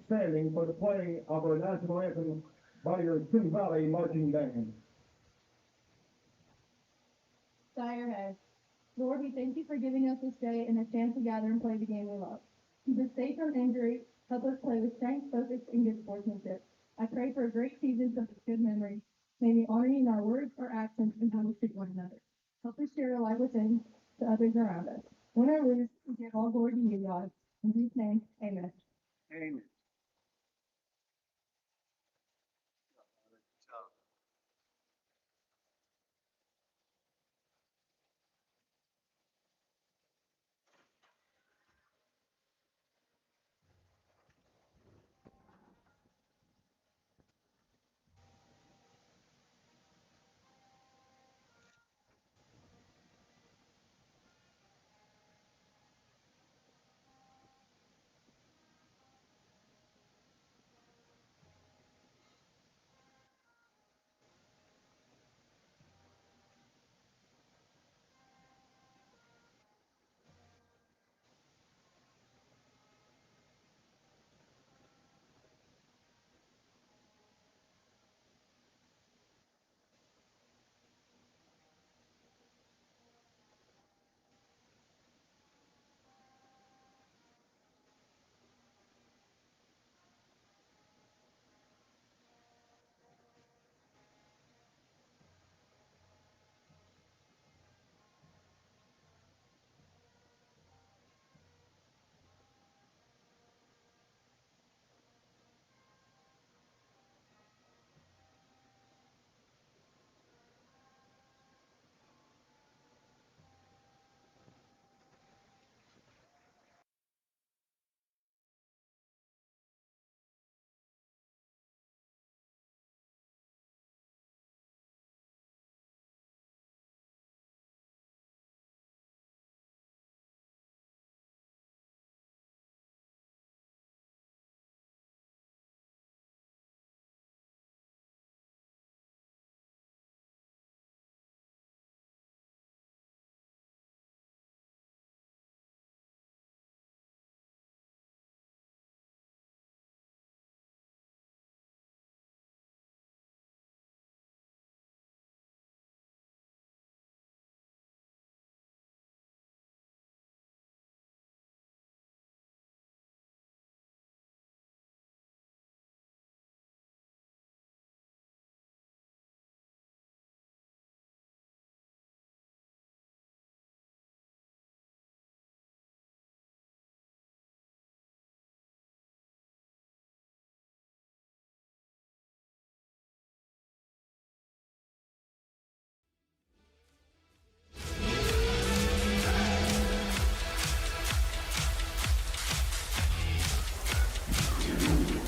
standing for the playing of our national anthem by your Symmes Valley Marching Band. Bow your head. Lord, we thank you for giving us this day and a chance to gather and play the game we love. Keep us safe from injury. Help us play with strength, focus, and good sportsmanship. I pray for a great season of good memories. May we honor you in our words or actions and how we treat one another. Help us share your light within to others around us. Win or lose, we give all glory to you, God. In Jesus' name, amen. Amen.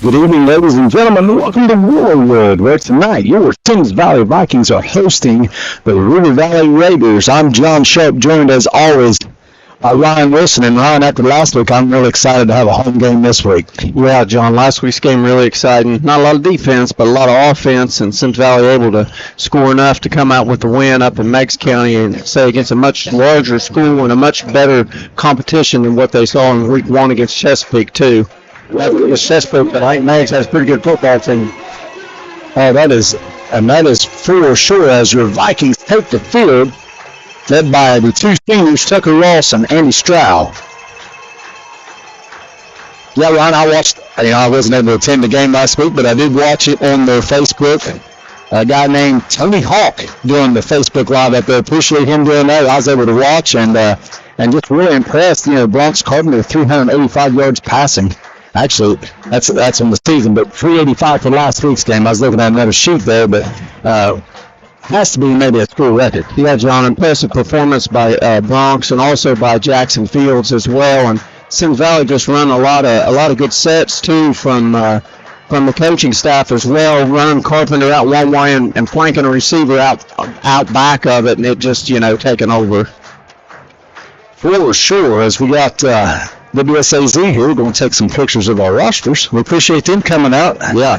Good evening, ladies and gentlemen. Welcome to Warwood, where tonight your Symmes Valley Vikings are hosting the River Valley Raiders. I'm John Sharp, joined as always by Ryan Wilson. And Ryan, after last week, I'm really excited to have a home game this week. Yeah, John, last week's game really exciting. Not a lot of defense, but a lot of offense, and Symmes Valley able to score enough to come out with the win up in Meigs County and say against a much larger school and a much better competition than what they saw in week one against Chesapeake, too. It's Chesapeake, but I think Meigs has a pretty good football team. That is for sure, as your Vikings take the field, led by the two seniors, Tucker Ross and Andy Stroud. Yeah, Ryan, I wasn't able to attend the game last week, but I did watch it on their Facebook. A guy named Tony Hawk doing the Facebook Live up there. Appreciate him doing that. I was able to watch and just really impressed. Bronx Carpenter, 385 yards passing. Actually, that's on the season, but 385 for last week's game. I was looking at another sheet there, but has to be maybe a school record. Yeah, John, impressive performance by Bronx and also by Jackson Fields as well. And Symmes Valley just run a lot of good sets too from the coaching staff as well. Running Carpenter out one way and flanking a receiver out back of it, and it just taking over. For sure, as we got WSAZ here, we're going to take some pictures of our rosters. We appreciate them coming out. Yeah,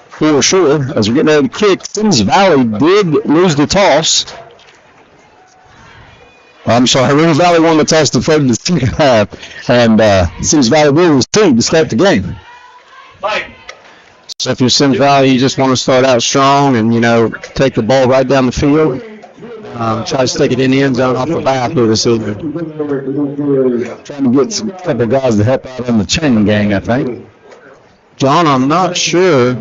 for sure. As we're getting ready to kick, Symmes Valley did lose the toss. I'm sorry, River Valley won the toss to 30 to 3.5, and Symmes Valley will lose 2 to start the game. So if you're Symmes Valley, you just want to start out strong and, take the ball right down the field. Try to stick it in the end zone off the bat here this evening. Trying to get a couple of guys to help out on the chain gang, I think. John, I'm not sure.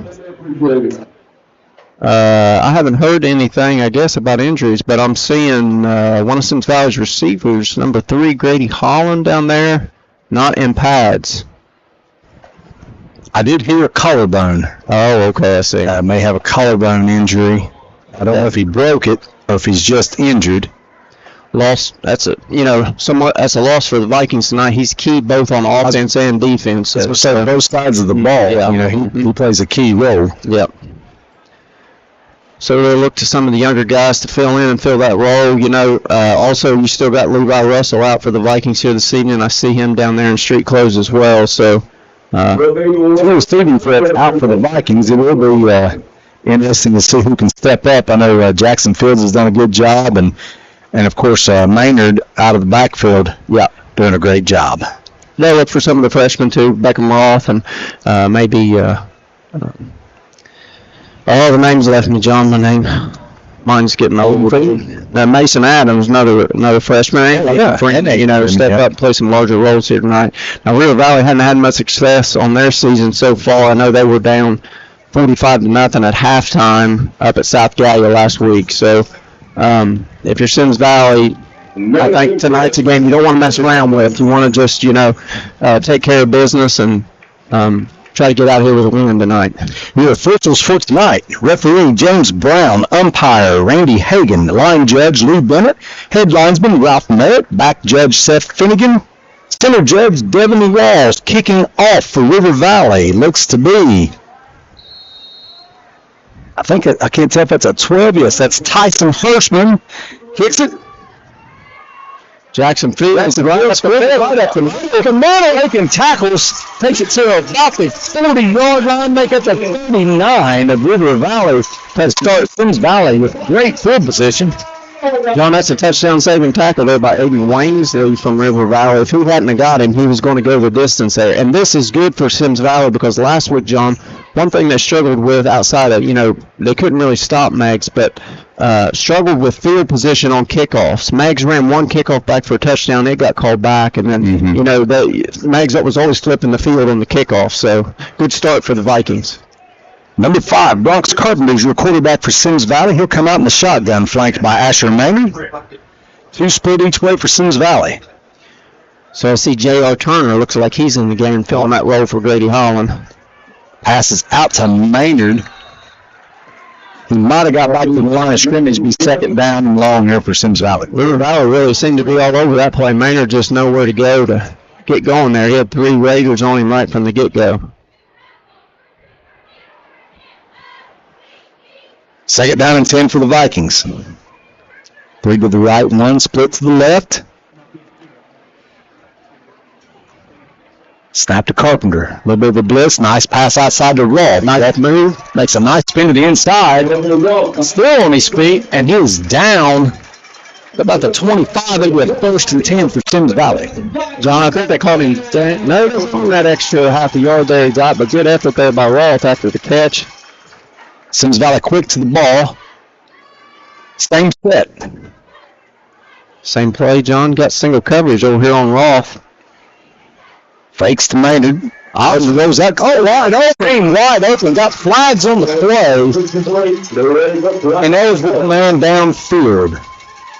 I haven't heard anything, I guess, about injuries, but I'm seeing one of Symmes Valley's receivers, number 3, Grady Holland, down there, not in pads. I did hear a collarbone. Oh, okay, I see. May have a collarbone injury. I don't know if he broke it or if he's just injured. Loss. That's a loss for the Vikings tonight. He's key both on offense and defense. So both sides of the ball. Yeah. He plays a key role. Yep. So we'll look to some of the younger guys to fill in and fill that role. Also you still got Levi Russell out for the Vikings here this evening. I see him down there in street clothes as well. So Two student threats out for the Vikings. It will be interesting to see who can step up. I know Jackson Fields has done a good job, and of course Maynard out of the backfield, doing a great job. They'll look for some of the freshmen too, Beckham Roth and maybe all the names left me, John. Mine's getting old. Mason Adams, another freshman. Step up and play some larger roles here tonight. Now, River Valley hadn't had much success on their season so far. I know they were down 45-0 at halftime up at South Gallia last week. So, if you're Symmes Valley, I think tonight's a game you don't want to mess around with. You want to just, take care of business and try to get out here with a win tonight. Your officials for tonight: referee James Brown, umpire Randy Hagan, line judge Lou Bennett, head linesman Ralph Merritt, back judge Seth Finnegan, center judge Devin Ross. Kicking off for River Valley looks to be, I can't tell if that's a 12. Yes, that's Tyson Hirschman. Kicks it. Jackson Fields right up the middle, making tackles, takes it to about the 40-yard line, make it the 39 of River Valley to start Symmes Valley with great field position. John, that's a touchdown saving tackle there by Aiden Waynes from River Valley. If he hadn't have got him, he was going to go the distance there. And this is good for Symmes Valley because last week, John, one thing they struggled with outside of, they couldn't really stop Megs, but struggled with field position on kickoffs. Megs ran one kickoff back for a touchdown. It got called back. And then, Megs was always flipping the field on the kickoff. So good start for the Vikings. Number 5, Bronx Carpenter's your quarterback for Symmes Valley. He'll come out in the shotgun, flanked by Asher Maynard. 2 split each way for Symmes Valley. So I see J.R. Turner. Looks like he's in the game, filling that role for Grady Holland. Passes out to Maynard. He might have got back to the line of scrimmage, be second down and long here for Symmes Valley. River Valley really seemed to be all over that play. Maynard just nowhere to go to get going there. He had 3 Raiders on him right from the get-go. Second down and 10 for the Vikings. 3 to the right, 1 split to the left. Snap to Carpenter. A little bit of a blitz. Nice pass outside to Raw. Nice move. Makes a nice spin to the inside. Still on his feet, and he is down about the 25. They went 1st and 10 for Symmes Valley. John, I think they called him. No, that extra half a yard there he got, but good effort there by Roth after the catch. Symmes Valley quick to the ball. Same set. Same play, John. Got single coverage over here on Roth. Fakes to Maynard. Goes that. Wide open. Got flags on the play. And there's one man downfield.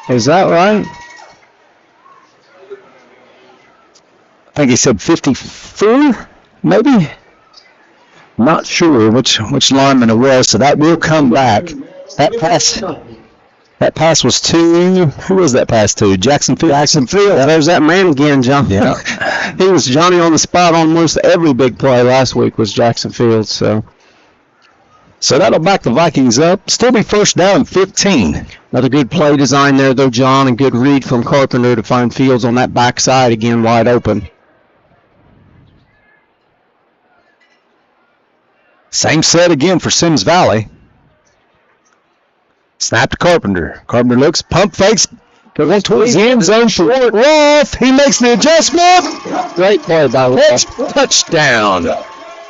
Is that right? I think he said 54, maybe. Not sure which lineman it was, so that will come back. That pass was to, who was that pass to? Jackson Field. There's that man again, John. Yeah. He was Johnny on the spot on almost every big play last week was Jackson Fields. So that'll back the Vikings up. Still be 1st down and 15. Another good play design there, though, John, and good read from Carpenter to find Fields on that backside again wide open. Same set again for Symmes Valley. Snap to Carpenter. Carpenter looks, pump fakes, goes towards the end zone for Roth. He makes the adjustment. Great play by Roth. Touchdown.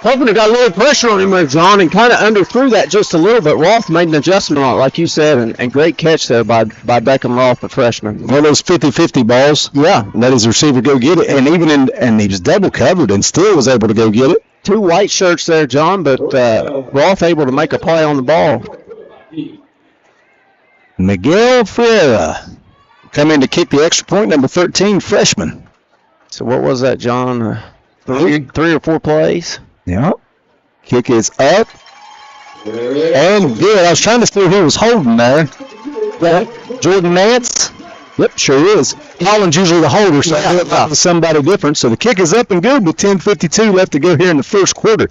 Carpenter got a little pressure on him there, John, and kind of underthrew that just a little bit. Roth made an adjustment on it, like you said, and great catch there by Beckham Roth, the freshman. One of those 50-50 balls. Yeah. Let his receiver go get it. And even and he was double covered and still was able to go get it. 2 white shirts there, John, but Roth able to make a play on the ball. Miguel Ferreira coming to kick the extra point, number 13, freshman. So what was that, John? 3 or 4 plays? Yeah. Kick is up. And good. I was trying to see who was holding there. Jordan Nance? Yep, sure is. Holland's usually the holder, so somebody different. So the kick is up and good with 10:52 left to go here in the first quarter.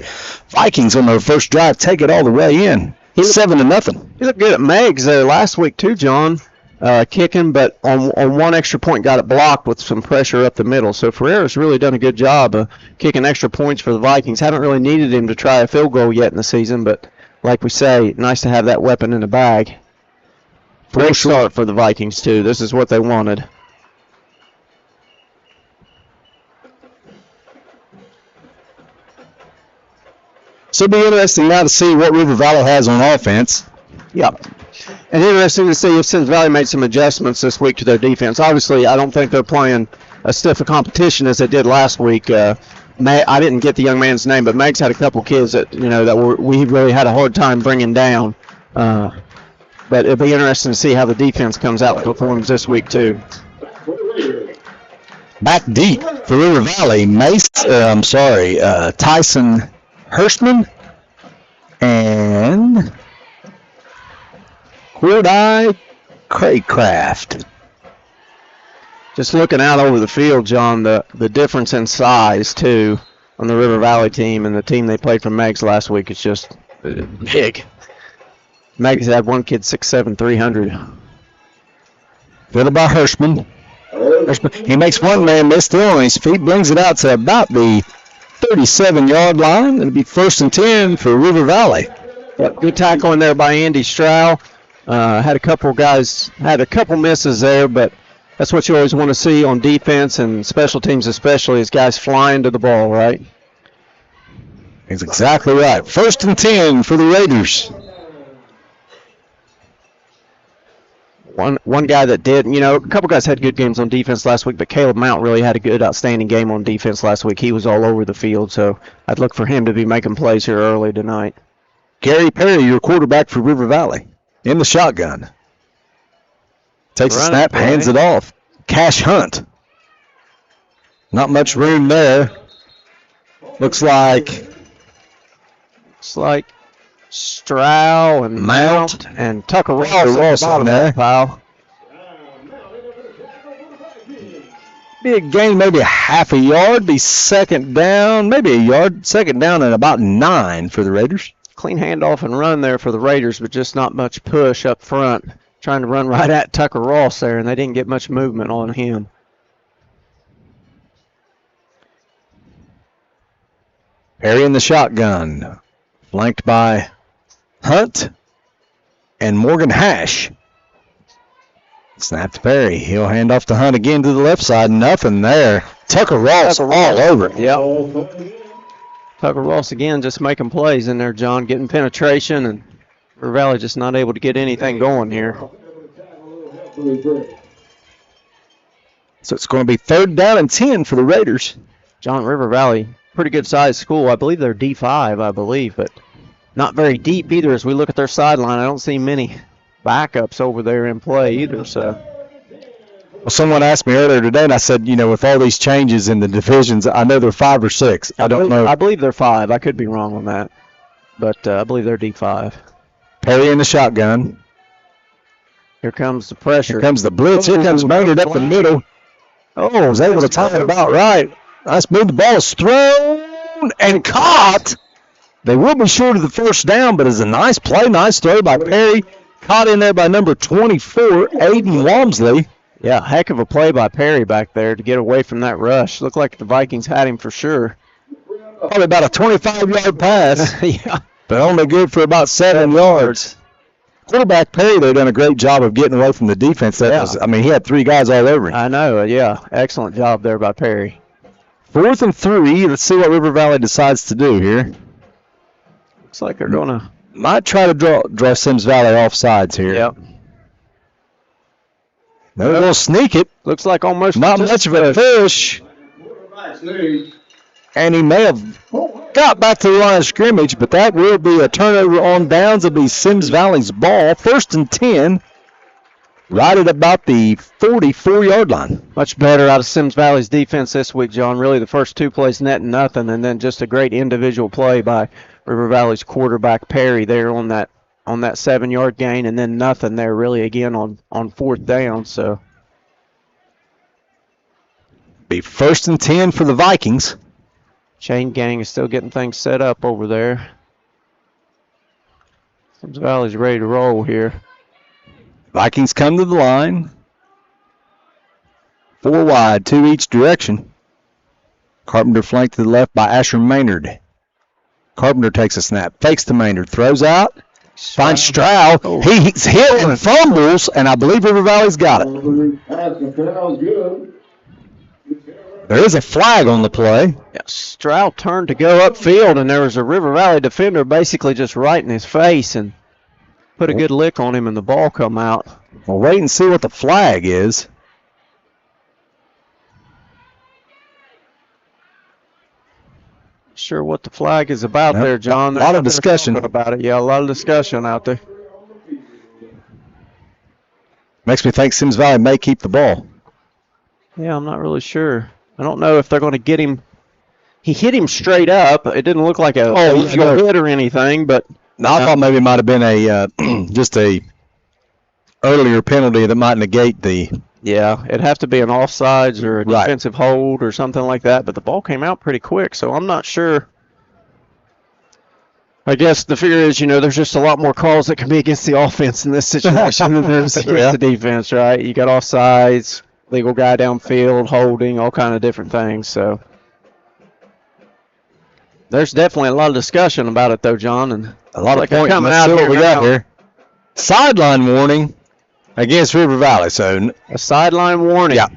Vikings on their first drive take it all the way in. 7-0. He looked good at Meggs there last week too, John, kicking, but on one extra point got it blocked with some pressure up the middle. So Ferreira's really done a good job of kicking extra points for the Vikings. Haven't really needed him to try a field goal yet in the season, but like we say, nice to have that weapon in the bag. Great start for the Vikings too. This is what they wanted. So it'll be interesting now to see what River Valley has on offense. Yep. And interesting to see if Symmes Valley made some adjustments this week to their defense. Obviously, I don't think they're playing as stiff a competition as they did last week. I didn't get the young man's name, but Meg's had a couple kids that we really had a hard time bringing down. But it'll be interesting to see how the defense comes out and performs this week too. Back deep for River Valley, Tyson Hurstman and Cord-Eye Craycraft. Just looking out over the field, John, the difference in size, too, on the River Valley team and the team they played from Meggs last week is just big. Meggs had one kid 6'7", 300. Filled by Hirschman. He makes one man miss still on his feet, brings it out to about the 37-yard line. It'll be 1st and 10 for River Valley. Yep, good tackle in there by Andy Strow. Had a couple misses there, but that's what you always want to see on defense and special teams especially, is guys flying to the ball, right? That's exactly right. 1st and 10 for the Raiders. One guy that did, a couple guys had good games on defense last week, but Caleb Mount really had a good, outstanding game on defense last week. He was all over the field, so I'd look for him to be making plays here early tonight. Gary Perry, your quarterback for River Valley, in the shotgun. Takes a snap, hands it off. Cash Hunt. Not much room there. Looks like Strow and Mount and Tucker Ross on there. Pile. Big gain, maybe a half a yard. Be second down, maybe a yard. Second down and about 9 for the Raiders. Clean handoff and run there for the Raiders, but just not much push up front. Trying to run right at Tucker Ross there, and they didn't get much movement on him. Perry in the shotgun, flanked by Hunt and Morgan Hash. Snap to Perry. He'll hand off to Hunt again to the left side. Nothing there. Tucker Ross all over. Yep. Tucker Ross again just making plays in there, John, getting penetration, and River Valley just not able to get anything going here. So it's going to be 3rd down and 10 for the Raiders. John, River Valley, pretty good sized school. I believe they're D5, but not very deep either. As we look at their sideline, I don't see many backups over there in play either. So, well, someone asked me earlier today, and I said, with all these changes in the divisions, I know they're 5 or 6. I don't know. I believe they're 5. I could be wrong on that, but I believe they're D5. Perry in the shotgun. Here comes the pressure. Here comes the blitz. Here comes Maynard up the middle. Oh, was able to time it about right. Nice move. The ball is thrown and caught. They will be short of the 1st down, but it's a nice play. Nice throw by Perry. Caught in there by number 24, Aiden Walmsley. Yeah, heck of a play by Perry back there to get away from that rush. Looked like the Vikings had him for sure. Probably about a 25-yard pass. Yeah. But only good for about 7 yards. Quarterback Perry, they've done a great job of getting away from the defense. He had 3 guys all over him. I know, yeah. Excellent job there by Perry. 4th and 3. Let's see what River Valley decides to do here. Looks like they're going to. Might try to draw Symmes Valley off sides here. Yep. They're going to sneak it. Looks like almost Not much of a push. And he may have got back to the line of scrimmage, but that will be a turnover on downs. It'll be Symmes Valley's ball. 1st and 10. Right at about the 44-yard line. Much better out of Symmes Valley's defense this week, John. Really, the first 2 plays netting nothing, and then just a great individual play by River Valley's quarterback Perry there on that 7-yard gain, and then nothing there really again on 4th down. So Be 1st and 10 for the Vikings. Chain Gang is still getting things set up over there. Symmes Valley's ready to roll here. Vikings come to the line. 4 wide, 2 each direction. Carpenter flanked to the left by Asher Maynard. Carpenter takes a snap, fakes to Maynard, throws out, finds Stroud. Oh. He's hit and fumbles, and I believe River Valley's got it. There is a flag on the play. Yeah, Stroud turned to go upfield, and there was a River Valley defender basically just right in his face and put a good lick on him, and the ball come out. We'll wait and see what the flag is. Sure what the flag is about there, John. A lot of discussion about it. Yeah, a lot of discussion out there. Makes me think Symmes Valley may keep the ball. Yeah, I'm not really sure. I don't know if they're going to get him. He hit him straight up. It didn't look like a hit or anything, but no, I thought maybe it might have been a just a earlier penalty that might negate the. Yeah, it'd have to be an offsides or a defensive hold or something like that. But the ball came out pretty quick, so I'm not sure. I guess the figure is, there's just a lot more calls that can be against the offense in this situation than there's against the defense, right? You got offsides, legal guy downfield, holding, all kind of different things. So there's definitely a lot of discussion about it, though, John, and a lot of points coming out here. We got here. Sideline warning against River Valley. So a sideline warning. Yeah,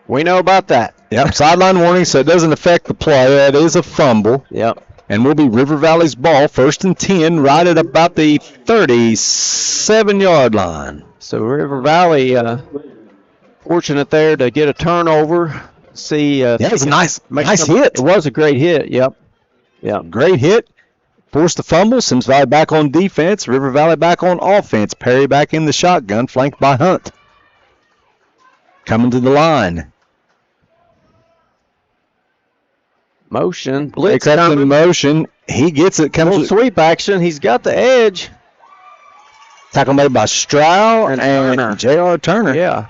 we know about that. Yep, sideline warning, so it doesn't affect the play. That is a fumble. Yep. And will be River Valley's ball, 1st and 10, right at about the 37-yard line. So River Valley fortunate there to get a turnover. See, yeah, it was a nice hit. It was a great hit. Yep. Great hit. Forced the fumble. Symmes Valley back on defense. River Valley back on offense. Perry back in the shotgun, flanked by Hunt. Coming to the line. Motion. Blitz coming. Motion. He gets it. Comes sweep action. He's got the edge. Tackle made by Stroud and J.R. Turner. Yeah.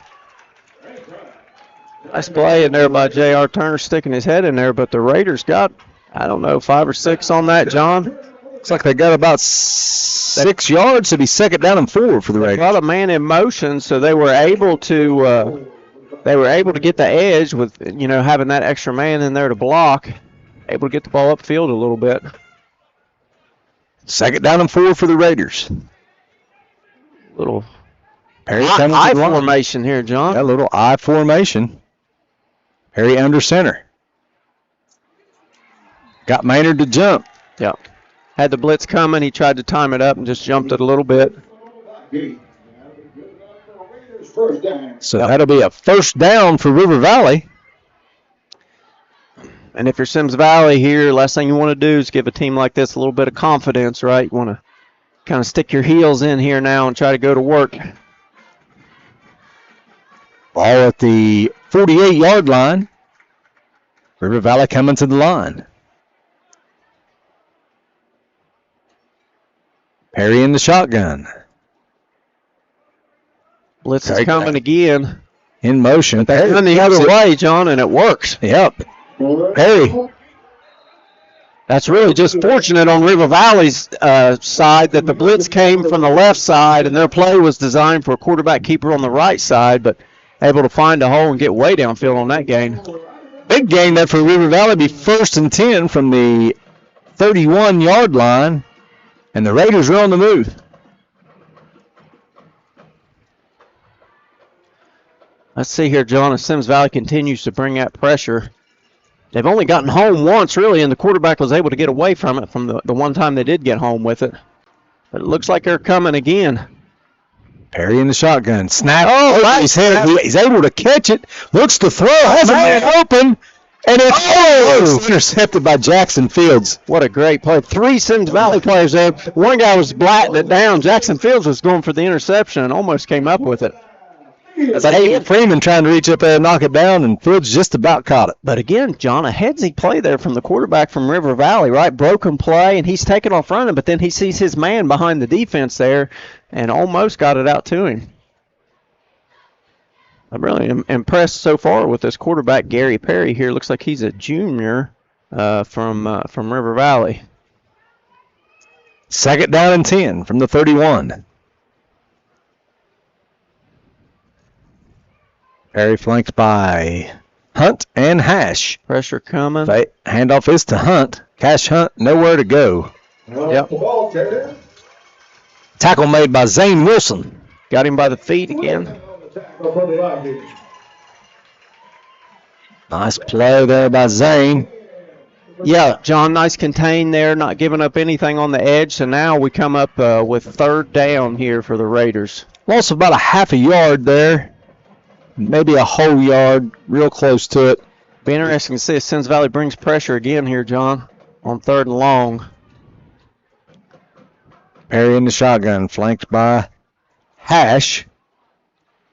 Nice play in there by J.R. Turner, sticking his head in there, but the Raiders got, 5 or 6 on that, John. Looks like they got about 6 yards to be 2nd down and 4 for the Raiders. A lot of man in motion, so they were able to get the edge with having that extra man in there to block, able to get the ball upfield a little bit. 2nd down and 4 for the Raiders. Little Perry I formation here, John. Yeah, a little I formation. Perry under center. Got Maynard to jump. Yep. Had the blitz coming. He tried to time it up and just jumped it a little bit. So that'll be a 1st down for River Valley. And if you're Symmes Valley here, last thing you want to do is give a team like this a little bit of confidence, right? You want to kind of stick your heels in here now and try to go to work. Ball at the 48-yard line. River Valley coming to the line. Perry in the shotgun. Blitz is coming again. In motion. They're going the other way, John, and it works. Yep. Perry. That's really just fortunate on River Valley's side that the blitz came from the left side, and their play was designed for a quarterback keeper on the right side, but able to find a hole and get way downfield on that gain. Big gain there for River Valley. Be 1st and 10 from the 31-yard line, and the Raiders are on the move. Let's see here, John, as Symmes Valley continues to bring that pressure. They've only gotten home once, really, and the quarterback was able to get away from it from the one time they did get home with it. But it looks like they're coming again. Perry in the shotgun. Snap. Oh, he's able to catch it. Looks to throw. Has a man open. And it's intercepted by Jackson Fields. What a great play. 3 Symmes Valley players there. One guy was blatting it down. Jackson Fields was going for the interception and almost came up with it. That's like Freeman trying to reach up there and knock it down, and Fields just about caught it. But again, John, a headsy play there from the quarterback from River Valley, right? Broken play, and he's taking off running, but then he sees his man behind the defense there and almost got it out to him. I'm really impressed so far with this quarterback, Gary Perry here. Looks like he's a junior from River Valley. 2nd down and 10 from the 31. Perry flanked by Hunt and Hash. Pressure coming. Handoff is to Hunt. Cash Hunt, nowhere to go. Yep. Tackle made by Zane Wilson. Got him by the feet again. Nice play there by Zane. Yeah, John, nice contain there, not giving up anything on the edge. So now we come up with 3rd down here for the Raiders. Lost about a half a yard there. Maybe a whole yard, real close to it. Be interesting to see if Symmes Valley brings pressure again here, John, on 3rd and long. Perry in the shotgun, flanked by Hash.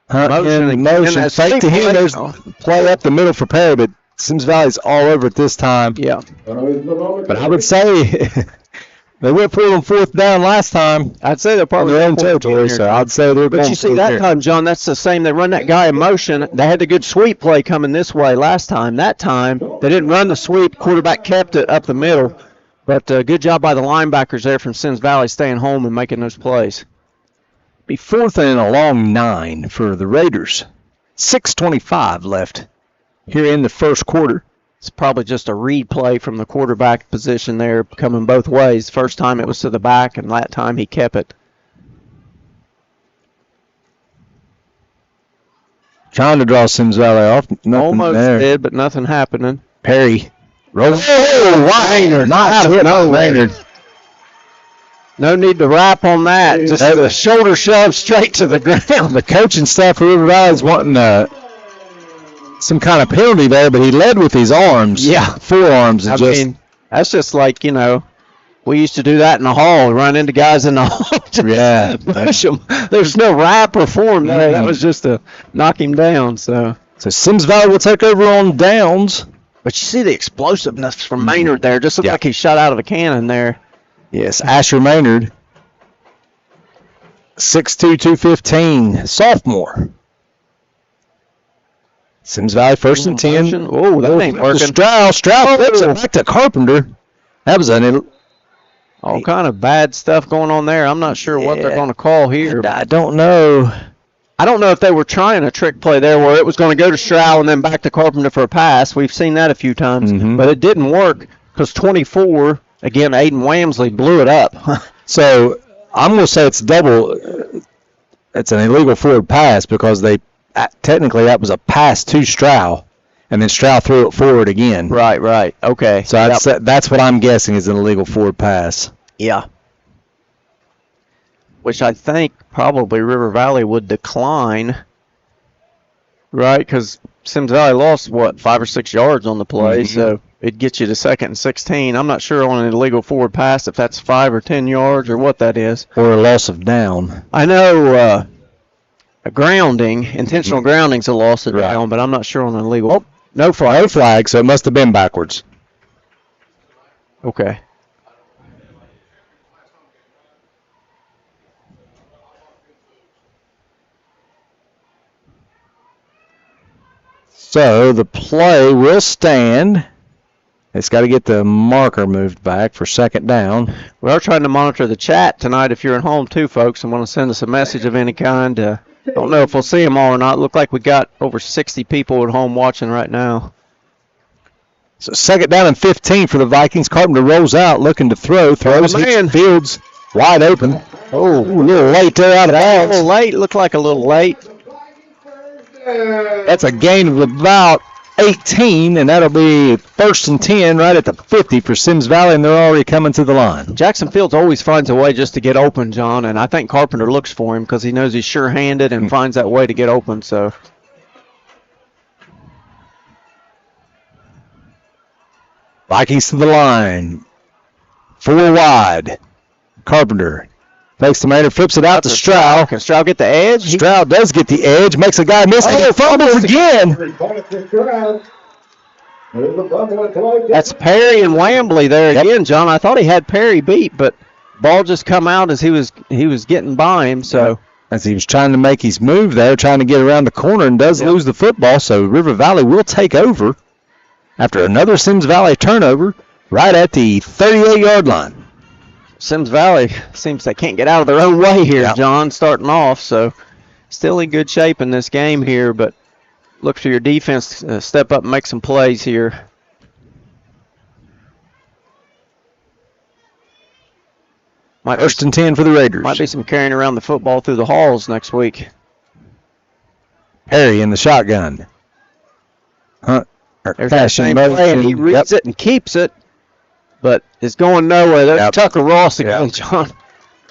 Hunt in motion. Fake to him. There's play up the middle for Perry, but Symmes Valley's all over it this time. Yeah. But I would say they went for it on 4th down last time. I'd say they're probably their own territory, so I'd say they're going. But you see that time, John, that's the same. They run that guy in motion. They had the good sweep play coming this way last time. That time, they didn't run the sweep. Quarterback kept it up the middle. But good job by the linebackers there from Symmes Valley staying home and making those plays. Be 4th and a long 9 for the Raiders. 6:25 left here in the first quarter. It's probably just a read play from the quarterback position there, coming both ways. First time it was to the back, and that time he kept it. Trying to draw Symmes Valley off. Almost did, but nothing happening. Perry. Maynard. Not hit. No, Maynard. No need to wrap on that. Just the shoulder shove straight to the ground. The coaching staff for River Valley is wanting some kind of penalty there, but he led with his arms. Yeah. Forearms. I mean, that's just like, we used to do that in the hall, run into guys in the hall. Yeah. Push them. There's no wrap or form there. That was just to knock him down. So Symmes Valley will take over on downs. But you see the explosiveness from Maynard there. Just looked like he shot out of a cannon there. Yes, Asher Maynard. 6'2", 215, sophomore. Symmes Valley 1st and 10. Oh, that ain't working. Stroud flips it back to Carpenter. That was all kind of bad stuff going on there. I'm not sure what they're going to call here. I don't know. I don't know if they were trying a trick play there where it was going to go to Stroud and then back to Carpenter for a pass. We've seen that a few times, but it didn't work because 24, again, Aiden Wamsley blew it up. So I'm going to say it's double. It's an illegal forward pass because technically that was a pass to Stroud, and then Stroud threw it forward again. Right. Okay. So that's what I'm guessing is an illegal forward pass. Yeah. Which I think probably River Valley would decline, right? Because Symmes Valley lost, 5 or 6 yards on the play, so it gets you to 2nd and 16. I'm not sure on an illegal forward pass if that's 5 or 10 yards or what that is. Or a loss of down. I know a grounding, intentional grounding's a loss of down, but I'm not sure on an illegal. Oh, no flag, so it must have been backwards. Okay. So the play will stand. It's got to get the marker moved back for 2nd down. We are trying to monitor the chat tonight if you're at home too, folks, and want to send us a message of any kind. Don't know if we'll see them all or not. Look like we got over 60 people at home watching right now. So 2nd down and 15 for the Vikings. Carpenter rolls out looking to throw. Throws. Fields wide open. Oh, a little late there out of bounds. A little late. Looked like a little late. That's a gain of about 18, and that'll be 1st and 10 right at the 50 for Symmes Valley, and they're already coming to the line. Jackson Fields always finds a way just to get open, John, and I think Carpenter looks for him because he knows he's sure-handed and finds that way to get open. So Vikings to the line. 4 wide. Carpenter fakes the man and flips it out to Stroud. Can Stroud get the edge? Stroud does get the edge, makes a guy miss. Oh, fumbles again. That's Perry and Wambley there again, John. I thought he had Perry beat, but ball just come out as he was getting by him. So as he was trying to make his move there, trying to get around the corner, and does lose the football. So River Valley will take over after another Symmes Valley turnover right at the 38-yard line. Symmes Valley seems they can't get out of their own way here, John, starting off. So still in good shape in this game here, but look for your defense to step up and make some plays here. First and 10 for the Raiders. Might be some carrying around the football through the halls next week. Perry in the shotgun. There's that same play, and he reads it and keeps it, but it's going nowhere. There's Tucker Ross again, John.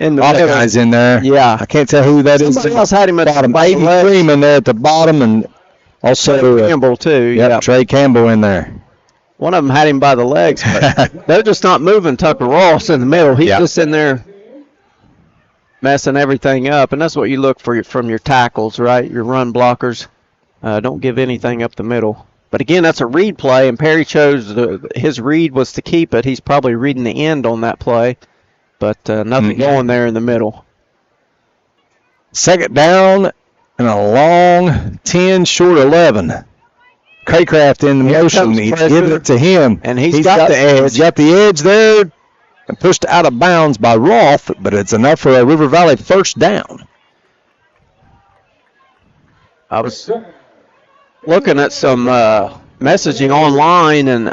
In the a lot of guys in there. Yeah. I can't tell who that is. Somebody else had him at the bottom. Davey Freeman there at the bottom, and also Trey Campbell, too. Yeah, Trey Campbell in there. One of them had him by the legs, but they're just not moving Tucker Ross in the middle. He's just in there messing everything up, and that's what you look for from your tackles, right? Your run blockers. Don't give anything up the middle. But again, that's a read play, and Perry chose his read was to keep it. He's probably reading the end on that play, but nothing going there in the middle. Second down and a long 10, short 11. Craycraft in the motion. He's giving it to him. And he's got the edge. He's got the edge there and pushed out of bounds by Roth, but it's enough for a River Valley first down. I was looking at some messaging online and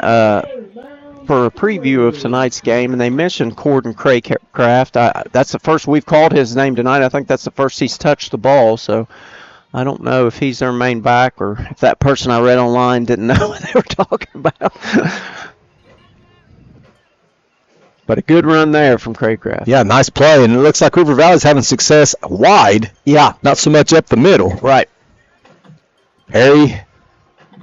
for a preview of tonight's game, and they mentioned Corden Craycraft. That's the first we've called his name tonight. I think that's the first he's touched the ball, so I don't know if he's their main back or if that person I read online didn't know what they were talking about. But a good run there from Craycraft. Yeah, nice play, and it looks like River Valley's having success wide. Yeah. Not so much up the middle. Right. Perry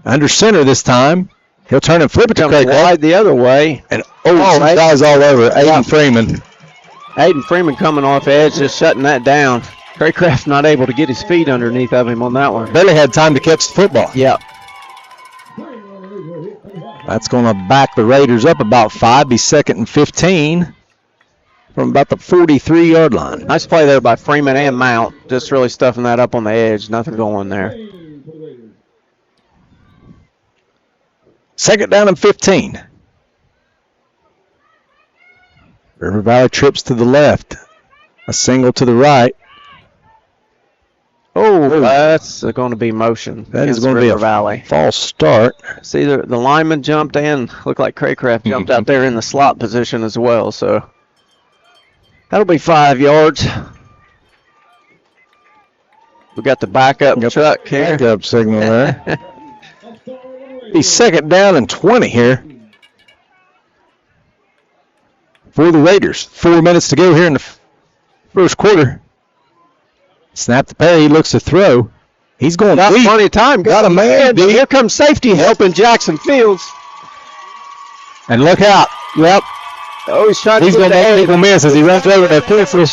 under center this time. He'll turn and flip it to Craycraft. Wide the other way. And some guys all over. Aiden Freeman. Aiden Freeman coming off edge, just shutting that down. Craycraft not able to get his feet underneath of him on that one. Barely had time to catch the football. Yeah. That's going to back the Raiders up about 5. Be 2nd and 15 from about the 43-yard line. Nice play there by Freeman and Mount. Just really stuffing that up on the edge. Nothing going there. 2nd down and 15. River Valley trips to the left. A single to the right. Oh, that's going to be motion. That is going to be a false start. See, the lineman jumped in. Looked like Craycraft jumped out there in the slot position as well. So that'll be 5 yards. We got the backup truck here. Backup signal there. Be 2nd down and 20 here for the Raiders. 4 minutes to go here in the first quarter. Snap to Perry. He looks to throw. He's going deep. Plenty of time. Got a man. Here comes safety helping Jackson Fields. And look out. Yep. Oh, he's trying to He's going to miss as he runs over that Clifford.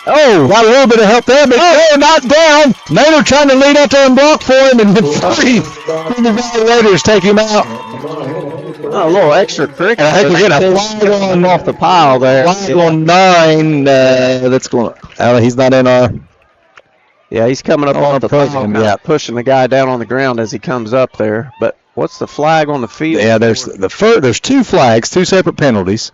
Oh, got a little bit of help there, but not down. Naylor trying to lead up there and block for him, and the Raiders take him out. Oh, a little extra cricket. I think we're getting a flag on off the pile there. Flag on 9. That's going. He's not in our. Yeah, he's coming up on the pile, pushing the guy down on the ground as he comes up there. But what's the flag on the field? Yeah, there's 2 flags, 2 separate penalties.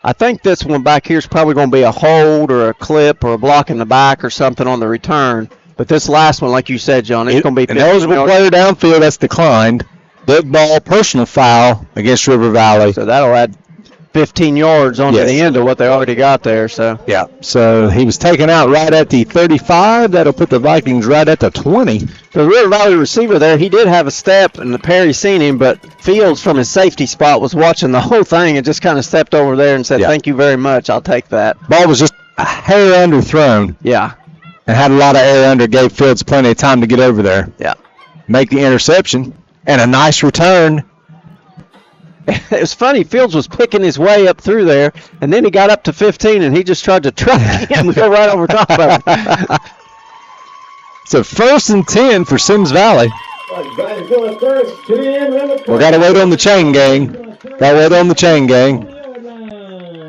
I think this one back here is probably going to be a hold or a clip or a block in the back or something on the return. But this last one, like you said, John, it's going to be an eligible player downfield. That's declined. Dead ball, personal foul against River Valley. So that'll add 15 yards onto the end of what they already got there. So Yeah, so he was taken out right at the 35. That'll put the Vikings right at the 20. the River Valley receiver there, he did have a step, and Perry seen him, but Fields from his safety spot was watching the whole thing and just kind of stepped over there and said, "Thank you very much. I'll take that." Ball was just a hair underthrown. Yeah. And had a lot of air under, gave Fields plenty of time to get over there. Yeah. Make the interception. And a nice return. It was funny. Fields was picking his way up through there, and then he got up to 15, and he just tried to truck him and go right over top of him. So 1st and 10 for Symmes Valley. We got to wait on the chain gang. Got to wait on the chain gang.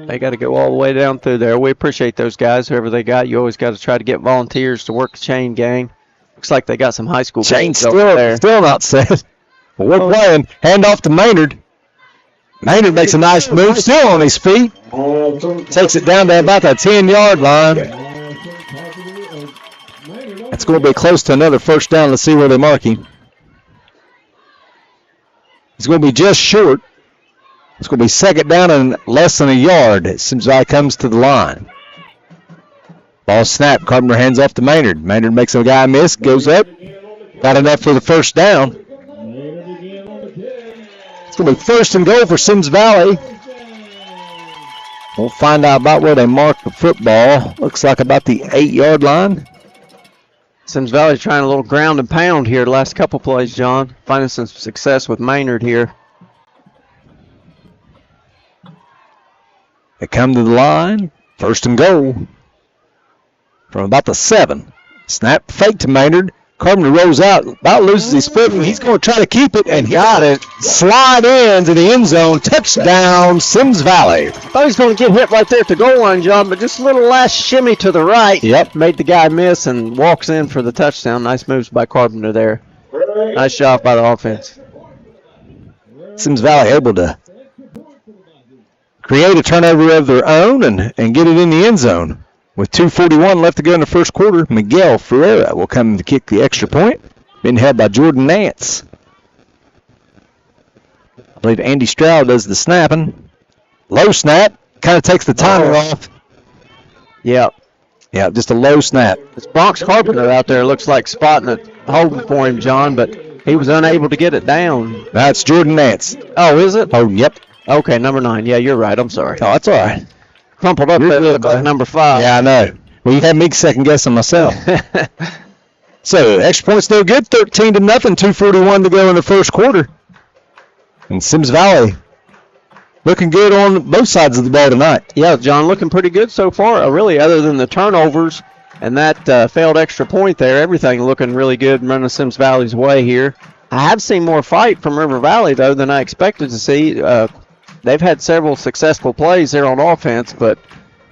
They got to go all the way down through there. We appreciate those guys, whoever they got. You always got to try to get volunteers to work the chain gang. Looks like they got some high school Chain kids over there. still not set. But we're playing. Hand off to Maynard. Maynard makes a nice move, still on his feet. Takes it down to about that 10-yard line. It's going to be close to another first down. Let's see where they mark him. He's going to be just short. It's going to be 2nd down and less than a yard. Symmes Valley comes to the line. Ball snap. Carpenter hands off to Maynard. Maynard makes a guy miss. Goes up. Got enough for the first down. It's going to be 1st and goal for Symmes Valley. We'll find out about where they mark the football. Looks like about the 8-yard line. Symmes Valley trying a little ground and pound here the last couple plays, John. Finding some success with Maynard here. They come to the line. 1st and goal. From about the 7. Snap fake to Maynard. Carpenter rolls out, about loses his foot, and he's going to try to keep it, and got it. Slide into the end zone. Touchdown, Symmes Valley. Thought he was going to get hit right there at the goal line, John, but just a little last shimmy to the right. Yep. Made the guy miss and walks in for the touchdown. Nice moves by Carpenter there. Nice job by the offense. Symmes Valley able to create a turnover of their own and get it in the end zone. With 2:41 left to go in the first quarter, Miguel Ferreira will come to kick the extra point. Been held by Jordan Nance. I believe Andy Stroud does the snapping. Low snap. Kind of takes the timer off. Yep. Yeah, just a low snap. It's Bronx Carpenter out there. Looks like spotting it, holding for him, John, but he was unable to get it down. That's Jordan Nance. Oh, is it? Oh, yep. Okay, number 9. Yeah, you're right. I'm sorry. Oh, that's all right. Crumpled up there, looked like number 5. Yeah, I know. Well, you had me second guessing myself. So, extra point still good, 13-0, 2:41 to go in the first quarter. And Symmes Valley looking good on both sides of the ball tonight. Yeah, John, looking pretty good so far. Really, other than the turnovers and that failed extra point there, everything looking really good running Symmes Valley's way here. I have seen more fight from River Valley, though, than I expected to see. They've had several successful plays there on offense, but,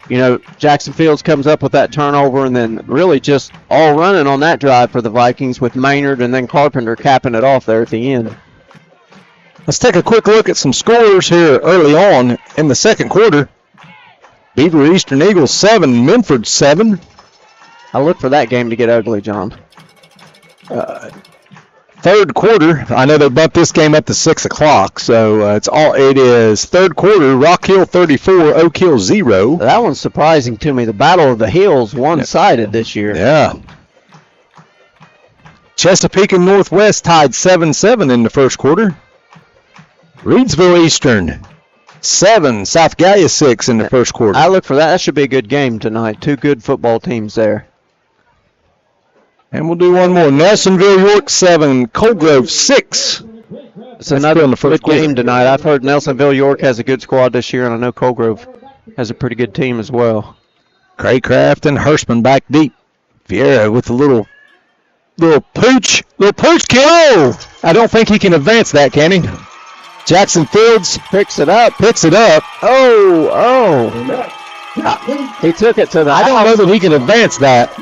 you know, Jackson Fields comes up with that turnover and then really just all running on that drive for the Vikings with Maynard and then Carpenter capping it off there at the end. Let's take a quick look at some scores here early on in the second quarter. Beaver Eastern Eagles 7, Minford 7. I look for that game to get ugly, John. Third quarter, I know they bumped this game up to 6 o'clock, so it is third quarter, Rock Hill 34, Oak Hill 0. That one's surprising to me. The Battle of the Hills one-sided this year. Yeah. Chesapeake and Northwest tied 7-7 in the first quarter. Reedsville Eastern 7, South Gallia 6 in the first quarter. I look for that. That should be a good game tonight. Two good football teams there. And we'll do one more. Nelsonville York 7, Cold Grove 6. It's another good game tonight. I've heard Nelsonville York has a good squad this year, and I know Cold Grove has a pretty good team as well. Craycraft and Hirschman back deep. Vieira with a little pooch kill. I don't think he can advance that, can he? Jackson Fields picks it up. Oh. He took it to the I don't know that he can advance that.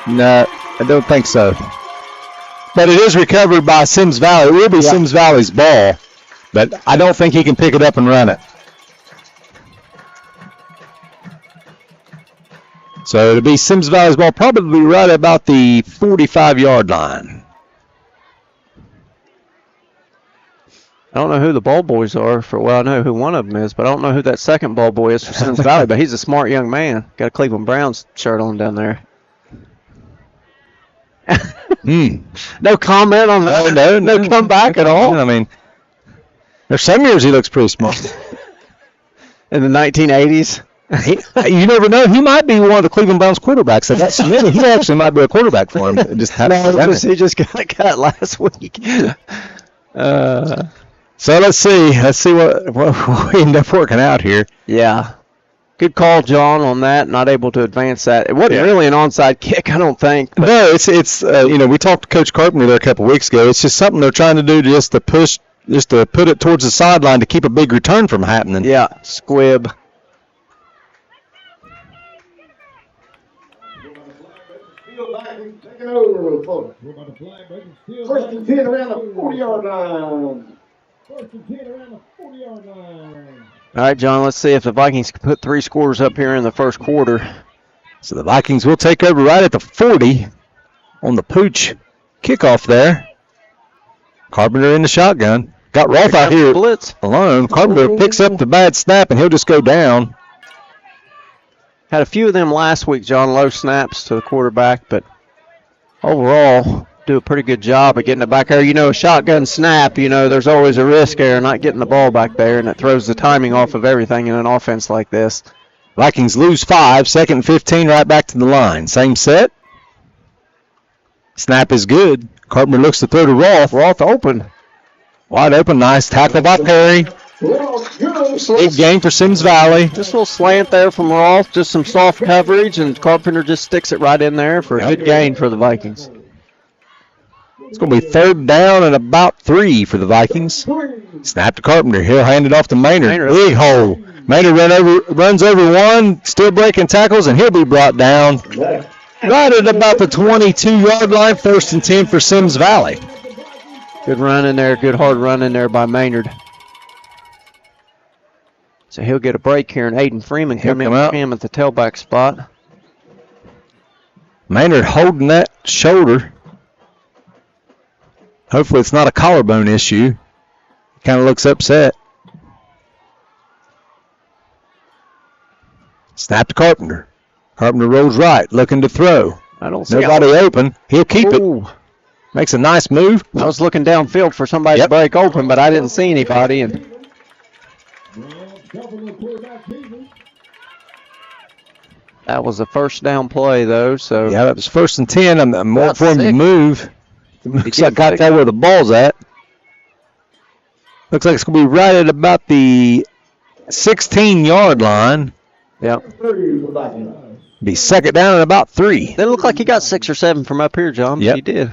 No, I don't think so. But it is recovered by Symmes Valley. It will be Symmes Valley's ball, but I don't think he can pick it up and run it. So it'll be Symmes Valley's ball, probably right about the 45-yard line. I don't know who the ball boys are I know who one of them is, but I don't know who that second ball boy is for Symmes Valley, but he's a smart young man. Got a Cleveland Browns shirt on down there. No comment on that. No comeback at all. I mean, there's some years he looks pretty smart. In the 1980s. You never know. He might be one of the Cleveland Browns quarterbacks that got submitted. He actually might be a quarterback for him. It just He just got cut last week. So let's see what we end up working out here. Yeah. Good call, John, on that. Not able to advance that. It wasn't really an onside kick, I don't think. No, it's we talked to Coach Carpenter there a couple weeks ago. It's just something they're trying to do just to put it towards the sideline to keep a big return from happening. Yeah, squib. Taking over, folks. First and 10 around the 40-yard line. First and 10 around the 40-yard line. All right, John, let's see if the Vikings can put 3 scores up here in the first quarter. So the Vikings will take over right at the 40 on the Pooch kickoff there. Carpenter in the shotgun. Got Rolfe out here blitz alone. Carpenter picks up the bad snap, and he'll just go down. Had a few of them last week, John, low snaps to the quarterback, but overall do a pretty good job of getting it back there. A shotgun snap, there's always a risk there not getting the ball back there, and it throws the timing off of everything in an offense like this. Vikings lose 5, 2nd and 15, right back to the line. Same set. Snap is good. Carpenter looks to throw to Rolfe. Rolfe open. Wide open, nice tackle by Perry. Big game for Symmes Valley. Just a little slant there from Rolfe, just some soft coverage, and Carpenter just sticks it right in there for a good gain for the Vikings. It's going to be 3rd down and about 3 for the Vikings. Snap to Carpenter. He'll hand it off to Maynard. Big hole. Maynard runs over one, still breaking tackles, and he'll be brought down right at about the 22-yard line. 1st and 10 for Symmes Valley. Good run in there, good hard run in there by Maynard. So he'll get a break here, and Aiden Freeman come in with him at the tailback spot. Maynard holding that shoulder. Hopefully it's not a collarbone issue. Kind of looks upset. Snap to Carpenter. Carpenter rolls right, looking to throw. Nobody open. He'll keep it. Makes a nice move. I was looking downfield for somebody to break open, but I didn't see anybody. And that was a 1st down play, though. So yeah, that was 1st and 10. I'm more for him to move. Looks like got that where the ball's at. Looks like it's going to be right at about the 16-yard line. Yep. Be 2nd down and about 3. It looked like he got 6 or 7 from up here, John. Yep. He did.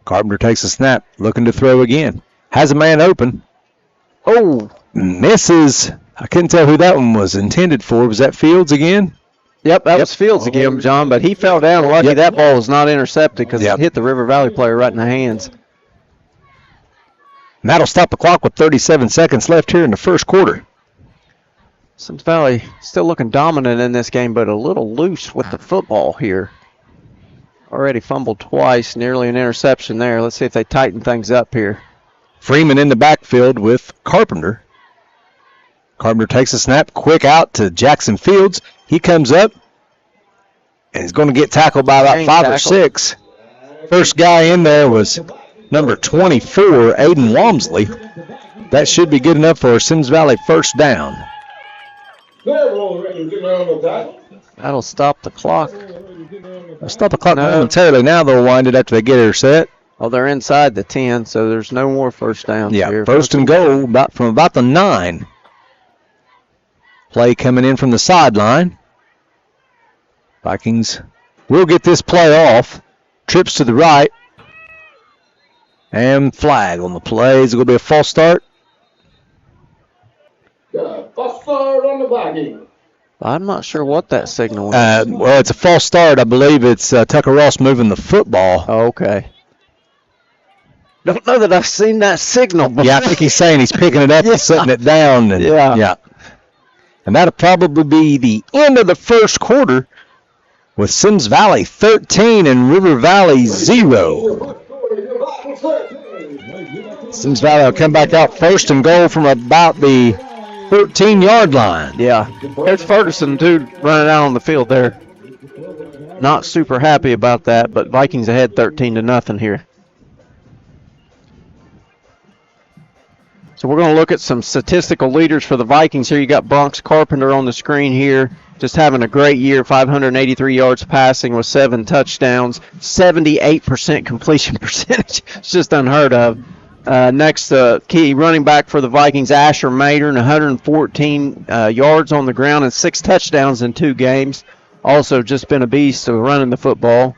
Carpenter takes a snap, looking to throw again. Has a man open. Oh. Misses. I couldn't tell who that one was intended for. Was that Fields again? Yep, that was Fields again, John, but he fell down. Lucky that ball was not intercepted because it hit the River Valley player right in the hands. And that'll stop the clock with 37 seconds left here in the first quarter. Symmes Valley still looking dominant in this game, but a little loose with the football here. Already fumbled twice, nearly an interception there. Let's see if they tighten things up here. Freeman in the backfield with Carpenter. Carpenter takes a snap, quick out to Jackson Fields. He comes up, and he's going to get tackled by about 5 or 6. First guy in there was number 24, Aiden Walmsley. That should be good enough for a Symmes Valley 1st down. That'll stop the clock. Stop the clock momentarily. Now they'll wind it after they get her set. Oh, they're inside the 10, so there's no more 1st downs here. 1st and goal from about the 9. Play coming in from the sideline. Vikings will get this play off. Trips to the right. And flag on the play. Is it going to be a false start? False start on the Vikings. I'm not sure what that signal is. Well, it's a false start. I believe it's Tucker Ross moving the football. Oh, okay. Don't know that I've seen that signal before. Yeah, I think he's saying he's picking it up and setting it down. And, yeah. And that'll probably be the end of the first quarter. with Symmes Valley 13 and River Valley 0. Symmes Valley will come back out first and goal from about the 13-yard line. Yeah. Coach Ferguson, too, running out on the field there. Not super happy about that, but Vikings ahead 13-0 here. So we're going to look at some statistical leaders for the Vikings here. You got Bronx Carpenter on the screen here, just having a great year, 583 yards passing with 7 touchdowns, 78% completion percentage. It's just unheard of. Next, key running back for the Vikings, Asher Maynard, 114 yards on the ground and 6 touchdowns in 2 games. Also just been a beast of running the football.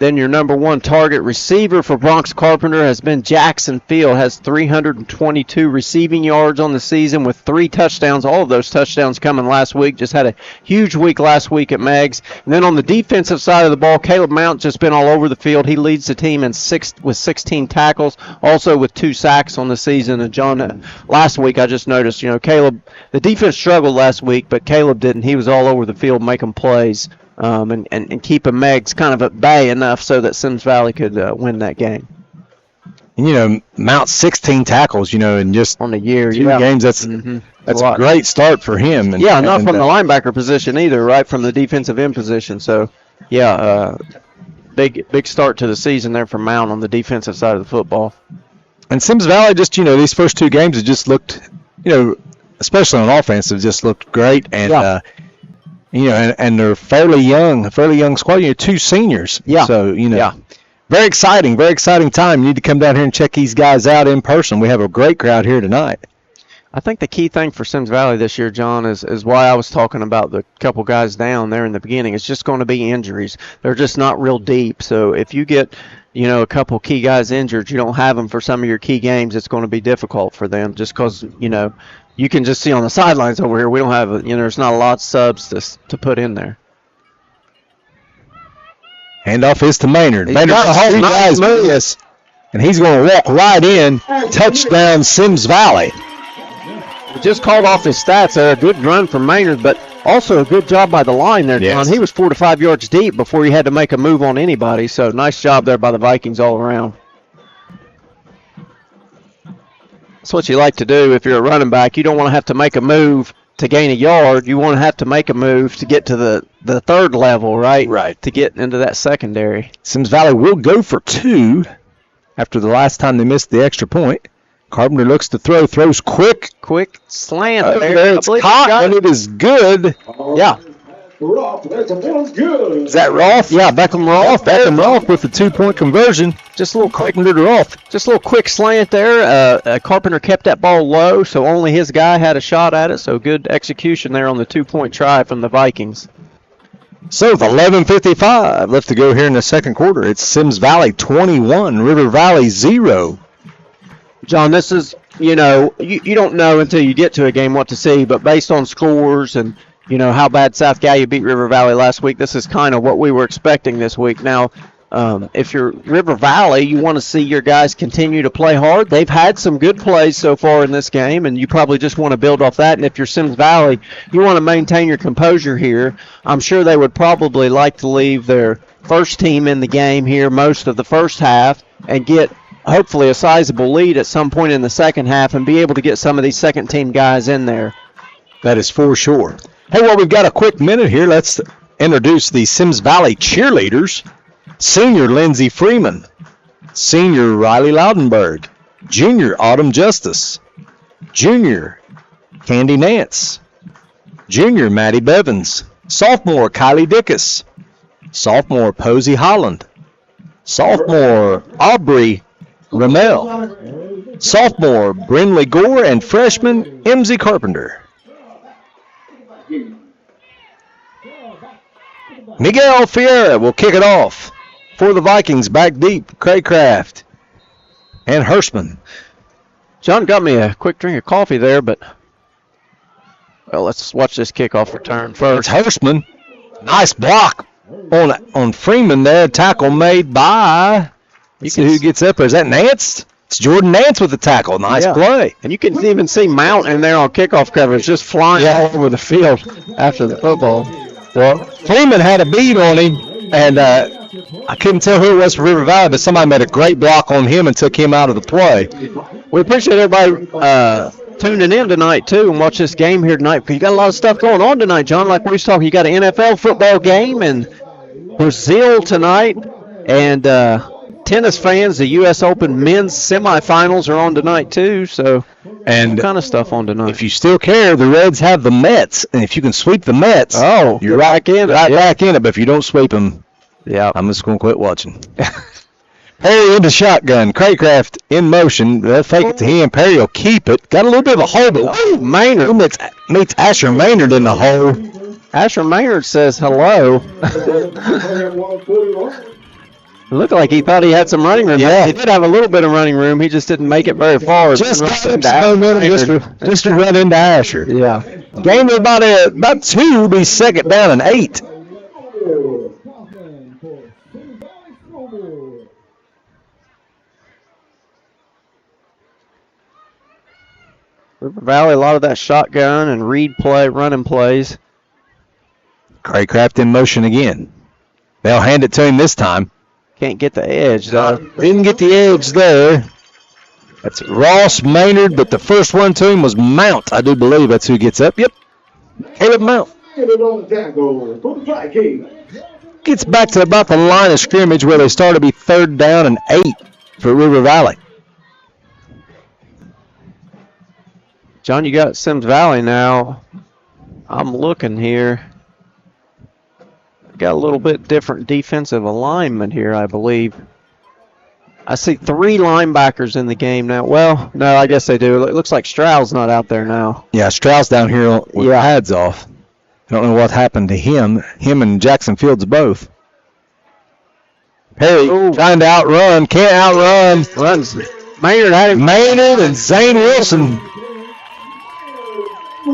Then your number 1 target receiver for Bronx Carpenter has been Jackson Field, has 322 receiving yards on the season with 3 touchdowns. All of those touchdowns coming last week. Just had a huge week last week at Meggs. And then on the defensive side of the ball, Caleb Mount just been all over the field. He leads the team with 16 tackles, also with 2 sacks on the season. And John, last week I just noticed, Caleb, the defense struggled last week, but Caleb didn't. He was all over the field making plays. And keeping Meggs kind of at bay enough so that Symmes Valley could win that game. And, Mount 16 tackles, in just on the year, 2 games. That's a great start for him. Not from the linebacker position either, right? From the defensive end position. So, big start to the season there for Mount on the defensive side of the football. And Symmes Valley just, these first 2 games have just looked, especially on offense, have just looked great. And, and they're fairly young squad. 2 seniors. Yeah. So, very exciting time. You need to come down here and check these guys out in person. We have a great crowd here tonight. I think the key thing for Symmes Valley this year, John, is why I was talking about the couple guys down there in the beginning. It's just going to be injuries. They're just not real deep. So if you get, a couple key guys injured, you don't have them for some of your key games, it's going to be difficult for them just because, you can just see on the sidelines over here, we don't have, there's not a lot of subs to put in there. Handoff is to Maynard. Maynard nice guys, and he's going to walk right in. Touchdown, Symmes Valley. He just called off his stats there. A good run from Maynard, but also a good job by the line there, John. Yes. He was 4 to 5 yards deep before he had to make a move on anybody, so nice job there by the Vikings all around. That's what you like to do if you're a running back. You don't want to have to make a move to gain a yard. You want to have to make a move to get to the third level, right? Right. To get into that secondary. Symmes Valley will go for 2 after the last time they missed the extra point. Carpenter looks to throws quick slant there. It's caught, and it is good. Yeah. Is that Roth? Yeah, Beckham Roth with the 2-point conversion. Just a little quick Roth. Just a little quick slant there. Carpenter kept that ball low, so only his guy had a shot at it. So good execution there on the 2-point try from the Vikings. So with 11:55 left to go here in the second quarter, it's Symmes Valley 21, River Valley 0. John, this is, you don't know until you get to a game what to see, but based on scores and how bad South Gallia beat River Valley last week, this is kind of what we were expecting this week. Now, if you're River Valley, you want to see your guys continue to play hard. They've had some good plays so far in this game, and you probably just want to build off that. And if you're Symmes Valley, you want to maintain your composure here. I'm sure they would probably like to leave their first team in the game here most of the first half and get hopefully a sizable lead at some point in the second half and be able to get some of these second-team guys in there. That is for sure. Hey, well, we've got a quick minute here. Let's introduce the Symmes Valley cheerleaders. Senior Lindsey Freeman. Senior Riley Loudenberg. Junior Autumn Justice. Junior Candy Nance. Junior Maddie Bevins. Sophomore Kylie Dickus. Sophomore Posey Holland. Sophomore Aubrey Ramel. Sophomore Brinley Gore, and freshman MZ Carpenter. Miguel Fiera will kick it off for the Vikings. Back deep, Craycraft and Hirschman. John got me a quick drink of coffee there, but let's watch this kickoff return first. It's Hirschman. Nice block on Freeman there. Tackle made by, see who gets up there. Is that Nance? It's Jordan Nance with the tackle. Nice play. And you can even see Mount in there on kickoff coverage just flying all over the field after the football. Well, Freeman had a bead on him, and I couldn't tell who it was for River Valley, but somebody made a great block on him and took him out of the play. We appreciate everybody tuning in tonight, too, and watch this game here tonight, because you got a lot of stuff going on tonight, John. Like we was talking, you got an NFL football game in Brazil tonight, and tennis fans, the U.S. Open men's semifinals are on tonight, too, so all kind of stuff on tonight. If you still care, the Reds have the Mets, and if you can sweep the Mets, you're back in it, but if you don't sweep them, I'm just going to quit watching. Perry into shotgun. Craycraft in motion. They'll fake it to him. Perry will keep it. Got a little bit of a hole, but Maynard meets Asher Maynard in the hole. Asher Maynard says hello. Looked like he thought he had some running room. Yeah. He did have a little bit of running room. He just didn't make it very far. Just to run into Asher. Yeah. Game of about 2 will be second down and 8. River Valley, a lot of that shotgun and read play, running plays. Craycraft in motion again. They'll hand it to him this time. Can't get the edge, though. Didn't get the edge there. That's Ross Maynard, but the first one to him was Mount. I do believe that's who gets up. Yep. Caleb Mount. Gets back to about the line of scrimmage where they start to be third down and 8 for River Valley. John, you got Symmes Valley now. I'm looking here. Got a little bit different defensive alignment here, I believe. I see 3 linebackers in the game now. Well, no, I guess they do. It looks like Stroud's not out there now. Yeah, Stroud's down here with pads off. I don't know what happened to him. Him and Jackson Fields both. Perry trying to outrun. Can't outrun. Runs. Maynard and Zane Wilson.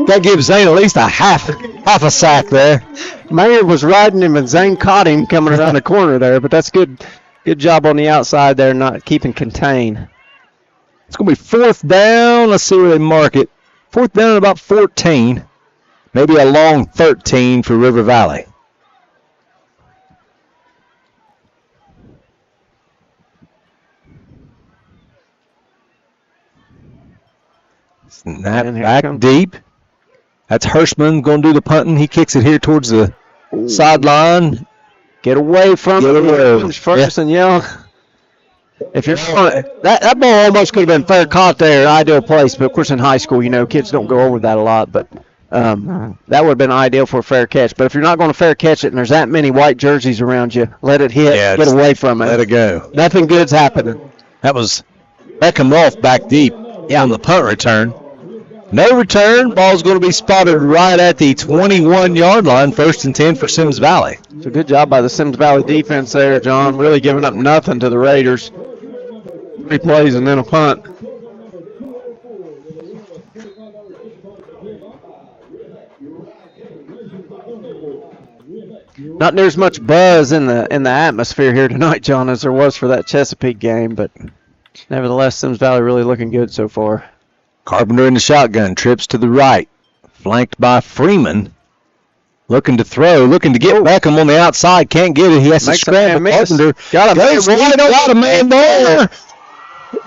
That gives Zane at least a half a sack there. Maynard was riding him, and Zane caught him coming around the corner there, but that's good. Good job on the outside there, not keeping contained. It's going to be 4th down. Let's see where they mark it. 4th down at about 14. Maybe a long 13 for River Valley. Snap back deep. That's Hirschman going to do the punting. He kicks it here towards the sideline. Get away from it. Ferguson Young. If you're that ball almost could have been fair caught there, ideal place. But of course, in high school, kids don't go over that a lot. But that would have been ideal for a fair catch. But if you're not going to fair catch it, and there's that many white jerseys around you, let it hit. Get away from it. Let it go. Nothing good's happening. That was Beckham Rolfe back deep. On the punt return. No return. Ball's going to be spotted right at the 21-yard line. 1st and 10 for Symmes Valley. So good job by the Symmes Valley defense there, John. Really giving up nothing to the Raiders. 3 plays and then a punt. Not near as much buzz in the atmosphere here tonight, John, as there was for that Chesapeake game, but nevertheless, Symmes Valley really looking good so far. Carpenter in the shotgun, trips to the right, flanked by Freeman. Looking to throw, looking to get Beckham on the outside, can't get it. He has to scramble. Carpenter got a man there.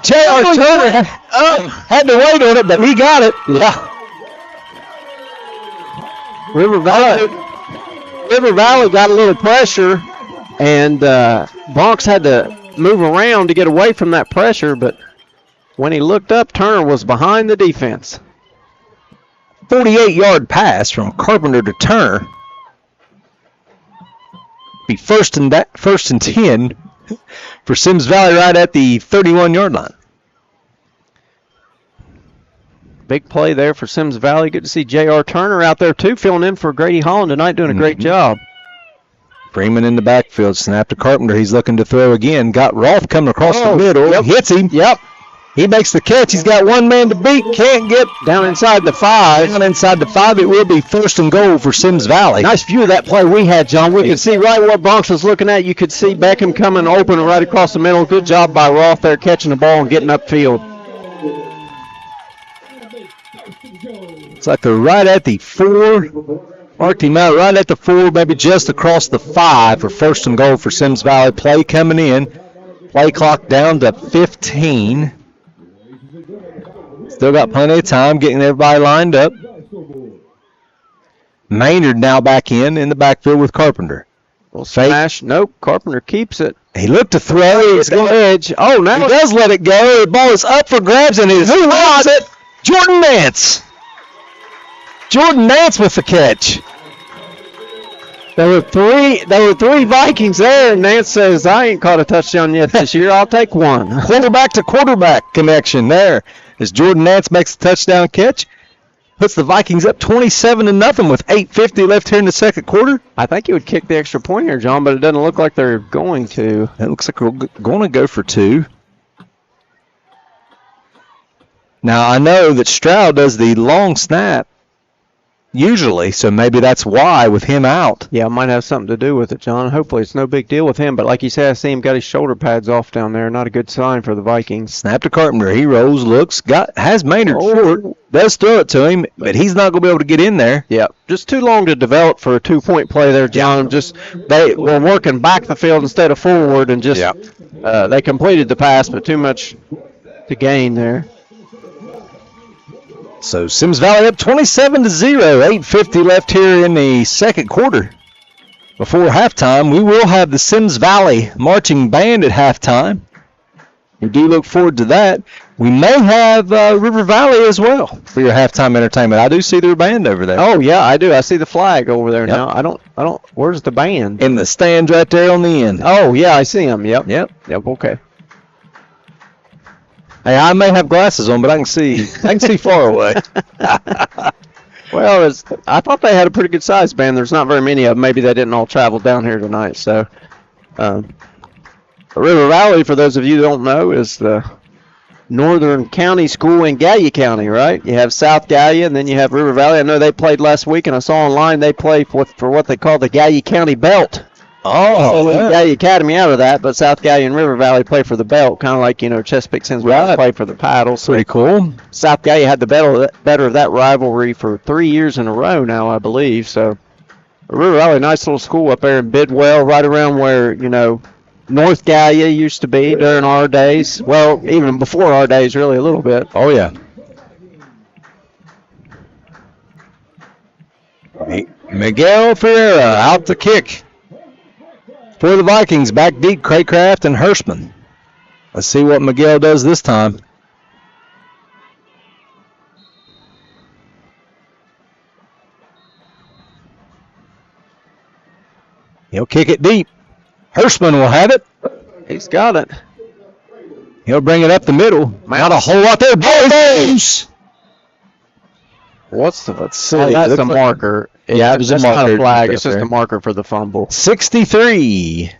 J.R. Turner had to wait on it, but he got it. Yeah. River Valley got a little pressure, and Bronx had to move around to get away from that pressure, but when he looked up, Turner was behind the defense. 48-yard pass from Carpenter to Turner. Be first and 10 for Symmes Valley right at the 31-yard line. Big play there for Symmes Valley. Good to see J.R. Turner out there, too, filling in for Grady Holland tonight, doing a great job. Freeman in the backfield, snap to Carpenter. He's looking to throw again. Got Rolfe coming across the middle. Yep. Hits him. Yep. He makes the catch. He's got one man to beat. Can't get down inside the 5. Down inside the 5. It will be 1st and goal for Symmes Valley. Nice view of that play we had, John. We could see right what Bronx was looking at. You could see Beckham coming open right across the middle. Good job by Roth there catching the ball and getting upfield. It's like they're right at the 4. Marked him out right at the 4, maybe just across the 5 for first and goal for Symmes Valley. Play coming in. Play clock down to 15. Still got plenty of time getting everybody lined up. Maynard now back in the backfield with Carpenter. Well, smash. Nope, Carpenter keeps it. He looked to throw. He's going to edge. Oh, now he does let it go. The ball is up for grabs, and who has it? Jordan Nance. Jordan Nance with the catch. There were three Vikings there, and Nance says, I ain't caught a touchdown yet this year. I'll take one. Quarterback to quarterback connection there as Jordan Nance makes the touchdown catch. Puts the Vikings up 27-0 with 8:50 left here in the second quarter. I think he would kick the extra point here, John, but it doesn't look like they're going to. It looks like we're going to go for 2. Now, I know that Stroud does the long snap usually, so maybe that's why with him out. Yeah, it might have something to do with it, John. Hopefully it's no big deal with him, but like you said, I see him got his shoulder pads off down there. Not a good sign for the Vikings. Snap to Carpenter. He rolls, looks, has Maynard short, does throw it to him, but he's not going to be able to get in there. Yeah, just too long to develop for a 2-point play there, John. Just they were working back the field instead of forward, and just they completed the pass, but too much to gain there. So Symmes Valley up 27-0, 8:50 left here in the second quarter. Before halftime, we will have the Symmes Valley marching band at halftime. We do look forward to that. We may have River Valley as well for your halftime entertainment. I do see their band over there. Oh yeah, I do. I see the flag over there now. I don't. Where's the band? In the stands right there on the end. Oh yeah, I see them. Yep. Okay. Hey, I may have glasses on, but I can see far away. Well, I thought they had a pretty good size band. There's not very many of them. Maybe they didn't all travel down here tonight. So, River Valley, for those of you who don't know, is the northern county school in Gallia County, right? You have South Gallia, and then you have River Valley. I know they played last week, and I saw online they play for what they call the Gallia County Belt. Oh, yeah. Gallia Academy out of that, but South Gallia and River Valley play for the belt, kind of like, Chesapeake Symmes play for the paddle. So pretty cool. South Gallia had the better of that rivalry for 3 years in a row now, I believe. So River Valley, nice little school up there in Bidwell, right around where, North Gallia used to be during our days. Well, even before our days, really, a little bit. Oh, yeah. Miguel Ferreira out to kick. For the Vikings, back deep, Craycraft and Hirschman. Let's see what Miguel does this time. He'll kick it deep. Hirschman will have it. He's got it. He'll bring it up the middle. Not a whole lot there. Boys! Let's see. That's a marker. Yeah, it was a marker. Not a flag. It's just a marker for the fumble. 63.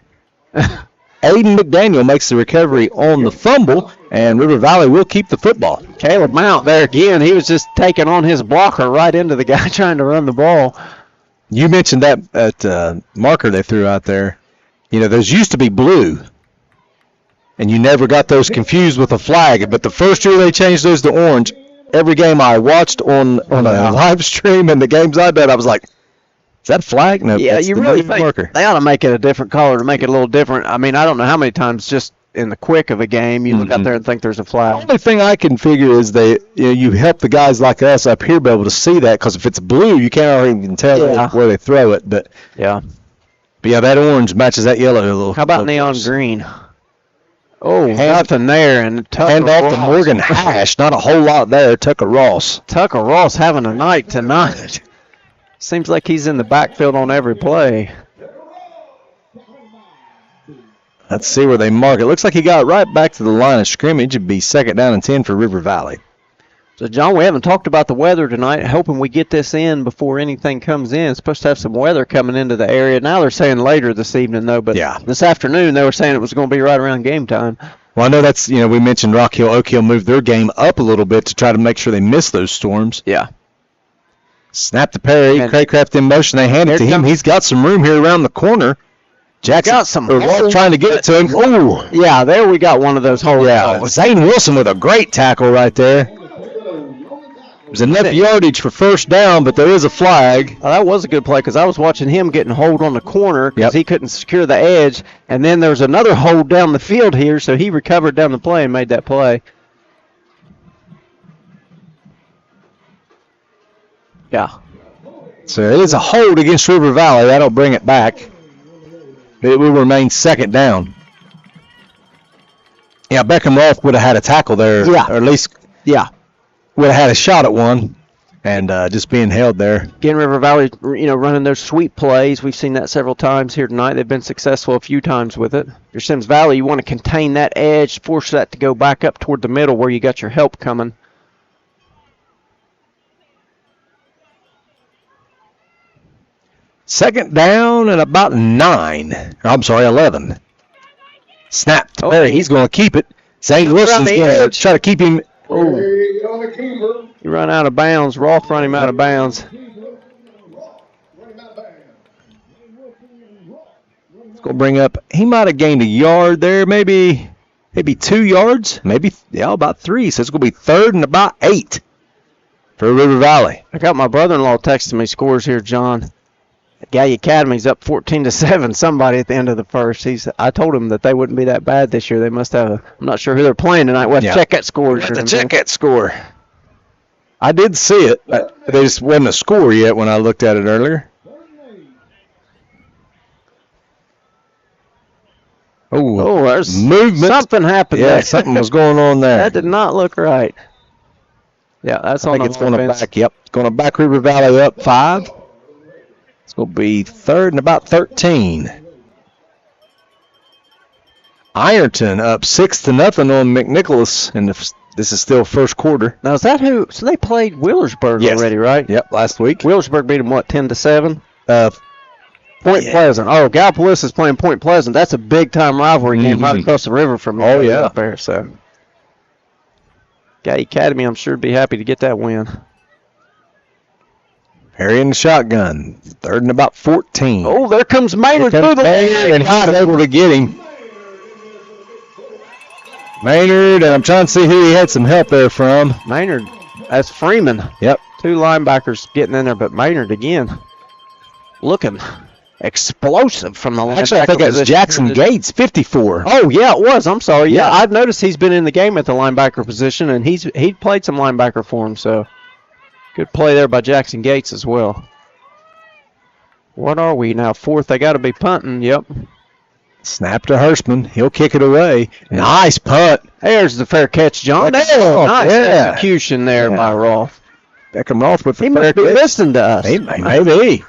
Aiden McDaniel makes the recovery on the fumble, and River Valley will keep the football. Caleb Mount there again. He was just taking on his blocker right into the guy trying to run the ball. You mentioned that marker they threw out there. Those used to be blue, and you never got those confused with a flag. But the first year they changed those to orange, every game I watched on a live stream and the games I bet, I was like, is that a flag? No, yeah, that's you the really think marker. They ought to make it a different color to make it a little different. I mean, I don't know how many times just in the quick of a game you look out there and think there's a flag. The only thing I can figure is you help the guys like us up here be able to see that, because if it's blue, you can't even tell where they throw it. But yeah, that orange matches that yellow a little. How about neon green? Oh, nothing there. And hand off to Morgan Hash. Not a whole lot there. Tucker Ross. Tucker Ross having a night tonight. Seems like he's in the backfield on every play. Let's see where they mark it. Looks like he got right back to the line of scrimmage. It'd be 2nd down and 10 for River Valley. So, John, we haven't talked about the weather tonight. Hoping we get this in before anything comes in. It's supposed to have some weather coming into the area. Now they're saying later this evening, though. But this afternoon they were saying it was going to be right around game time. Well, I know that's, we mentioned Rock Hill, Oak Hill moved their game up a little bit to try to make sure they miss those storms. Yeah. Snap to Perry. Craycraft in motion. They hand it to him. He's got some room here around the corner. Jackson got some trying to get it to him. Oh, yeah, there we got one of those holes. Yeah, Zane Wilson with a great tackle right there. There's enough yardage for first down, but there is a flag. Oh, that was a good play because I was watching him getting hold on the corner because he couldn't secure the edge. And then there was another hold down the field here, so he recovered down the play and made that play. Yeah. So it is a hold against River Valley. That'll bring it back. It will remain second down. Yeah, Beckham Rolfe would have had a tackle there. Yeah. Or at least would have had a shot at one. And just being held there. Again, River Valley, running those sweep plays. We've seen that several times here tonight. They've been successful a few times with it. Your Symmes Valley, you want to contain that edge, force that to go back up toward the middle where you got your help coming. Second down and about 11. Snap to Perry. He's going to keep it. St. Wilson's going to try to keep him. On the keeper. He run out of bounds. Rolfe run him out of bounds. It's going to bring up. He might have gained a yard there, maybe 2 yards, about 3. So it's going to be third and about 8 for River Valley. I got my brother-in-law texting me scores here, John. Gallia Academy's up 14-7. Somebody at the end of the first. I told him that they wouldn't be that bad this year. They must have. I'm not sure who they're playing tonight. We'll check that score. Check that score. I did see it. There just wasn't a score yet when I looked at it earlier. Oh, there's movement. Something happened there. Yeah, something was going on there. That did not look right. Yeah, that's on the it's going to back. Yep, it's going to back River Valley up 5. It's going to be third and about 13. Ironton up 6-0 on McNicholas, and this is still first quarter. Now, is that who? So they played Wheelersburg already, right? Yep, last week. Wheelersburg beat them, 10-7? Point Pleasant. Oh, Gallipolis is playing Point Pleasant. That's a big-time rivalry game right across the river from up there. So, Gallia Academy, I'm sure, would be happy to get that win. Perry in the shotgun. Third and about 14. Oh, there comes Maynard through the leg. And he's able to get him. Maynard, and I'm trying to see who he had some help there from. Maynard, that's Freeman. Yep. 2 linebackers getting in there, but Maynard again looking explosive from the linebacker. Actually, I think that was Jackson Gates, 54. Oh, yeah, it was. I'm sorry. Yeah, I've noticed he's been in the game at the linebacker position, and he played some linebacker for him, so good play there by Jackson Gates as well. What are we now? Fourth. They got to be punting. Yep. Snap to Hurstman. He'll kick it away. Nice punt. There's the fair catch, John. Nice execution there by Rolfe. Beckham Rolfe with the fair catch. He must be listening to us. Maybe.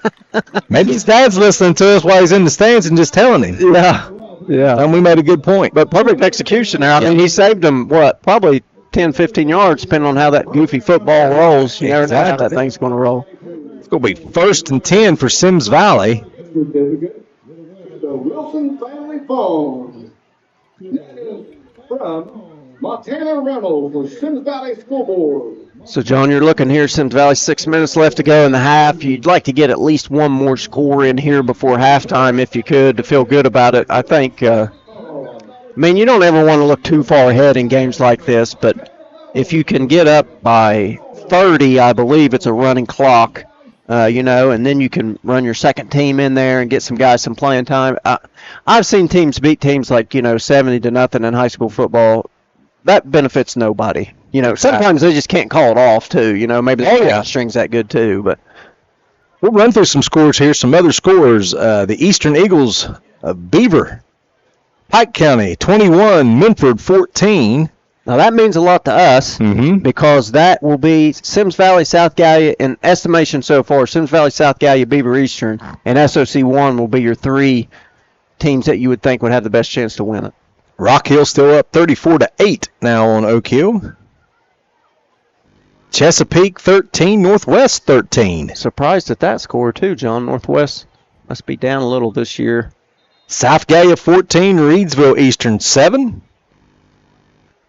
Maybe his dad's listening to us while he's in the stands and just telling him. Yeah. And we made a good point. But perfect execution there. I mean, he saved them, probably 10, 15 yards, depending on how that goofy football rolls. You never know how that thing's going to roll. It's going to be 1st and 10 for Symmes Valley. The Wilson Family Farm. From Montana Reynolds for Symmes Valley School Board. So, John, you're looking here, Symmes Valley, 6 minutes left to go in the half. You'd like to get at least one more score in here before halftime if you could to feel good about it. I think, you don't ever want to look too far ahead in games like this, but if you can get up by 30, I believe it's a running clock, and then you can run your second team in there and get some guys some playing time. I've seen teams beat teams like, 70-0 in high school football. That benefits nobody. Sometimes they just can't call it off, too. Maybe the string's that good, too. But we'll run through some scores here, some other scores. The Eastern Eagles of Beaver, Pike County, 21, Minford, 14. Now, that means a lot to us because that will be Symmes Valley, South Gallia, in estimation so far, Symmes Valley, South Gallia, Beaver Eastern, and SOC1 will be your 3 teams that you would think would have the best chance to win it. Rock Hill still up 34-8 now on Oak Hill. Chesapeake 13, Northwest 13. Surprised at that score, too, John. Northwest must be down a little this year. South Gallia 14, Reedsville Eastern 7.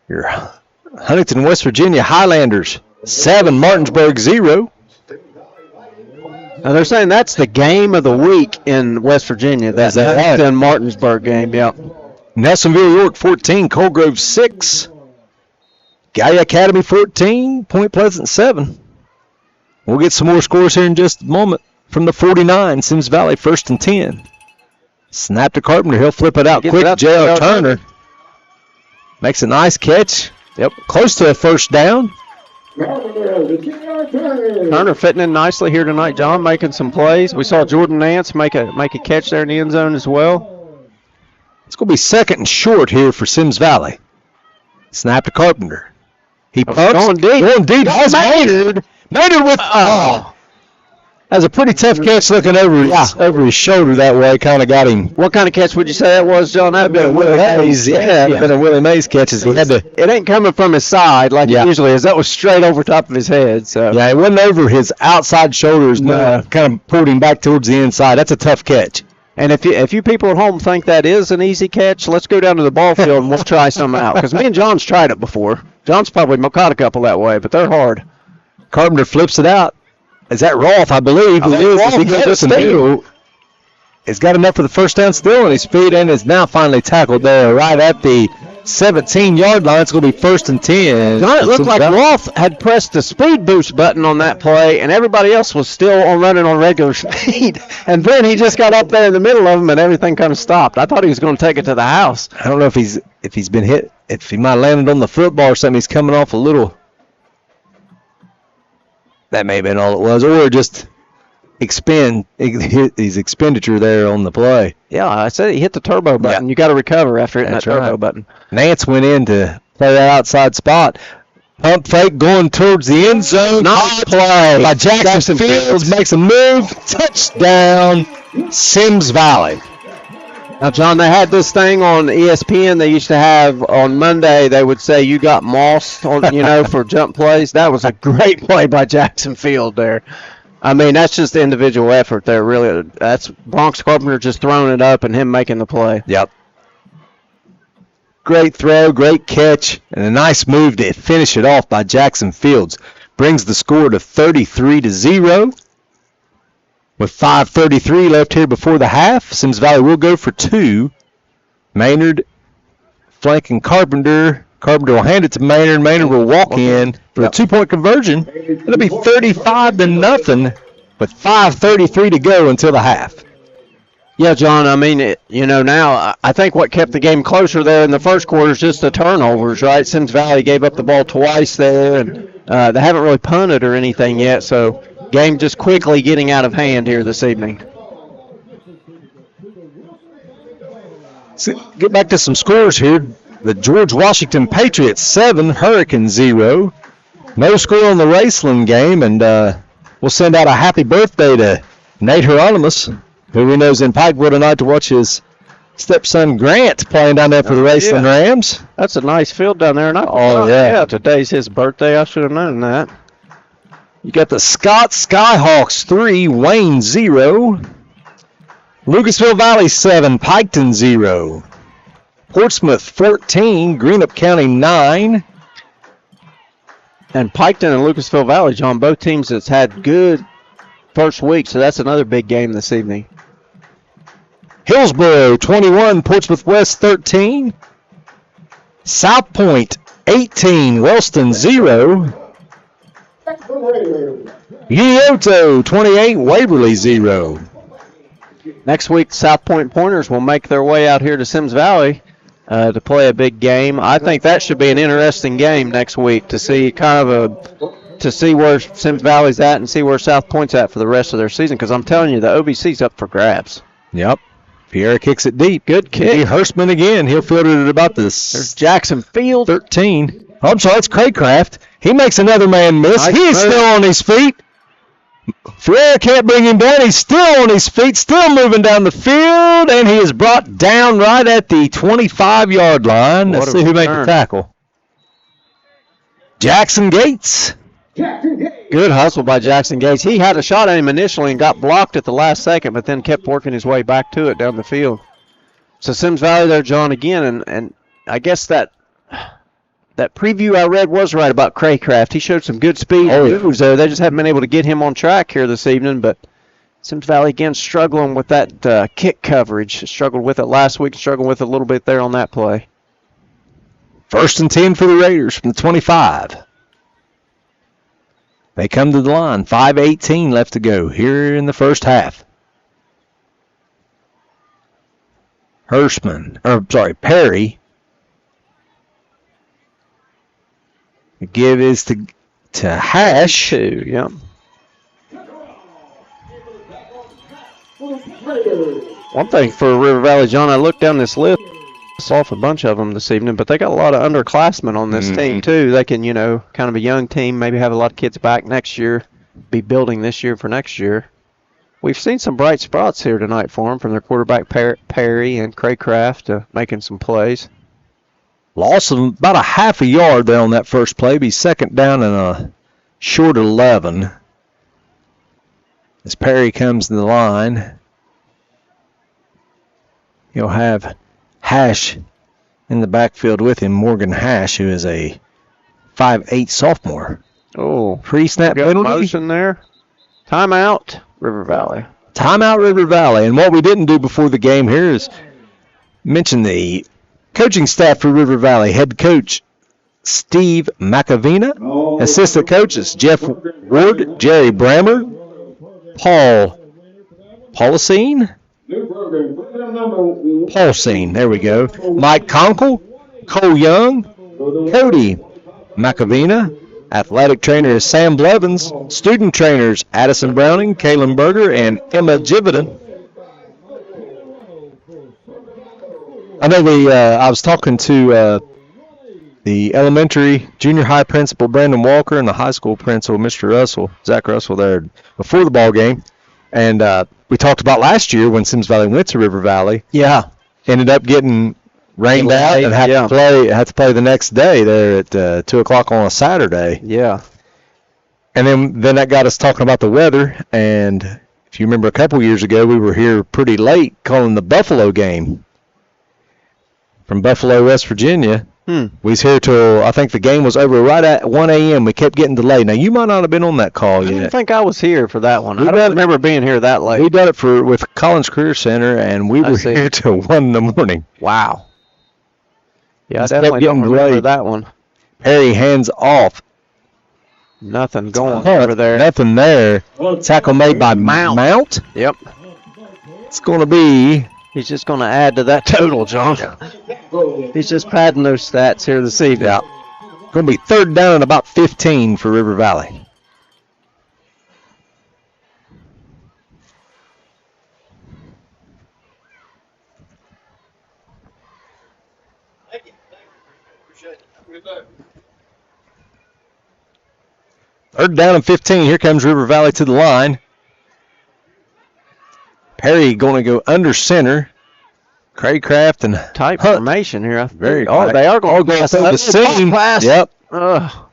Your Huntington, West Virginia Highlanders 7, Martinsburg 0. Now they're saying that's the game of the week in West Virginia. That's the Martinsburg game, yeah. Nelsonville York 14, Cold Grove 6. Gallia Academy 14, Point Pleasant 7. We'll get some more scores here in just a moment. From the 49, Symmes Valley 1st and 10. Snap to Carpenter. He'll flip it out quick. J.R. Turner makes a nice catch. Yep, close to a first down. Turner fitting in nicely here tonight, John, making some plays. We saw Jordan Nance make a catch there in the end zone as well. It's going to be 2nd and short here for Symmes Valley. Snap to Carpenter. He pumps. Going deep. Going deep. Has Maynard. Maynard with That's a pretty tough catch looking over his shoulder that way. Kind of got him. What kind of catch would you say that was, John? That would be a Willie Mays. Yeah, been a Willie Mays catch. He had to. It ain't coming from his side like it usually is. That was straight over top of his head. So yeah, it wasn't over his outside shoulders. Kind of pulled him back towards the inside. That's a tough catch. And if you people at home think that is an easy catch, let's go down to the ball field and we'll try some out. Because me and John's tried it before. John's probably caught a couple that way, but they're hard. Carpenter flips it out. Is that Roth? I believe it is. Roth has got enough for the first down still on his feet and is now finally tackled there right at the 17-yard line. It's going to be 1st and 10. John, it looked like Roth had pressed the speed boost button on that play, and everybody else was still running on regular speed. And then he just got up there in the middle of them, and everything kind of stopped. I thought he was going to take it to the house. I don't know if he's been hit, if he might have landed on the football or something. He's coming off a little. That may have been all it was, or just his expenditure there on the play. Yeah, I said he hit the turbo button. Yeah. You got to recover after hitting that turbo button. Nance went in to play that outside spot. Pump fake going towards the end zone. Nice play by Jackson Fields. Makes a move. Touchdown, Symmes Valley. Now, John, they had this thing on ESPN they used to have on Monday. They would say you got mossed, for jump plays. That was a great play by Jackson Field there. I mean, that's just individual effort there, really. That's Bronx Carpenter just throwing it up and him making the play. Yep. Great throw, great catch, and a nice move to finish it off by Jackson Fields. Brings the score to 33-0. With 5:33 left here before the half, Symmes Valley will go for 2. Maynard flanking Carpenter. Carpenter will hand it to Maynard. Maynard will walk in for a 2-point conversion. It'll be 35-0 with 5:33 to go until the half. Yeah, John, I mean, now I think what kept the game closer there in the first quarter is just the turnovers, right? Symmes Valley gave up the ball twice there, and they haven't really punted or anything yet, so game just quickly getting out of hand here this evening. So get back to some scores here. The George Washington Patriots 7, Hurricanes 0. No score on the Raceland game, and we'll send out a happy birthday to Nate Hieronymus, who we know is in Pikewood tonight to watch his stepson Grant playing down there for the Raceland Rams. That's a nice field down there. Today's his birthday. I should have known that. You got the Scott Skyhawks 3, Wayne 0. Lucasville Valley 7, Piketon 0. Portsmouth 14, Greenup County 9. And Piketon and Lucasville Valley, John, both teams that's had good first week, so that's another big game this evening. Hillsboro 21, Portsmouth West 13. South Point 18, Wellston 0. Uyoto 28, Waverly 0. Next week, South Point Pointers will make their way out here to Symmes Valley to play a big game. I think that should be an interesting game next week to see to see where Symmes Valley's at and see where South Point's at for the rest of their season. Because I'm telling you, the OVC's up for grabs. Yep. Pierre kicks it deep. Good kick. Hurstman again. He'll field it at about this. There's Jackson Field. 13. Oh, I'm sorry, it's Craycraft. He makes another man miss. Nice He's still on his feet. Ferreira can't bring him down. He's still on his feet, still moving down the field, and he is brought down right at the 25-yard line. Let's see who made the tackle. Jackson Gates. Good hustle by Jackson Gates. He had a shot at him initially and got blocked at the last second, but then kept working his way back to it down the field. So Symmes Valley there, John, again, and I guess that preview I read was right about Craycraft. He showed some good speed moves there. They just haven't been able to get him on track here this evening, but Symmes Valley again struggling with that kick coverage. Struggled with it last week, struggled with it a little bit there on that play. 1st and 10 for the Raiders from the 25. They come to the line. 5:18 left to go here in the first half. Perry. The give is to Hash. Yep. One thing for River Valley, John, I looked down this list, saw off a bunch of them this evening, but they got a lot of underclassmen on this team too. They can, kind of a young team, maybe have a lot of kids back next year, be building this year for next year. We've seen some bright spots here tonight for them, from their quarterback Perry and Craycraft making some plays. Loss of about a half a yard there on that first play. Be second down and a short 11. As Perry comes to the line, he'll have Hash in the backfield with him, Morgan Hash, who is a 5'8" sophomore. Oh, pre-snap penalty. Motion there. Timeout, River Valley. Timeout, River Valley. And what we didn't do before the game here is mention the coaching staff for River Valley. Head coach Steve Macavina. Assistant coaches Jeff Ward, Jerry Brammer, Paul Paulsine. There we go. Mike Conkle, Cole Young, Cody Macavina. Athletic trainer is Sam Blevins. Student trainers Addison Browning, Kaylin Berger, and Emma Jividan. I know I was talking to the elementary, junior high principal, Brandon Walker, and the high school principal, Mr. Russell, Zach Russell, there before the ball game. And we talked about last year when Symmes Valley went to River Valley. Yeah. Ended up getting rained out and had to play the next day there at 2 o'clock on a Saturday. Yeah. And then that got us talking about the weather. And if you remember a couple years ago, we were here pretty late calling the Buffalo game from Buffalo, West Virginia. We was here till, I think the game was over right at 1 a.m. We kept getting delayed. Now, you might not have been on that call yet. I don't think I was here for that one. I don't remember being here that late. We done it with Collins Career Center, and we were here till 1 in the morning. Wow. Yeah, I definitely don't remember that one. Perry hands off. Nothing going over there. Nothing there. Tackle made by Mount. Yep. It's going to be... He's just going to add to that total, John. He's just padding those stats here this evening. Yeah. Going to be third down and about 15 for River Valley. Third down and 15. Here comes River Valley to the line. Perry going to go under center. Craycraft and tight Hunt. Formation here. Very. They are going to pass the seam. Yep. Ugh.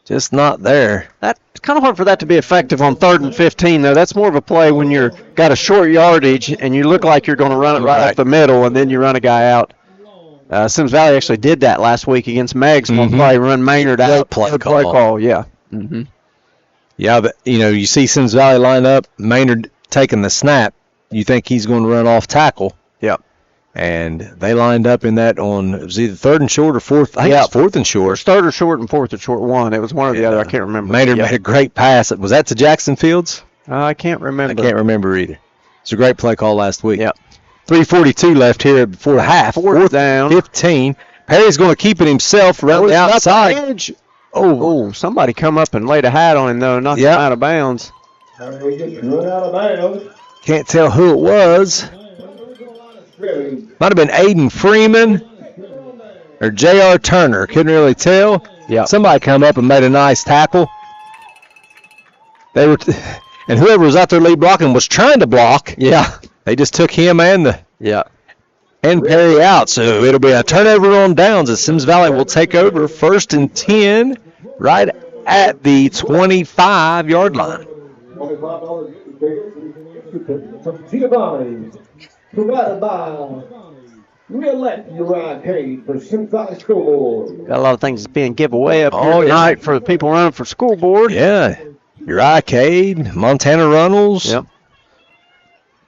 Just not there. That's kind of hard for that to be effective on 3rd and 15, though. That's more of a play when you're got a short yardage and you look like you're going to run it right up the middle, and then you run a guy out. Symmes Valley actually did that last week against Meggs. One play, run Maynard out. Play call. Yeah. Yeah, but you see Symmes Valley line up. Maynard taking the snap. You think he's going to run off tackle. Yep. And they lined up in that on, it was either 3rd and short or 4th. I think it was 4th and short. 3rd or short and 4th or short one. It was one or the other. I can't remember. Maynard made a great pass. Was that to Jackson Fields? I can't remember. I can't remember either. It's a great play call last week. Yep. 3:42 left here before half. Fourth down. 15. Perry's going to keep it himself right the outside. Edge. Oh, somebody come up and laid a hat on him, though, knocked him out of bounds. Can't tell who it was. Might have been Aiden Freeman or J.R. Turner. Couldn't really tell. Yeah. Somebody come up and made a nice tackle. They were, and whoever was out there lead blocking was trying to block. Yeah. They just took him and Perry out. So it'll be a turnover on downs as Symmes Valley will take over 1st and 10 right at the 25-yard line. Provided by Real Left Your Ride Paid for Symmes Valley School Board. Got a lot of things being given away up here tonight for the people running for school board. Yeah. Uriah Cade, Montana Runnels. Yep.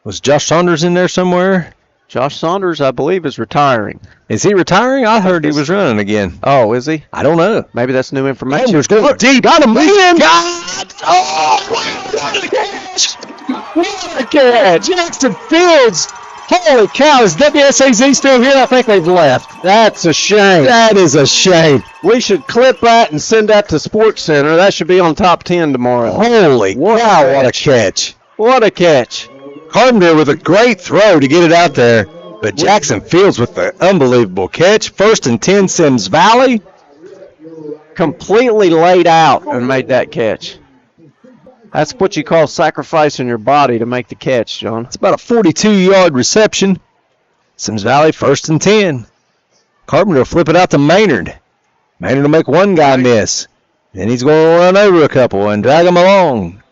Was Josh Saunders in there somewhere? Josh Saunders, I believe, is retiring. Is he retiring? I heard he was running again. Oh, is he? I don't know. Maybe that's new information. Andrews going deep. Got him. God! Oh, what a catch! What a catch! Jackson Fields. Holy cow, is WSAZ still here? I think they've left. That's a shame. That is a shame. We should clip that and send that to Sports Center. That should be on top 10 tomorrow. Holy cow, what a catch. What a catch. Carpenter with a great throw to get it out there. But Jackson Fields with the unbelievable catch. 1st and 10, Symmes Valley. Completely laid out and made that catch. That's what you call sacrificing your body to make the catch, John. It's about a 42-yard reception. Symmes Valley, 1st and 10. Carpenter will flip it out to Maynard. Maynard will make one guy miss. Then he's going to run over a couple and drag them along.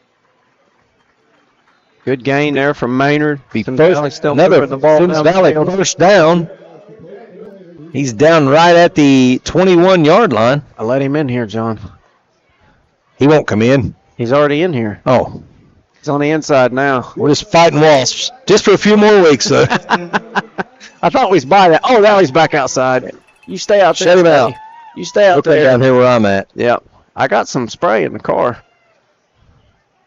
Good gain there from Maynard. Symmes Valley still moving the ball. Symmes Valley first down. He's down right at the 21-yard line. I let him in here, John. He won't come in. He's already in here. Oh. He's on the inside now. We're just fighting wasps. Just for a few more weeks, though. I thought we was by that. Oh, now he's back outside. You stay out there. Shut him out. You stay out there. Down here where I'm at. Yep. I got some spray in the car.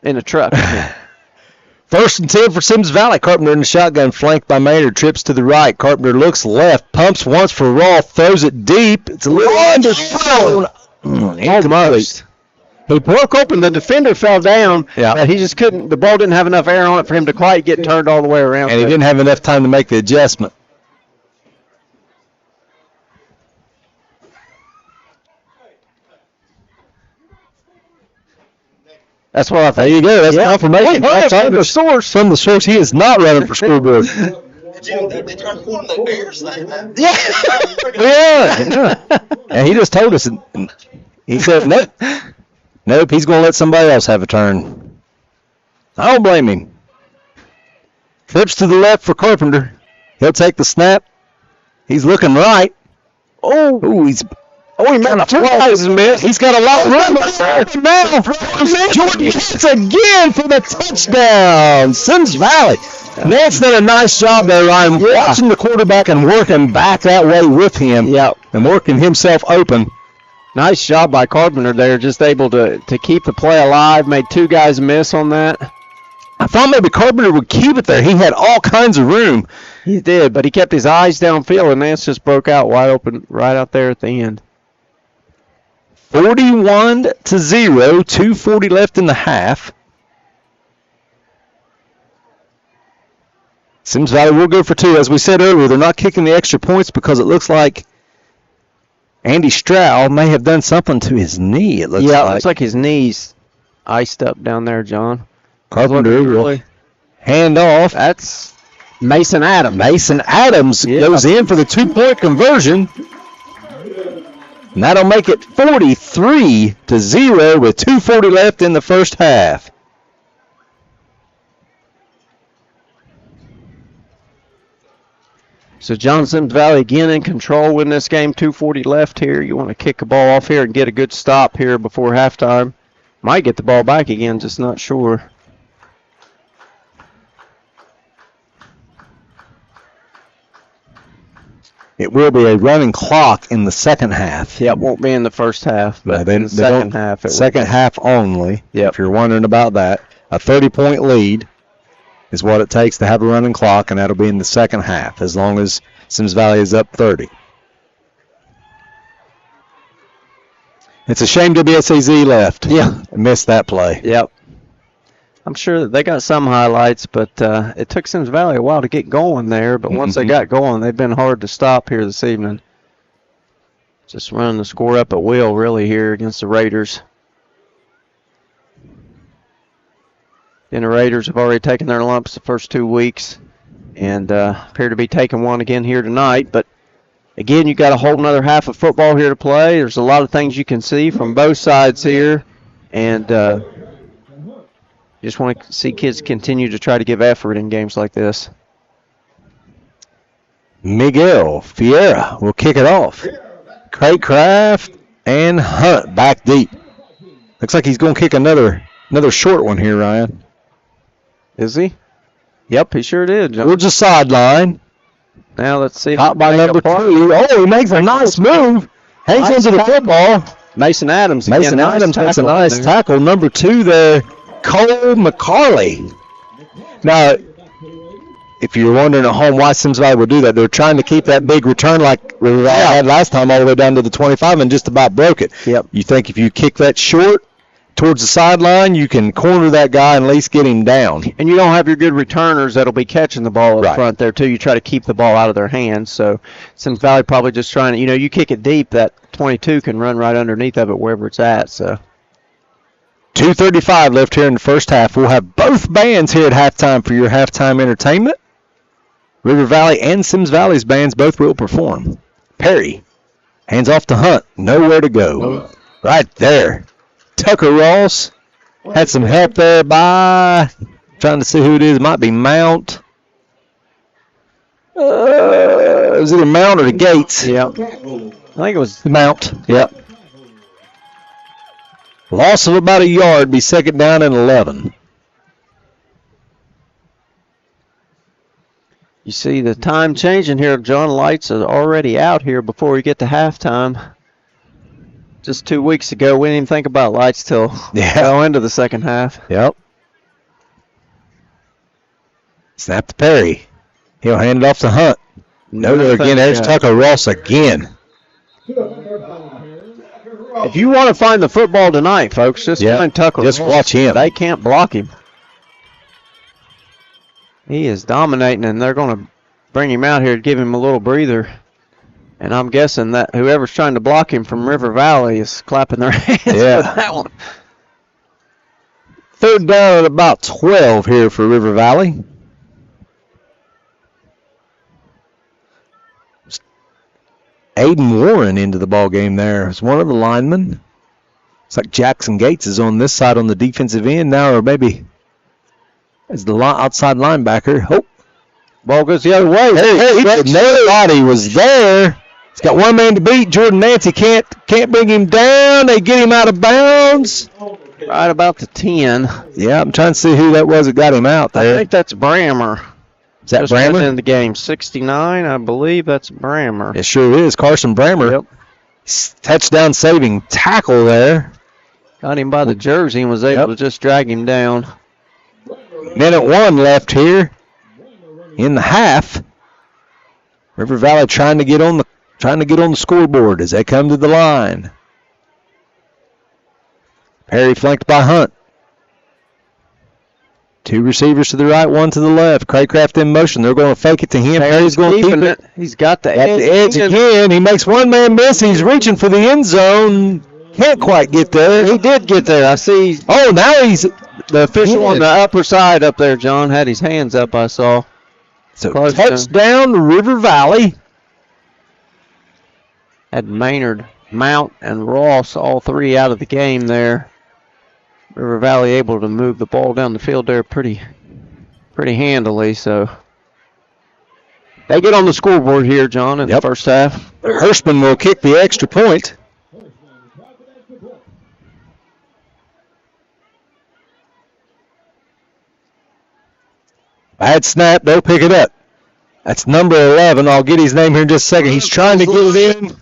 In the truck. 1st and 10 for Symmes Valley. Carpenter in the shotgun, flanked by Maynard. Trips to the right. Carpenter looks left. Pumps once for Raw. Throws it deep. It's a little underthrown. Almost. He broke open. The defender fell down. Yeah. But he just couldn't. The ball didn't have enough air on it for him to quite get turned all the way around. And he didn't have enough time to make the adjustment. That's what I thought. There you go. That's confirmation. That's From the source. From the source, he is not running for Schoolbrook. Yeah. And he just told us. He said, nope. Nope, he's going to let somebody else have a turn. I don't blame him. Flips to the left for Carpenter. He'll take the snap. He's looking right. Oh, he made a flies, man. He's got a lot of room. Now, Jordan hits again for the touchdown. Symmes Valley. Nance done a nice job there, Ryan, watching the quarterback and working back that way with him. Yep. And working himself open. Nice job by Carpenter there, just able to keep the play alive. Made 2 guys miss on that. I thought maybe Carpenter would keep it there. He had all kinds of room. He did, but he kept his eyes downfield, and Nance just broke out wide open right out there at the end. 41-0, 2:40 left in the half. Symmes Valley will go for 2. As we said earlier, they're not kicking the extra points because it looks like Andy Stroud may have done something to his knee, it looks like. Yeah, it looks like his knee's iced up down there, John. Carpenter will hand off. That's Mason Adams. Mason Adams goes in for the 2-point conversion. And that'll make it 43-0 with 2:40 left in the first half. So John, Symmes Valley again in control in this game. 2:40 left here. You want to kick a ball off here and get a good stop here before halftime. Might get the ball back again, just not sure. It will be a running clock in the second half. Yeah, it won't be in the first half, but in the second half. Second half only, yep. If you're wondering about that. A 30-point lead is what it takes to have a running clock, and that'll be in the second half as long as Symmes Valley is up 30. It's a shame WSAZ left. Yeah. Missed that play. Yep. I'm sure that they got some highlights, but it took Symmes Valley a while to get going there. But once they got going, they've been hard to stop here this evening. Just running the score up at will, really, here against the Raiders. And the Raiders have already taken their lumps the first 2 weeks and appear to be taking one again here tonight. But, again, you've got a whole another half of football here to play. There's a lot of things you can see from both sides here. And just want to see kids continue to try to give effort in games like this. Miguel Fiera will kick it off. Craycraft and Hunt back deep. Looks like he's going to kick another short one here, Ryan. Is he? Yep, he sure did. We'll just sideline. Now let's see. Caught by number 2. Oh, he makes a nice move. Hangs Nice into the tackle. football. Mason Adams. Mason again, Adams makes a tackle nice there. tackle. Number 2 there, Cole McCarley. Now, if you're wondering at home why Symmes Valley would do that, they're trying to keep that big return like River Valley had last time all the way down to the 25 and just about broke it. Yep. You think if you kick that short towards the sideline, you can corner that guy and at least get him down. And you don't have your good returners that'll be catching the ball up Right. front there, too. You try to keep the ball out of their hands. So Symmes Valley probably just trying to, you kick it deep, that 22 can run right underneath of it wherever it's at. So 2:35 left here in the first half. We'll have both bands here at halftime for your halftime entertainment. River Valley and Symmes Valley's bands both will perform. Perry, hands off to Hunt. Nowhere to go. Right there. Tucker Ross had some help there by, trying to see who it is. Might be Mount. It was either Mount or the Gates. Yep. I think it was Mount. Yep. Loss of about a yard. Be second down and 11. You see the time changing here. John, lights are already out here before we get to halftime. Just 2 weeks ago, we didn't even think about lights till well into the second half. Yep. Snap to Perry. He'll hand it off to Hunt. No, there again. There's Tucker Ross again. If you want to find the football tonight, folks, just find Tucker Just Ross. watch him. They can't block him. He is dominating, and they're going to bring him out here to give him a little breather. And I'm guessing that whoever's trying to block him from River Valley is clapping their hands for that one. Third down at about 12 here for River Valley. Aiden Warren into the ball game there. It's one of the linemen. It's like Jackson Gates is on this side on the defensive end now, or maybe as the outside linebacker. Oh, ball goes the other way. Nobody was there. He's got one man to beat. Jordan Nancy can't bring him down. They get him out of bounds. Right about the 10. Yeah, I'm trying to see who that was that got him out there. I think that's Brammer. Is that Just Brammer? in the game. 69, I believe that's Brammer. It sure is. Carson Brammer. Yep. Touchdown saving tackle there. Got him by the jersey and was able to just drag him down. Minute 1 left here in the half. River Valley trying to get on the scoreboard as they come to the line. Perry flanked by Hunt. 2 receivers to the right, 1 to the left. Craycraft in motion. They're going to fake it to him. Perry's going to keep it. He's got the At the edge again. He makes one man miss. He's reaching for the end zone. Can't quite get there. He did get there. I see. Oh, now he's The official on the upper side up there, John, had his hands up, I saw. So Close touchdown to River Valley. Had Maynard, Mount, and Ross, all 3 out of the game there. River Valley able to move the ball down the field there pretty handily, so they get on the scoreboard here, John, in the first half. Hirschman will kick the extra point. Bad snap. They'll pick it up. That's number 11. I'll get his name here in just a second. He's trying to get it in.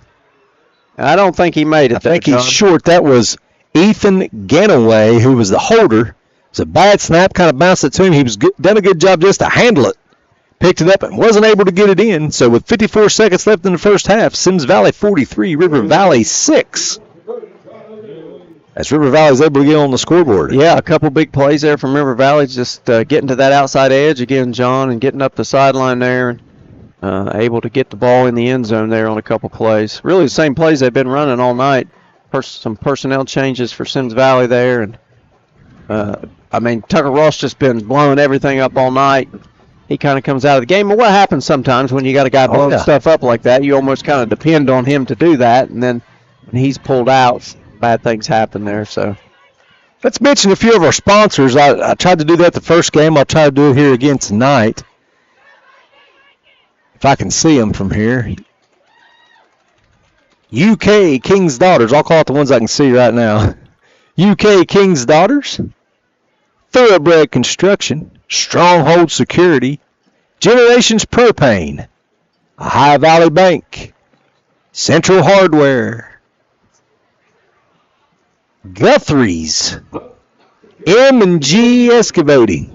I don't think he made it. I think he's short. That was Ethan Ganaway, who was the holder. It's a bad snap, kind of bounced it to him. He was done a good job just to handle it. Picked it up and wasn't able to get it in. So with 54 seconds left in the first half, Symmes Valley 43, River Valley 6. As River Valley is able to get on the scoreboard. Yeah, a couple big plays there from River Valley, just getting to that outside edge again, John, and getting up the sideline there, and able to get the ball in the end zone there on a couple plays. Really the same plays they've been running all night. Some personnel changes for Symmes Valley there, and Tucker Ross just been blowing everything up all night. He kind of comes out of the game. And what happens sometimes when you got a guy blowing stuff up like that, you almost kind of depend on him to do that, and then when he's pulled out, bad things happen there. So let's mention a few of our sponsors. I tried to do that the first game. I'll try to do it here again tonight. If I can see them from here. UK King's Daughters. I'll call it the ones I can see right now. UK King's Daughters. Thoroughbred Construction. Stronghold Security. Generations Propane. Ohio Valley Bank, Central Hardware, Guthrie's, M&G Excavating.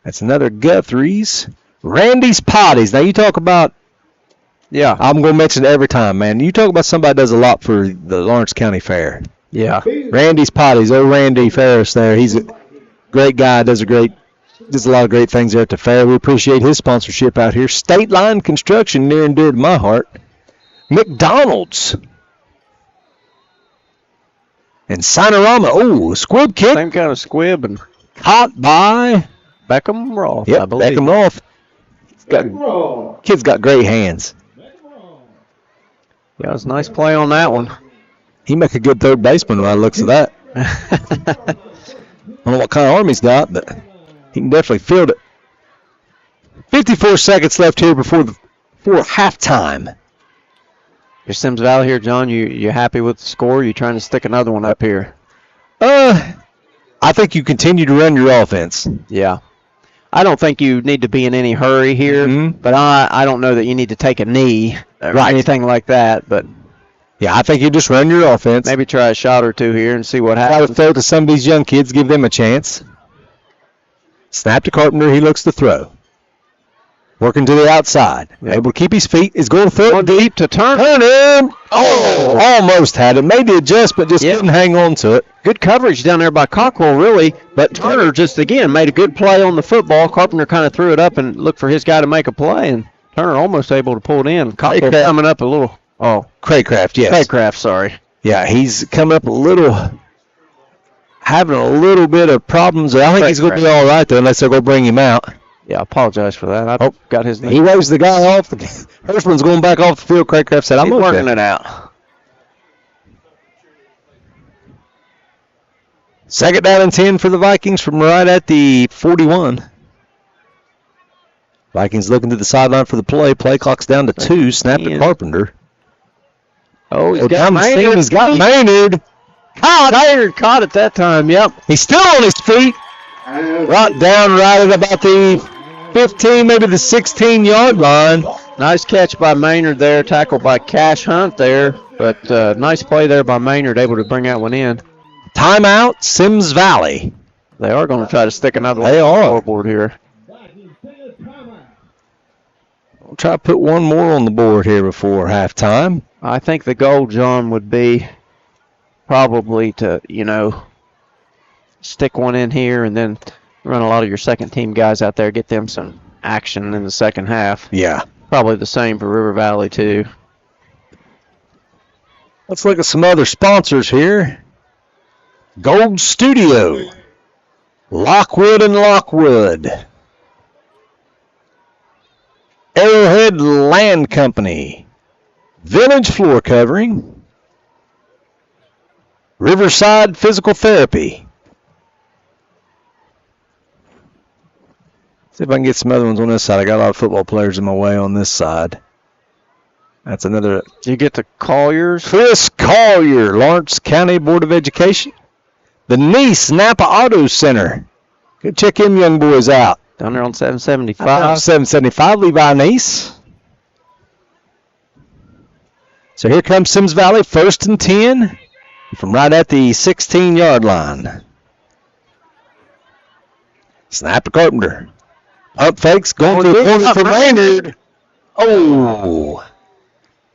That's another Guthrie's. Randy's Potties. Now you talk about, Yeah. I'm going to mention it every time, man. You talk about somebody that does a lot for the Lawrence County Fair. Yeah. Randy's Potties. Oh, Randy Ferris there. He's a great guy. Does a lot of great things there at the fair. We appreciate his sponsorship out here. State Line Construction, near and dear to my heart. McDonald's. And Sinorama. Oh, squib kick. Same kind of squib and Caught by Beckham Roth, I Yep, believe. Beckham Roth. Kid's got great hands. Yeah, it was a nice play on that one. He make a good third baseman by the looks of that. I don't know what kind of arm he's got, but he can definitely field it. 54 seconds left here before halftime. Your Symmes Valley here, John. You happy with the score? You trying to stick another one up here? I think you continue to run your offense. Yeah. I don't think you need to be in any hurry here, but I don't know that you need to take a knee or anything like that. But yeah, I think you just run your offense. maybe try a shot or two here and see what I would happens. throw to some of these young kids, give them a chance. Snap to Carpenter, he looks to throw. Working to the outside. Yep. Able to keep his feet. Is going to throw Going deep to Turner. Turner! Oh, almost had it. Made the adjustment, just couldn't hang on to it. Good coverage down there by Cockrell, really. But Turner just, again, made a good play on the football. Carpenter kind of threw it up and looked for his guy to make a play, and Turner almost able to pull it in. Cockrell coming up a little. Oh, Craycraft, yes. Craycraft, sorry. Yeah, he's coming up a little, having a little bit of problems. I think he's going to be all right, though, unless they're going to bring him out. Yeah, I apologize for that. I got his name. He waves the guy off. Herfman's going back off the field. Craycraft said, I'm He's okay. working it out. Second down and 10 for the Vikings from right at the 41. Vikings looking to the sideline for the play. Play clock's down to 2. Snap to Carpenter. Oh, he's down got the seam. Maynard. He's got Maynard. Maynard caught it that time, yep. He's still on his feet. Right down right at about the 15, maybe the 16-yard line. Nice catch by Maynard there, tackled by Cash Hunt there. But nice play there by Maynard, able to bring that one in. Timeout, Symmes Valley. They are going to try to stick another one They on the are. scoreboard here. We'll try to put one more on the board here before halftime. I think the goal, John, would be probably to, stick one in here and then run a lot of your second-team guys out there, get them some action in the second half. Yeah. Probably the same for River Valley, too. Let's look at some other sponsors here. Gold Studio, Lockwood and Lockwood, Arrowhead Land Company, Village Floor Covering, Riverside Physical Therapy. See if I can get some other ones on this side. I got a lot of football players in my way on this side. That's another. Did you get the Colliers? Chris Collier, Lawrence County Board of Education. The Nice Napa Auto Center. Go check them young boys out. Down there on 775. 775, Levi Nice. So here comes Symmes Valley, 1st and 10 from right at the 16-yard line. Snap to Carpenter. Up fakes, going to the corner for Maynard. Oh.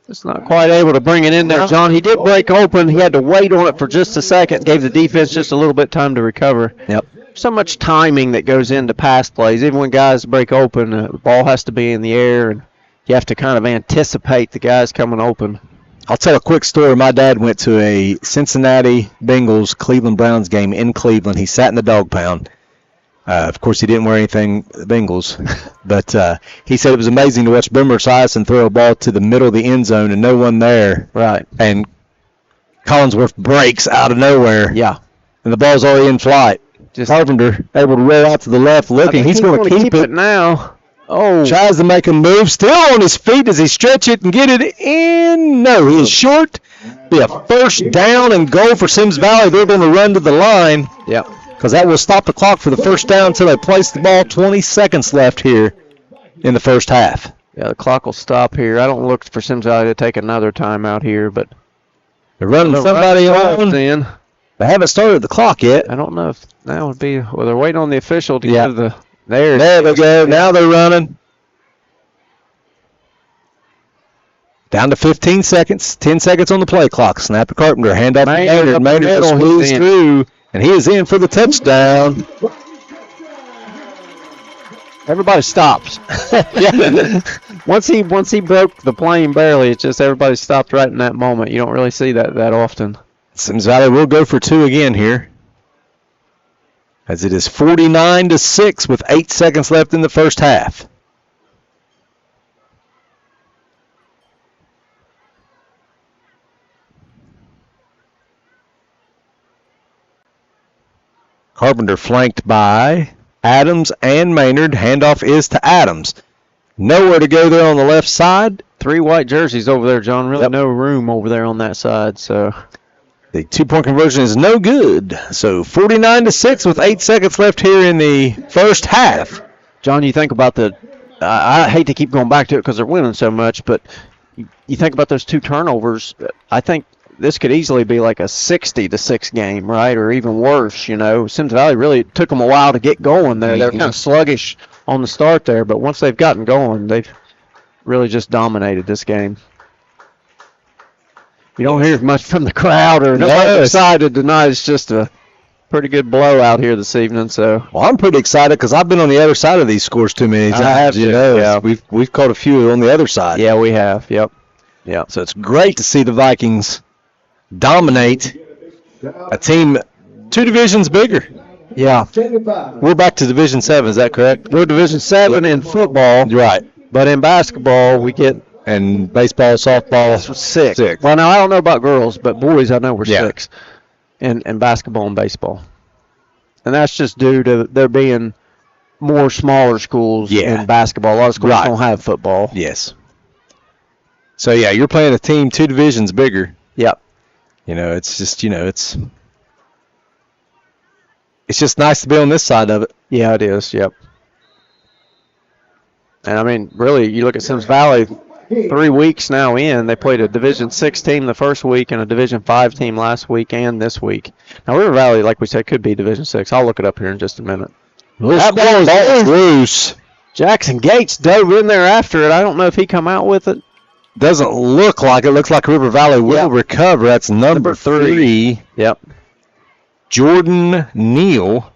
Just not quite able to bring it in there, John. He did break open. He had to wait on it for just a second. Gave the defense just a little bit time to recover. Yep. So much timing that goes into pass plays. Even when guys break open, the ball has to be in the air, and you have to kind of anticipate the guys coming open. I'll tell a quick story. My dad went to a Cincinnati Bengals Cleveland Browns game in Cleveland. He sat in the dog pound. Of course, he didn't wear anything, the Bengals, but he said it was amazing to watch Boomer Esiason throw a ball to the middle of the end zone and no one there. Right. And Collinsworth breaks out of nowhere. Yeah. And the ball's already in flight. Just Carpenter able to roll out to the left looking. He's going to keep it now. Oh. Tries to make a move. Still on his feet. Does he stretch it and get it in? No, he is short. Be a first down and goal for Symmes Valley. They're going to run to the line. Yep. Because that will stop the clock for the first down until they place the ball. 20 seconds left here in the first half. Yeah, the clock will stop here. I don't look for Symmes Valley to take another timeout here, but They're running somebody on. Then They haven't started the clock yet. I don't know if that would be. Well, they're waiting on the official to Yeah. give the. There they go. Now they're running. Down to 15 seconds. 10 seconds on the play clock. Snap to Carpenter. Hand off to Maynard. Maynard just moves through, and he is in for the touchdown. Everybody stops. Yeah. Once he broke the plane barely, it's just everybody stopped right in that moment. You don't really see that often. Symmes Valley will go for 2 again here, as it is 49-6 with 8 seconds left in the first half. Carpenter flanked by Adams and Maynard. Handoff is to Adams. Nowhere to go there on the left side. 3 white jerseys over there, John. Really no room over there on that side. So the 2-point conversion is no good. So 49-6 with 8 seconds left here in the first half. John, you think about I hate to keep going back to it because they're winning so much, but you think about those 2 turnovers. I think this could easily be like a 60-6 game, right? Or even worse, you know. Symmes Valley really took them a while to get going there. They're kind of sluggish on the start there, but once they've gotten going, they've really just dominated this game. You don't hear much from the crowd or nobody excited tonight. It's just a pretty good blowout here this evening. So, well, I'm pretty excited because I've been on the other side of these scores too many times. I have, you know. Yeah. We've caught a few on the other side. Yeah, we have. Yep. So it's great to see the Vikings dominate a team 2 divisions bigger. Yeah. We're back to Division 7, is that correct? We're Division 7 in football. Right. But in basketball, we get... And baseball, softball, 6. Well, now, I don't know about girls, but boys, I know we're 6 in basketball and baseball. And that's just due to there being more smaller schools in basketball. A lot of schools don't have football. Yes. So, yeah, you're playing a team 2 divisions bigger. Yep. You know, it's just, it's just nice to be on this side of it. Yeah, it is. Yep. And, I mean, really, you look at Symmes Valley, 3 weeks now in, they played a Division 6 team the first week and a Division 5 team last week and this week. Now, River Valley, like we said, could be Division 6. I'll look it up here in just a minute. That ball is loose. Jackson Gates dove in there after it. I don't know if he come out with it. Doesn't look like it. Looks like River Valley will recover. That's number 3. Yep. Jordan Neal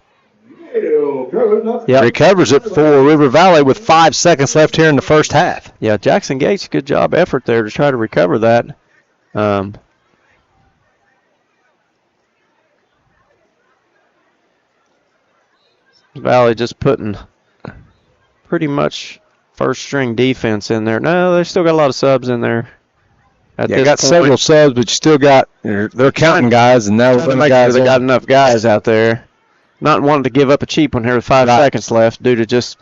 recovers it for River Valley with 5 seconds left here in the first half. Yeah, Jackson Gates, good job effort there to try to recover that. Valley just putting pretty much first string defense in there. No, they still got a lot of subs in there. Got several subs, but you still got they're counting guys, and now they got enough guys out there. Not wanting to give up a cheap one here with 5 seconds left due to just.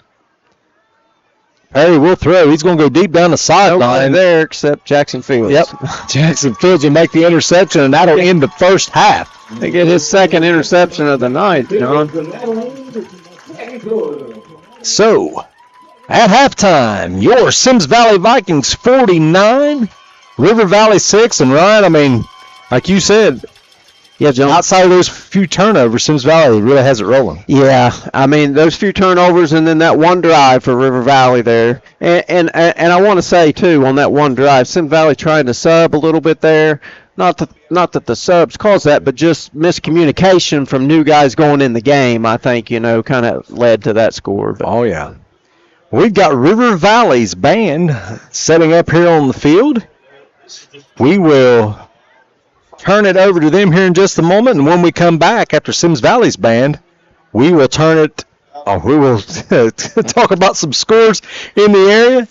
Perry will throw. He's going to go deep down the sideline. Nobody there except Jackson Fields. Yep. Jackson Fields will make the interception, and that'll end the first half. They get his second interception of the night, John. So, at halftime, your Symmes Valley Vikings 49, River Valley 6, and Ryan, I mean, like you said, John. Outside of those few turnovers, Symmes Valley really has it rolling. Yeah, I mean, those few turnovers and then that one drive for River Valley there. And I want to say, too, on that one drive, Symmes Valley trying to sub a little bit there. Not that the subs caused that, but just miscommunication from new guys going in the game, I think, kind of led to that score. But. Oh, yeah. We've got River Valley's band setting up here on the field. We will turn it over to them here in just a moment, and when we come back after Symmes Valley's band, we will we will talk about some scores in the area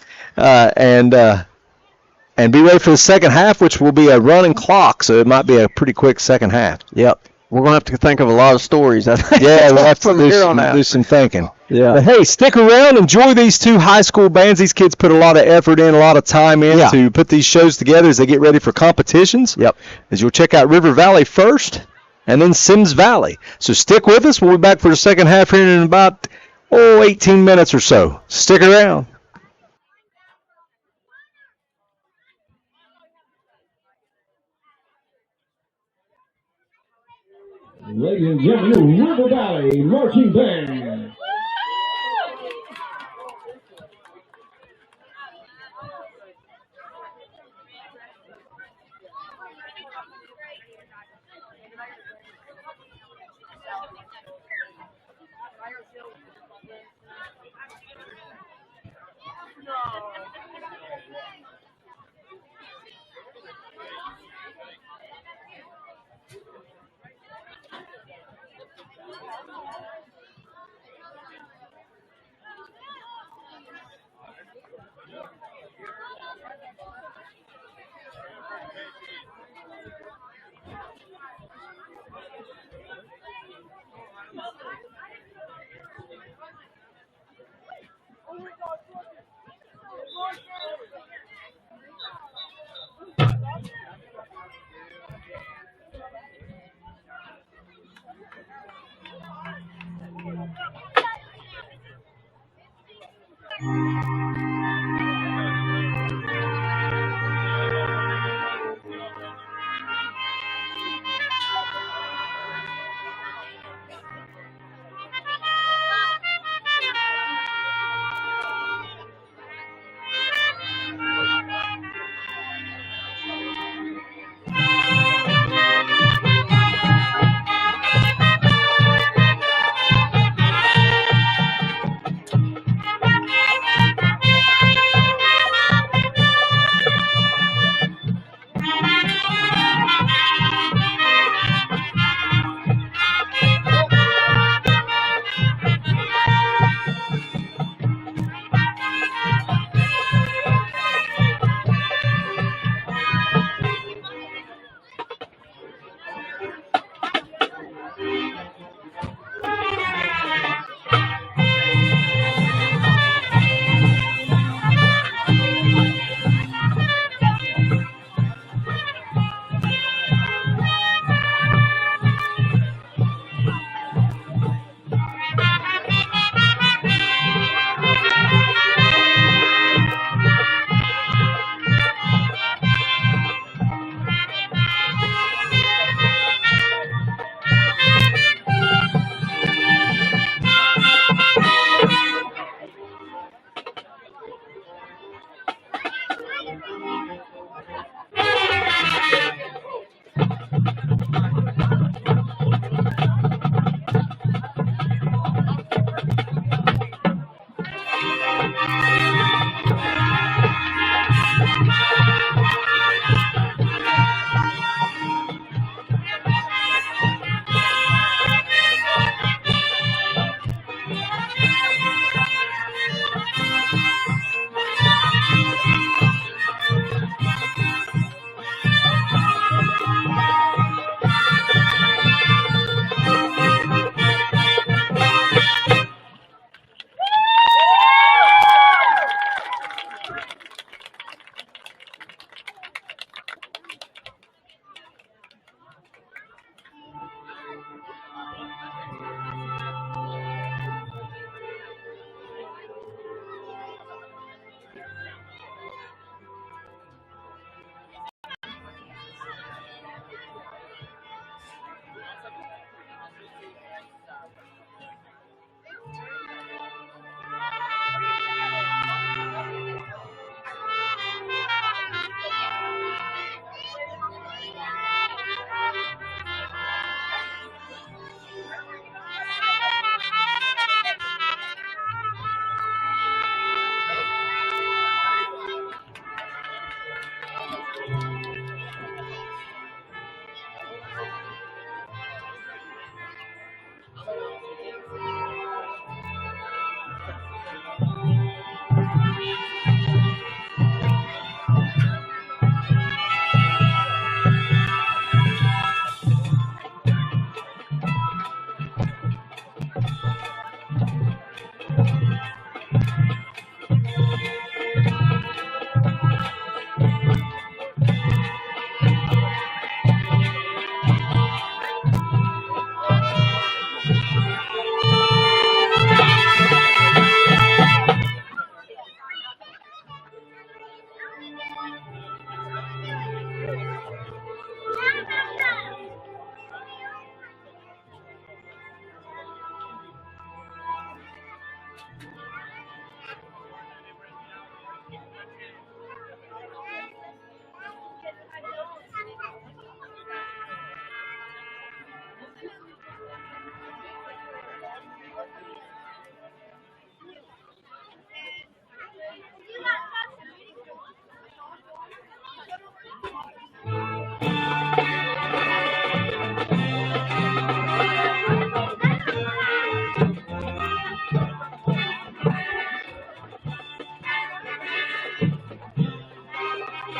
and be ready for the second half, which will be a running clock, so it might be a pretty quick second half. Yep. We're going to have to think of a lot of stories. Yeah, we'll have to do some thinking. Yeah. But, hey, stick around. Enjoy these 2 high school bands. These kids put a lot of effort in, a lot of time in to put these shows together as they get ready for competitions. Yep. As you'll check out River Valley first and then Symmes Valley. So stick with us. We'll be back for the second half here in about 18 minutes or so. Stick around. Ladies and gentlemen, River Valley Marching Band. Hey,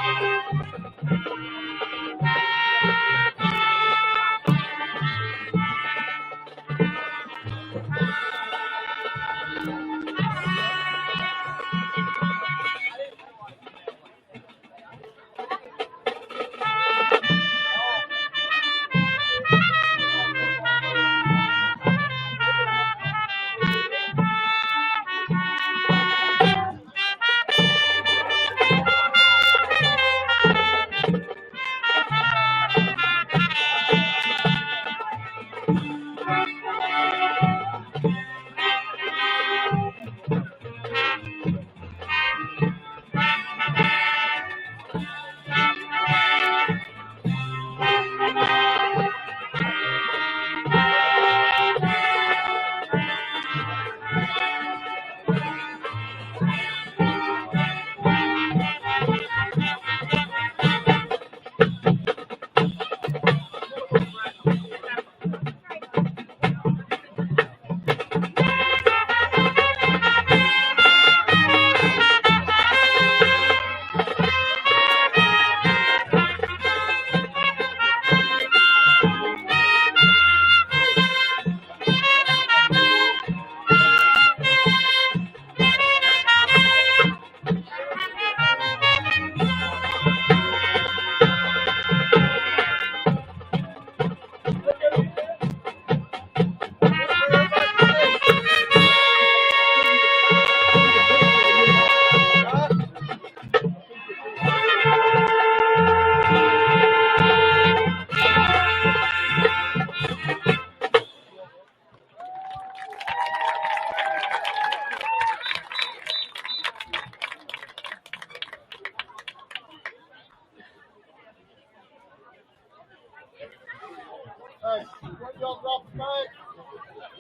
when y'all drop the bag,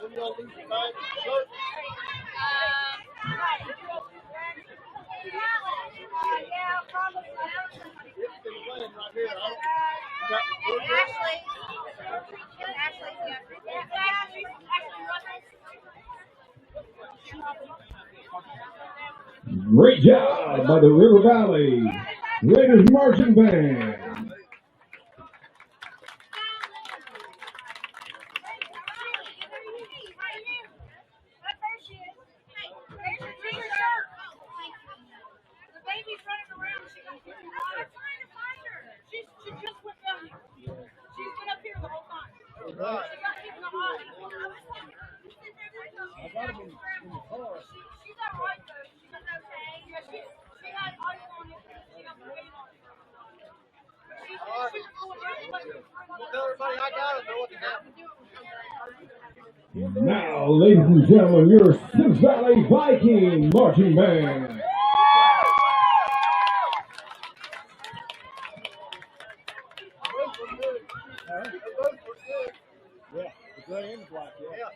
when y'all lose the bag, shirt. It's been playing right here. Great job by the River Valley Raiders Marching Band. Now, ladies and gentlemen, your Symmes Valley Viking Marching Band. Yeah, the gray and the black, yeah.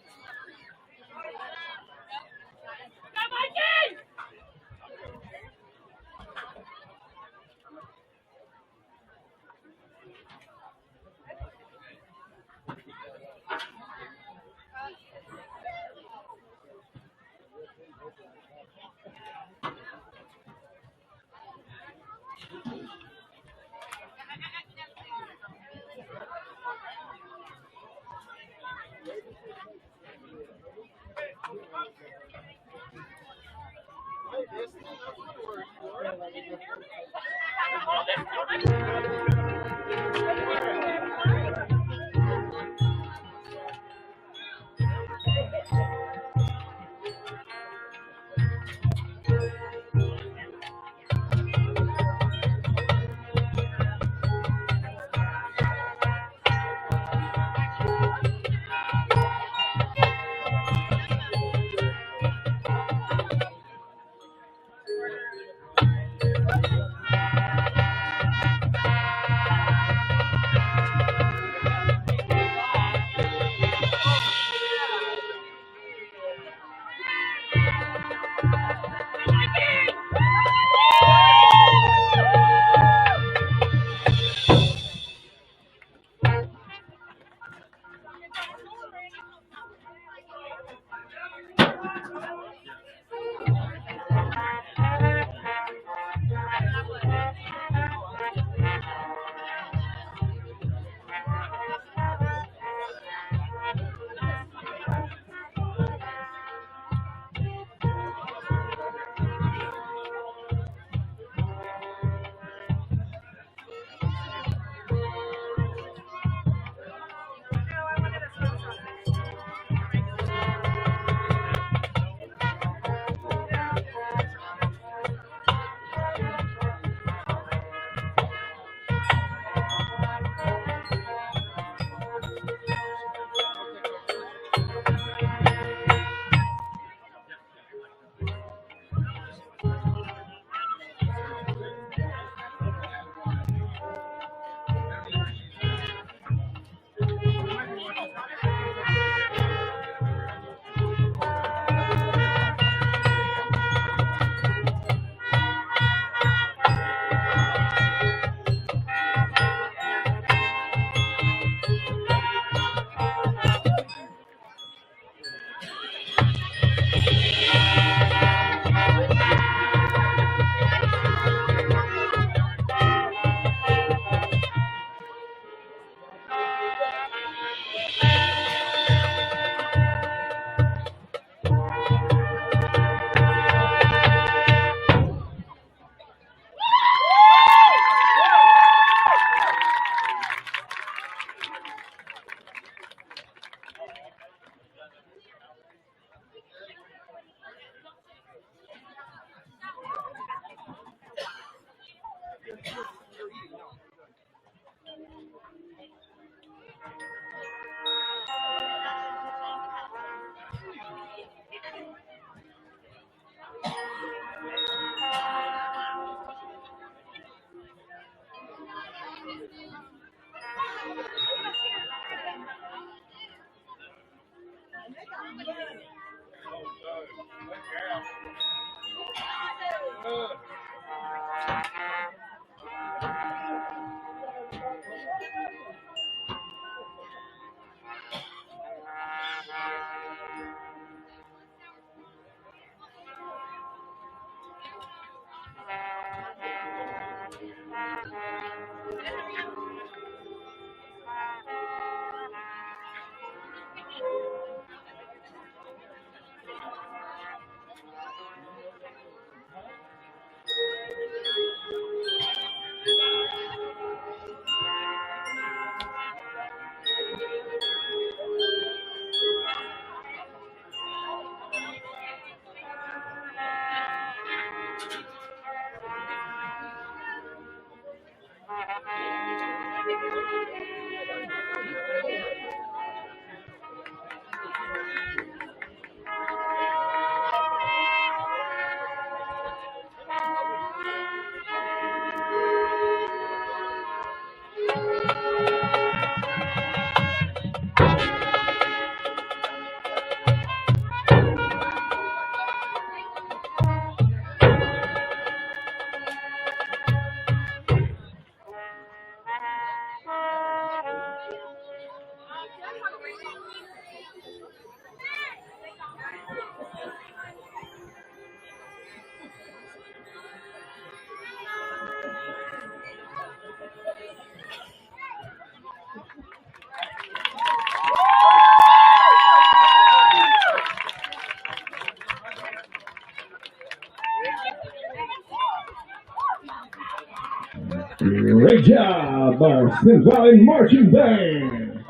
Great job, our Symmes Valley Marching Band.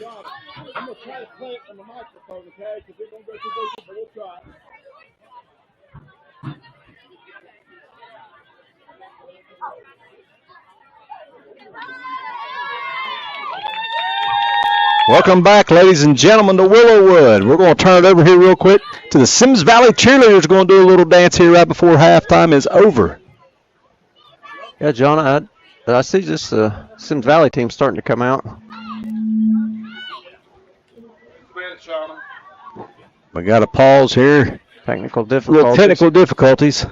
I'm going to try to play it on the microphone, okay? Because it don't go too deep, but we'll try. Welcome back, ladies and gentlemen, to Willowwood. We're going to turn it over here real quick to the Symmes Valley cheerleaders. Going to do a little dance here right before halftime is over. Yeah, John, I see this Symmes Valley team starting to come out. We got a pause here. Technical Little difficulties. technical difficulties.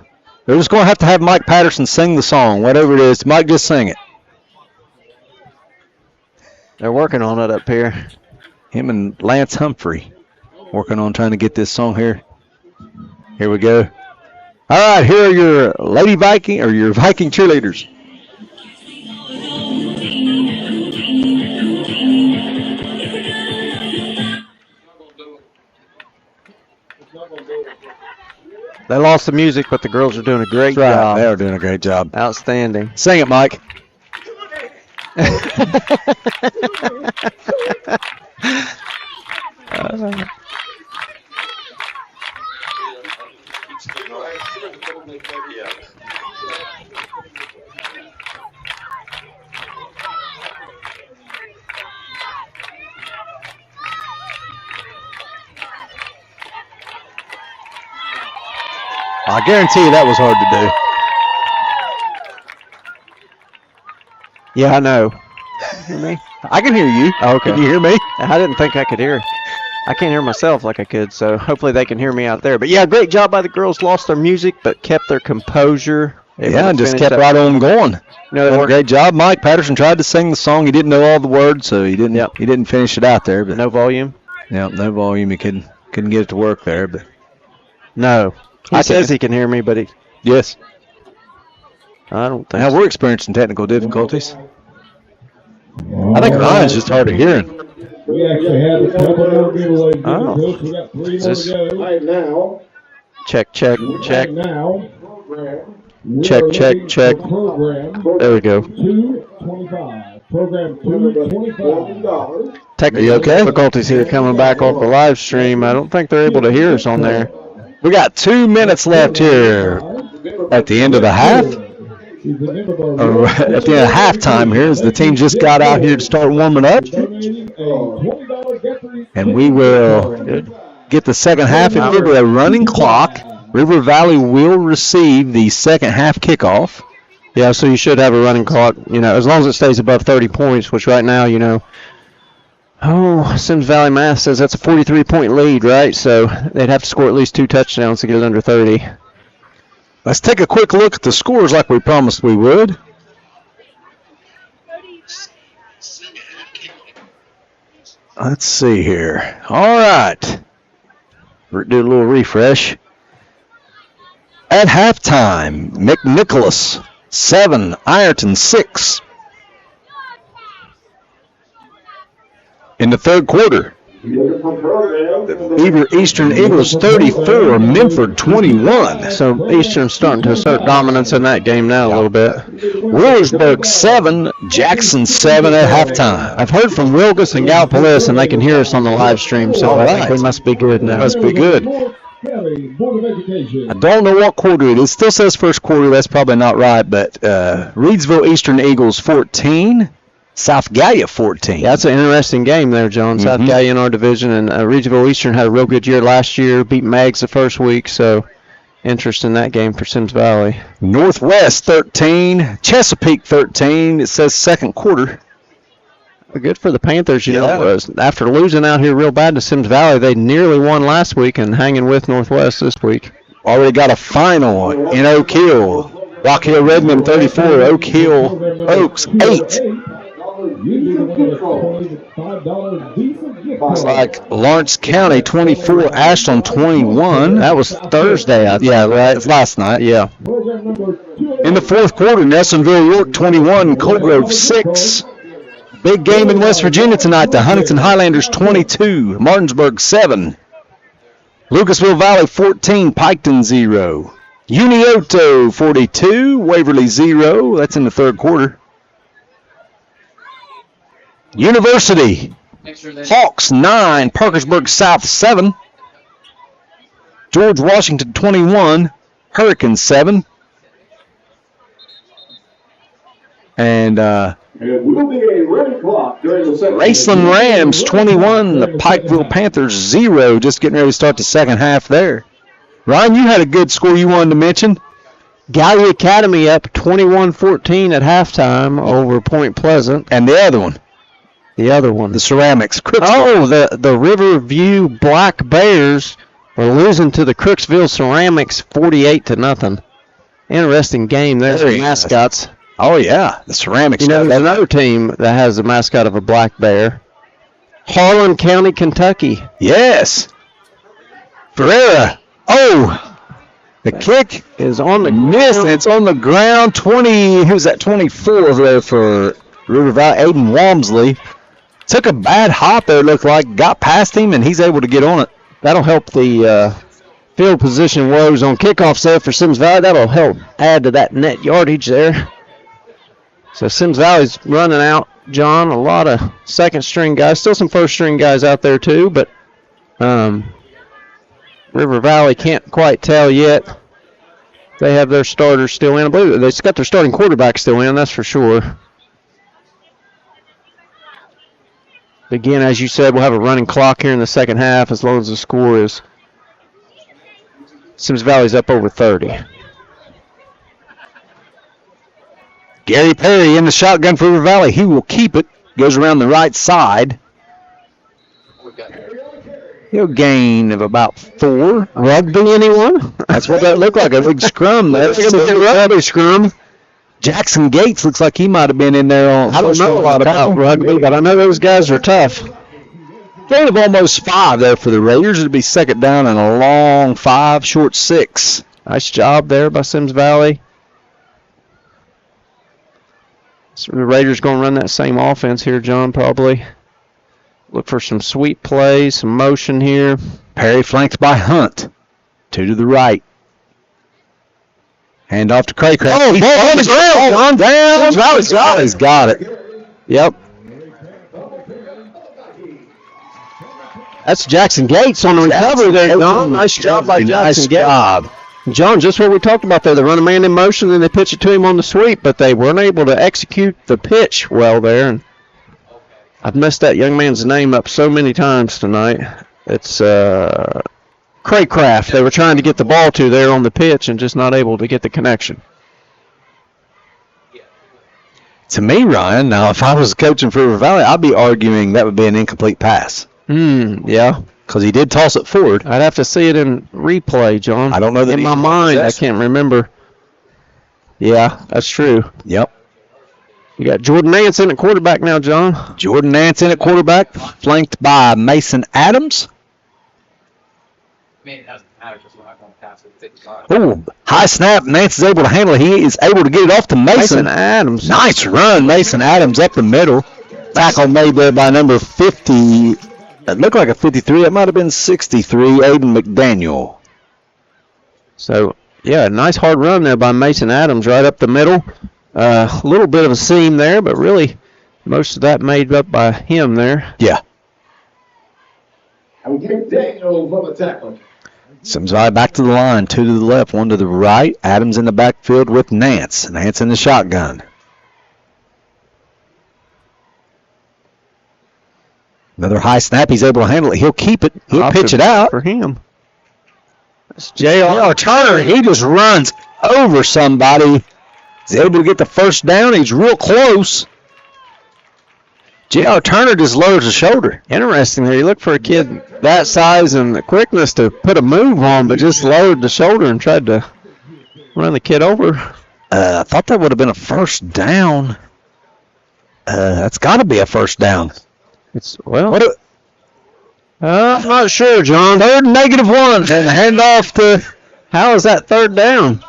They're just going to have Mike Patterson sing the song, whatever it is. Mike, just sing it. They're working on it up here. Him and Lance Humphrey working on trying to get this song here. Here we go. All right, here are your Lady Viking or your Viking cheerleaders. They lost the music, but the girls are doing a great That's right. job. They are doing a great job. Outstanding. Sing it, Mike. I guarantee you that was hard to do. Yeah, I know. You hear me? I can hear you. Okay. Can you hear me? I didn't think I could hear. I can't hear myself like I could, so hopefully they can hear me out there. But yeah, great job by the girls. Lost their music, but kept their composure. Yeah, and just kept right on going. Great job, Mike Patterson tried to sing the song. He didn't know all the words, so he didn't. He didn't finish it out there. But no volume. Yeah, no volume. He couldn't get it to work there. But no, he says he can hear me, but yes. I don't think. Now we're experiencing technical difficulties. I think mine's just hard of hearing. We actually have a couple more giveaways. Oh. We got 3 more to go. Right now. Check. Right now. Check. Program There we go. 225. Program 225. Technical difficulties here coming back off the live stream. I don't think they're able to hear us on there. We got 2 minutes left here at the end of the half. Or at the end of halftime here as the team just got out here to start warming up. And we will get the second half into a running clock. River Valley will receive the second half kickoff. Yeah, so you should have a running clock, as long as it stays above 30 points, which right now, Symmes Valley Math says that's a 43-point lead, right? So they'd have to score at least 2 touchdowns to get it under 30. Let's take a quick look at the scores like we promised we would. Let's see here. All right. We'll do a little refresh. At halftime, McNicholas 7, Ironton 6. In the third quarter, Eastern Eagles 34, Minford 21. So Eastern's starting to assert dominance in that game now a little bit. Williamsburg 7, Jackson 7 at halftime. I've heard from Wilgus and Gallipolis, and they can hear us on the live stream, so I think we must be good now. Must be good. I don't know what quarter it is. It still says first quarter. That's probably not right, but Reedsville Eastern Eagles 14. South Gallia 14. Yeah, that's an interesting game there, John. South Gallia in our division, and Reedsville Eastern had a real good year last year, beat Mags the first week, so interest in that game for Symmes Valley. Northwest 13, Chesapeake 13. It says second quarter. Good for the Panthers, after losing out here real bad to Symmes Valley, they nearly won last week and hanging with Northwest this week. Already got a final in Oak Hill. Rock Hill Redmond 34, Oak Hill Oaks 8. Looks like Lawrence County 24, Ashland 21. That was Thursday, I think. Yeah, right. It's last night. Yeah. In the fourth quarter, Nelsonville York 21, Cold Grove 6. Big game in West Virginia tonight. The Huntington Highlanders 22, Martinsburg 7. Lucasville Valley 14, Piketon 0. Unioto 42, Waverly 0. That's in the third quarter. University Hawks 9, Parkersburg South 7. George Washington 21, Hurricanes 7. And It will be a running clock during the second. Raceland Rams 21, the Pikeville Panthers 0. Just getting ready to start the second half there. Ryan, you had a good score you wanted to mention. Gallia Academy up 21-14 at halftime over Point Pleasant. And the other one, The Ceramics. Oh, the Riverview Black Bears are losing to the Crooksville Ceramics 48-0. Interesting game there for mascots. Oh, yeah, the Ceramics. You know, there's another team that has the mascot of a black bear. Harlan County, Kentucky. Yes. Ferreira. Oh, the kick is on the miss. It's on the ground. 20, who's that? 24 there for River Valley. Aiden Walmsley. Took a bad hop there, looked like. Got past him, and he's able to get on it. That'll help the field position woes on kickoffs there for Symmes Valley. That'll help add to that net yardage there. So Symmes Valley's running out, John. A lot of second-string guys. Still some first-string guys out there, too, but River Valley can't quite tell yet. They have their starters still in. I believe they've got their starting quarterback still in, that's for sure. Again, as you said, we'll have a running clock here in the second half as long as the score is Symmes Valley's up over 30. Gary Perry in the shotgun for River Valley. He will keep it. Goes around the right side. He'll gain of about 4. Rugby, anyone? That's what that looked like, a big scrum. That's a rugby scrum. Jackson Gates looks like he might have been in there. I don't know a lot about rugby, but I know those guys are tough. Gain of almost 5 there for the Raiders. It'll be second down and a long 5, short 6. Nice job there by Symmes Valley. So the Raiders going to run that same offense here, John, probably. Look for some sweep plays, some motion here. Perry flanked by Hunt. 2 to the right. Hand off to Craycraft. Oh, ball on the ground. Gone down. Valley's got it. Yep. That's Jackson Gates on the recovery there, John. Nice job by Jackson Gates. John, just what we talked about there. They run a man in motion, and they pitch it to him on the sweep, but they weren't able to execute the pitch well there. And I've messed that young man's name up so many times tonight. It's Craycraft. They were trying to get the ball to there on the pitch and just not able to get the connection. To me, Ryan, now if I was coaching for River Valley, I'd be arguing that would be an incomplete pass. Yeah. Because he did toss it forward. I'd have to see it in replay, John. I don't know that in my mind, I can't remember. Yeah, that's true. Yep. You got Jordan Nance in at quarterback now, John. Jordan Nance in at quarterback, flanked by Mason Adams. Oh, high snap. Nance is able to handle it. He is able to get it off to Mason. Mason Adams. Nice run, Mason Adams up the middle. Tackle made there by number 50. It looked like a 53. It might have been 63, Aiden McDaniel. So, yeah, nice hard run there by Mason Adams right up the middle. A little bit of a seam there, but really most of that made up by him there. Yeah. I will give Daniel for the tackle. Symmes Valley back to the line. 2 to the left, 1 to the right. Adams in the backfield with Nance. Nance in the shotgun. Another high snap. He's able to handle it. He'll keep it. He'll pitch it out. For him. That's J.R. Turner. He just runs over somebody. He's able to get the first down. He's real close. J.R. Turner just lowers the shoulder. Interesting there. You look for a kid that size and the quickness to put a move on, but just lowered the shoulder and tried to run the kid over. I thought that would have been a first down. That's got to be a first down. It's, well, I'm not sure, John. Third and -1, and hand off to. How is that third down?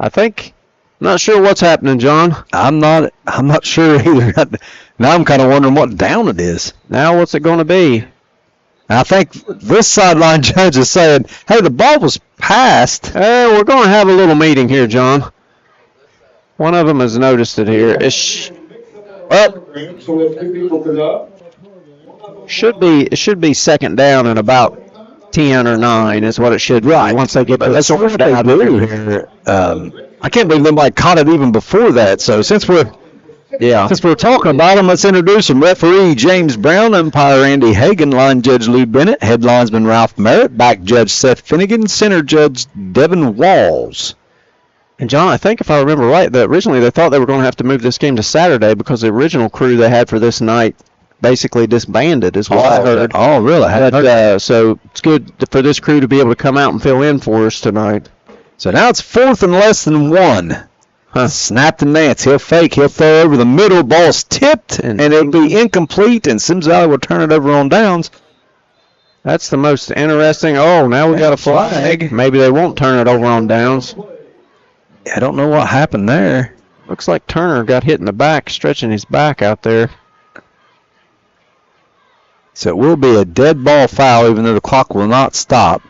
I think. Not sure what's happening, John. I'm not sure either. Now I'm kind of wondering what down it is. Now what's it going to be? I think this sideline judge is saying, hey, the ball was passed. We're going to have a little meeting here, John. One of them has noticed it here. up. So we have 2 people to go. It should be second down and about 10 or 9 is what it should be. Right. Once they get to That's the what they do here. I can't believe nobody caught it even before that. So since we're talking about them, let's introduce them. Referee James Brown, umpire Andy Hagan, line judge Lou Bennett, head linesman Ralph Merritt, back judge Seth Finnegan, center judge Devin Walls. And John, I think if I remember right, that originally they thought they were going to have to move this game to Saturday because the original crew they had for this night basically disbanded, is what I heard. Oh, really? So it's good for this crew to be able to come out and fill in for us tonight. So now it's 4th and less than 1. Snap to Nance. He'll fake. He'll throw over the middle. Ball's tipped, and it'll be incomplete, and Symmes Valley will turn it over on downs. That's the most interesting. Oh, now we got a flag. Maybe they won't turn it over on downs. I don't know what happened there. Looks like Turner got hit in the back, stretching his back out there. So it will be a dead ball foul, even though the clock will not stop.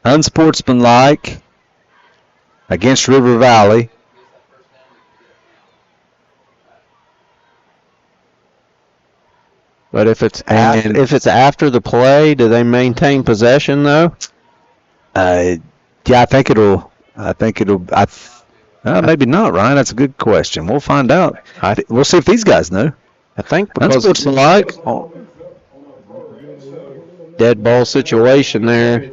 Unsportsmanlike against River Valley. But if it's after the play, do they maintain possession though? Yeah, I think it'll. Maybe not, Ryan. That's a good question. We'll find out. We'll see if these guys know. I think because Unsportsmanlike. Dead ball situation there.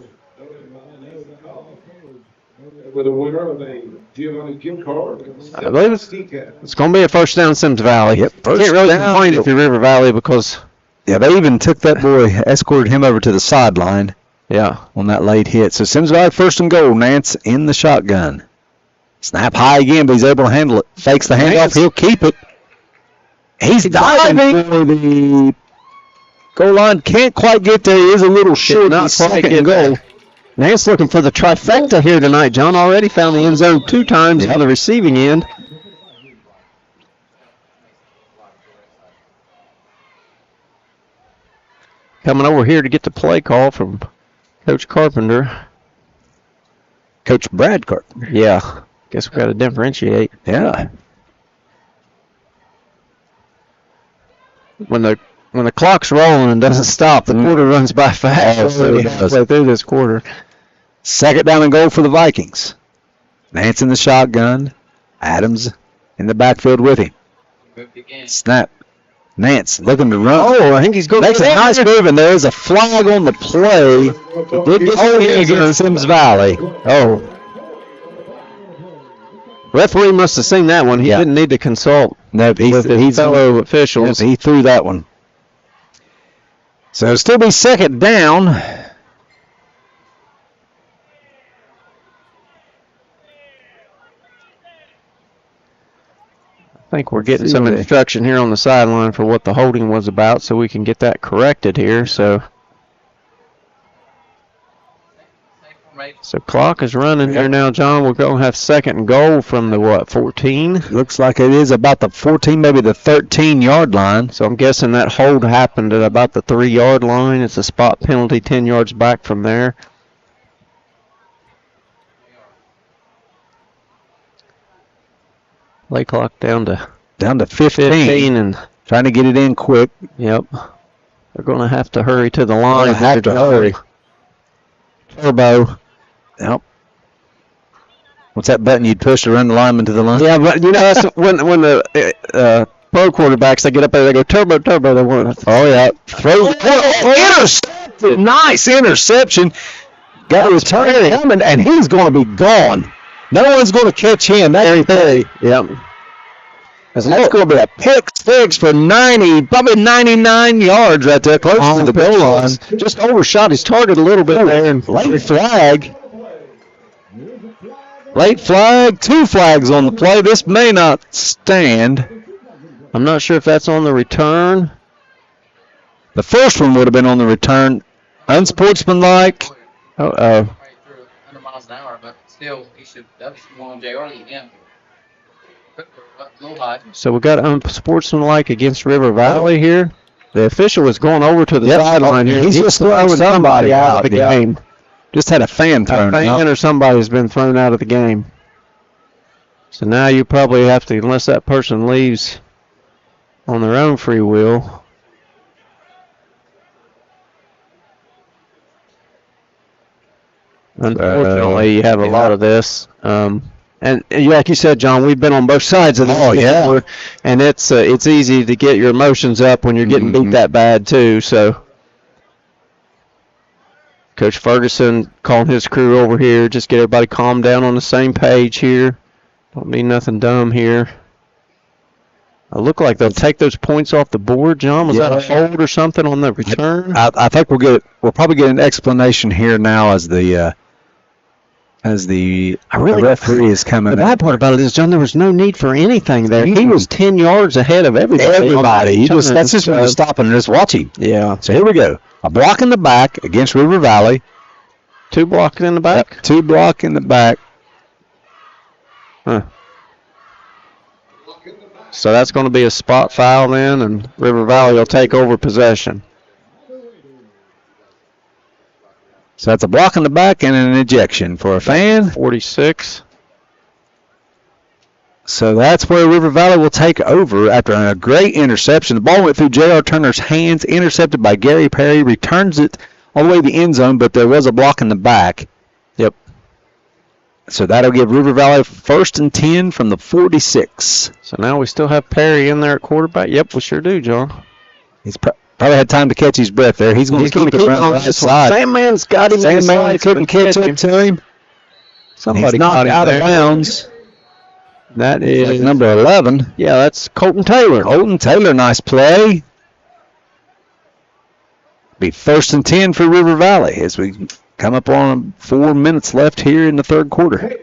With a winner of a Giovanni gift card. I believe it's going to be a first down Symmes Valley. Yep, Can't really complain if you're River Valley because... Yeah, they even took that boy, escorted him over to the sideline. Yeah. On that late hit. So Symmes Valley first and goal. Nance in the shotgun. Snap high again, but he's able to handle it. Fakes the handoff. He'll keep it. He's diving for the goal line. Can't quite get there. He is a little short. Not Second and goal. Nance looking for the trifecta here tonight. John already found the end zone 2 times on the receiving end. Coming over here to get the play call from Coach Carpenter. Coach Brad Carpenter. Yeah. Guess we got to differentiate. Yeah. When the clock's rolling and doesn't stop, the quarter runs by fast. So we halfway through this quarter. Second down and goal for the Vikings. Nance in the shotgun. Adams in the backfield with him. Snap. Nance looking to run. Oh, I think he's going to make a nice move, and there is a flag on the play. Against Symmes Valley. Oh. Referee must have seen that one. He didn't need to consult with his fellow officials. He threw that one. So it'll still be second down. I think we're getting some instruction here on the sideline for what the holding was about so we can get that corrected here. So clock is running here now, John. We're going to have second and goal from the, 14? Looks like it is about the 14, maybe the 13-yard line. So I'm guessing that hold happened at about the 3-yard line. It's a spot penalty 10 yards back from there. Play clock down to 15 and trying to get it in quick. Yep. They're going to have to hurry to the line. Have to hurry. Turbo. Yep. What's that button you'd push to run the lineman to the line? Yeah, but that's when the pro quarterbacks, they get up there, they go turbo. They want. Oh yeah. Intercepted. Nice interception. Got a return coming, and he's going to be gone. No one's going to catch him. That's Perry. Yep. That's going to be a pick six for probably 99 yards right there, close to the goal line. Just overshot his target a little bit there. And late flag. Late flag. 2 flags on the play. This may not stand. I'm not sure if that's on the return. The first one would have been on the return. Unsportsmanlike. Miles an hour, but still, he should. That's one JR again. So we got unsportsmanlike against River Valley here. The official is going over to the sideline here. He's just throwing somebody out of the game. Just had a fan thrown out. A fan or somebody's been thrown out of the game. So now you probably have to, unless that person leaves, on their own free will. Unfortunately, you have a lot of this. And like you said, John, we've been on both sides of this. Oh, yeah. And it's easy to get your emotions up when you're getting beat that bad, too. So Coach Ferguson calling his crew over here. Just get everybody calmed down on the same page here. Don't need nothing dumb here. I look like they'll take those points off the board, John. Was that a hold or something on the return? I think we'll probably get an explanation here now as the referee is coming. The bad part about it is, John, there was no need for anything there. He was 10 yards ahead of everybody. That's just when you're stopping and just watching. Yeah. So here we go. A block in the back against River Valley. 2 blocks in the back? Yep, 2 block in the back. Huh. So that's going to be a spot foul then, and River Valley will take over possession. So that's a block in the back and an ejection for a fan. 46. So that's where River Valley will take over after a great interception. The ball went through J.R. Turner's hands, intercepted by Gary Perry, returns it all the way to the end zone, but there was a block in the back. Yep. So that'll give River Valley 1st and 10 from the 46. So now we still have Perry in there at quarterback. Yep, we sure do, John. He's probably had time to catch his breath there. He's going to keep it around the side. Sandman's got him. Sandman couldn't catch up to him. Somebody He's knocked caught him out of bounds. That is number 11. Yeah, that's Colton Taylor. Colton Taylor, nice play. Be 1st and 10 for River Valley as we come up on 4 minutes left here in the 3rd quarter.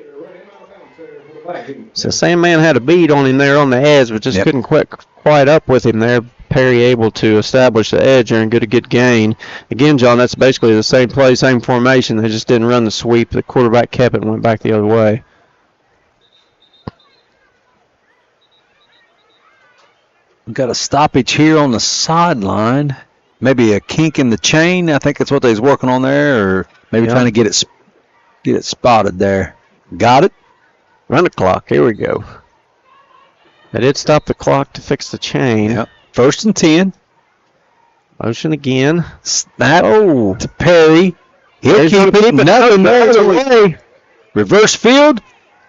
So Sandman had a bead on him there on the edge, but just couldn't quite up with him there. Perry able to establish the edge there and get a good gain. Again, John, that's basically the same play, same formation. They just didn't run the sweep. The quarterback kept it and went back the other way. We've got a stoppage here on the sideline. Maybe a kink in the chain. I think that's what they was working on there, or maybe trying to get it spotted there. Got it. Run the clock. Here we go. They did stop the clock to fix the chain. Yep. 1st and 10. Motion again. Snap to Perry. He'll keep it. Nothing there. Reverse field.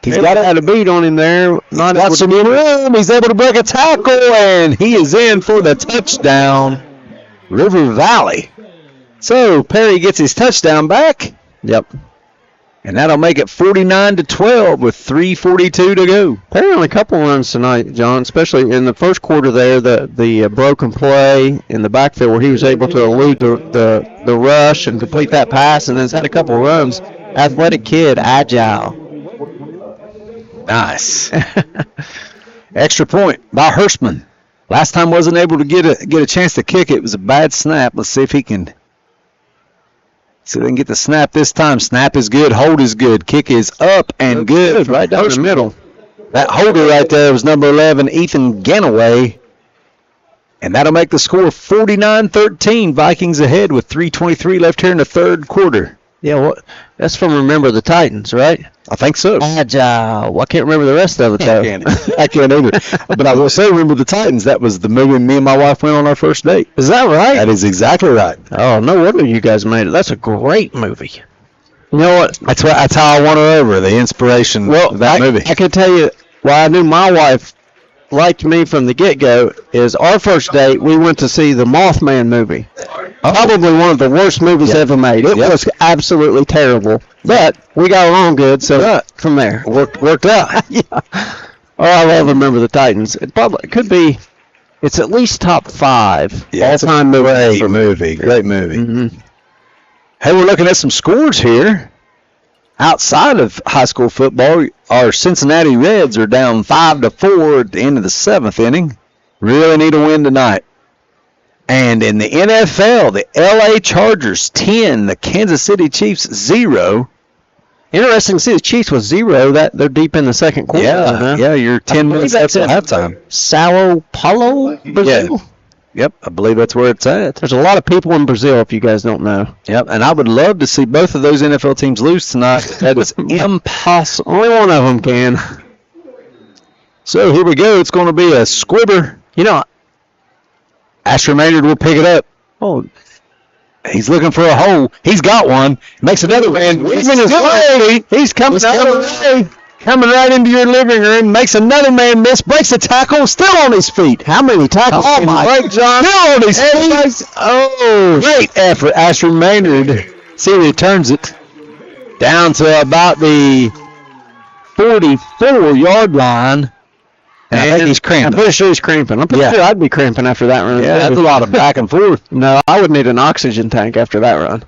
He's got a beat on him there. Not got some room. He's able to break a tackle, and he is in for the touchdown. River Valley. So Perry gets his touchdown back. Yep. And that'll make it 49-12 with 3:42 to go. Perry only a couple runs tonight, John, especially in the first quarter there, the broken play in the backfield where he was able to elude the rush and complete that pass, and then has had a couple runs. Athletic kid, agile. Nice. Extra point by Hurstman. Last time wasn't able to get a chance to kick it. It was a bad snap. Let's see if he can. See if they can get the snap this time. Snap is good. Hold is good. Kick is up and good. Right down the middle. That holder right there was number 11, Ethan Ganaway. And that'll make the score 49-13. Vikings ahead with 3:23 left here in the 3rd quarter. Yeah, well, that's from Remember the Titans, right? I think so. Agile. Well, I can't remember the rest of it, though. I can't either. But I will say, Remember the Titans. That was the movie me and my wife went on our first date. Is that right? That is exactly right. Oh, no wonder you guys made it. That's a great movie. You know what? That's how I won her over, the inspiration of that movie. I can tell you why I knew my wife liked me from the get-go is our first date, we went to see the Mothman movie. Probably one of the worst movies ever made. It was absolutely terrible. But we got along good, so from there. Worked out. Yeah. Oh, I love Remember the Titans. It could be, it's at least top 5 all-time movie. Great movie. Great movie. Mm-hmm. Hey, we're looking at some scores here. Outside of high school football, our Cincinnati Reds are down 5-4 at the end of the 7th inning. Really need a win tonight. And in the NFL, the LA Chargers 10, the Kansas City Chiefs 0. Interesting to see the Chiefs with 0. That they're deep in the 2nd quarter. Yeah, you're 10 minutes after halftime. Sao Paulo, Brazil. Yeah. Yep, I believe that's where it's at. There's a lot of people in Brazil, if you guys don't know. Yep, and I would love to see both of those NFL teams lose tonight. That is impossible. Only one of them can. So here we go. It's going to be a squibber. You know, Ashton Maynard will pick it up. Oh, He's looking for a hole. He's got one. Makes another man. weaving his way. He's coming Coming right into your living room. Makes another man miss. Breaks the tackle. Still on his feet. How many tackles Oh, can my. he break, John? Still on his feet. Oh, Great effort, Ashton Maynard. See if he turns it down to about the 44-yard line. And I think he's I'm cramping. pretty sure he's cramping. I'm pretty Yeah. sure I'd be cramping after that run. Yeah, that's a lot of back and forth. No, I would need an oxygen tank after that run.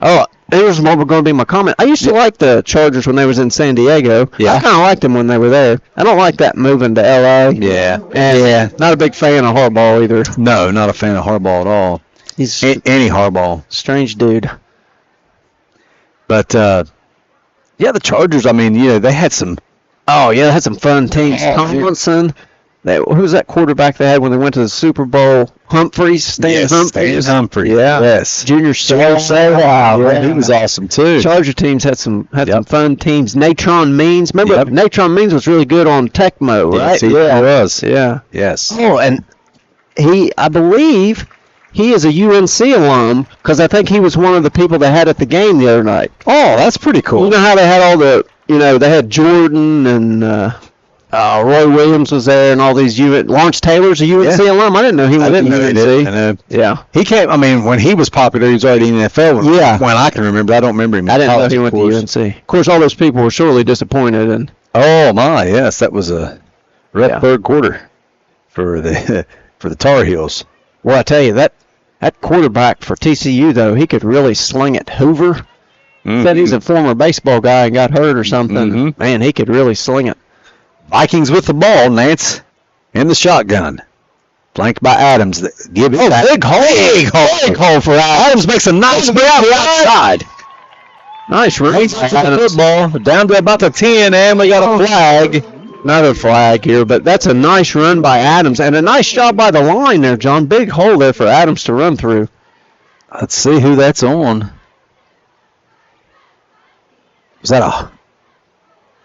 Oh, here's what was going to be my comment. I used to like the Chargers when they was in San Diego. Yeah. I kind of liked them when they were there. I don't like that moving to L.A. Yeah. And not a big fan of Harbaugh either. No, not a fan of Harbaugh at all. He's Any Harbaugh. strange dude. But, yeah, the Chargers, I mean, they had some. Oh, yeah, they had some fun teams. Tomlinson. Who was that quarterback they had when they went to the Super Bowl? Humphreys? Stan Humphreys. Humphrey. Yeah. Yes. Junior Seau. Wow, Yeah. he was awesome, too. Charger teams had some fun teams. Natron Means. Remember, Yep. Natron Means was really good on Tecmo, right? Yes, he was. Yeah. Yes. Oh, and I believe he is a UNC alum because I think he was one of the people they had at the game the other night. Oh, that's pretty cool. You know how they had all the, they had Jordan and Roy Williams was there and all these Lawrence Taylor's a UNC alum. I didn't know he went to UNC. I know. Yeah. He came, I mean, when he was popular, he was already in the NFL. When I can remember. I don't remember him. I didn't know college, he went of course. to UNC. Of course, all those people were sorely disappointed. And Oh, my, yes. That was a rough third quarter for the Tar Heels. well, I tell you, that quarterback for TCU, though, he could really sling it. Hoover. Said he's a former baseball guy and got hurt or something. Mhm. Man, he could really sling it. Vikings with the ball, Nance, in the shotgun. Flanked by Adams. Give it Big hole. Big hole for Adams. Adams makes a nice move outside. Nice run. Football down to about the 10, and we got a flag. Another flag here, but that's a nice run by Adams and a nice job by the line there, John. Big hole there for Adams to run through. Let's see who that's on. Was that a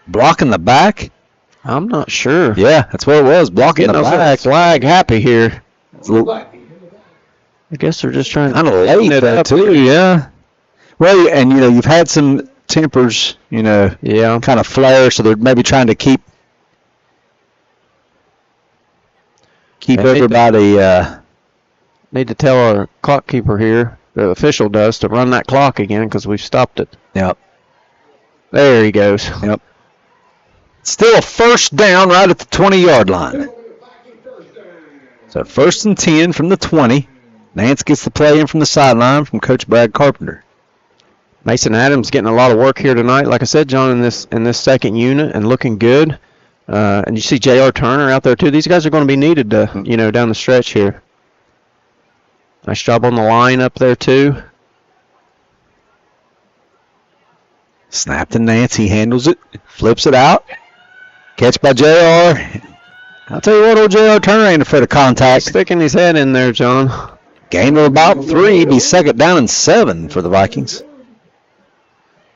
block in the back? I'm not sure. Yeah, that's what it was. Block in the Getting a back. flag happy here. It's a little I guess they're just trying kind of to late tighten it that up. too. Yeah. Well, and you've had some tempers, Yeah. kind of flare, so they're maybe trying to keep everybody. Need to tell our clock keeper here, the official does, to run that clock again because we've stopped it. Yep. There he goes. Yep. Still a first down right at the 20-yard line. So 1st and 10 from the 20. Nance gets the play in from the sideline from Coach Brad Carpenter. Mason Adams getting a lot of work here tonight. Like I said, John, in this second unit and looking good. And you see J.R. Turner out there too. These guys are going to be needed to, down the stretch here. Nice job on the line up there too. Snap to Nance. He handles it. Flips it out. Catch by J.R. I'll tell you what, old J.R. Turner ain't afraid of contact. Sticking his head in there, John. Gain of about 3. Be 2nd down and 7 for the Vikings.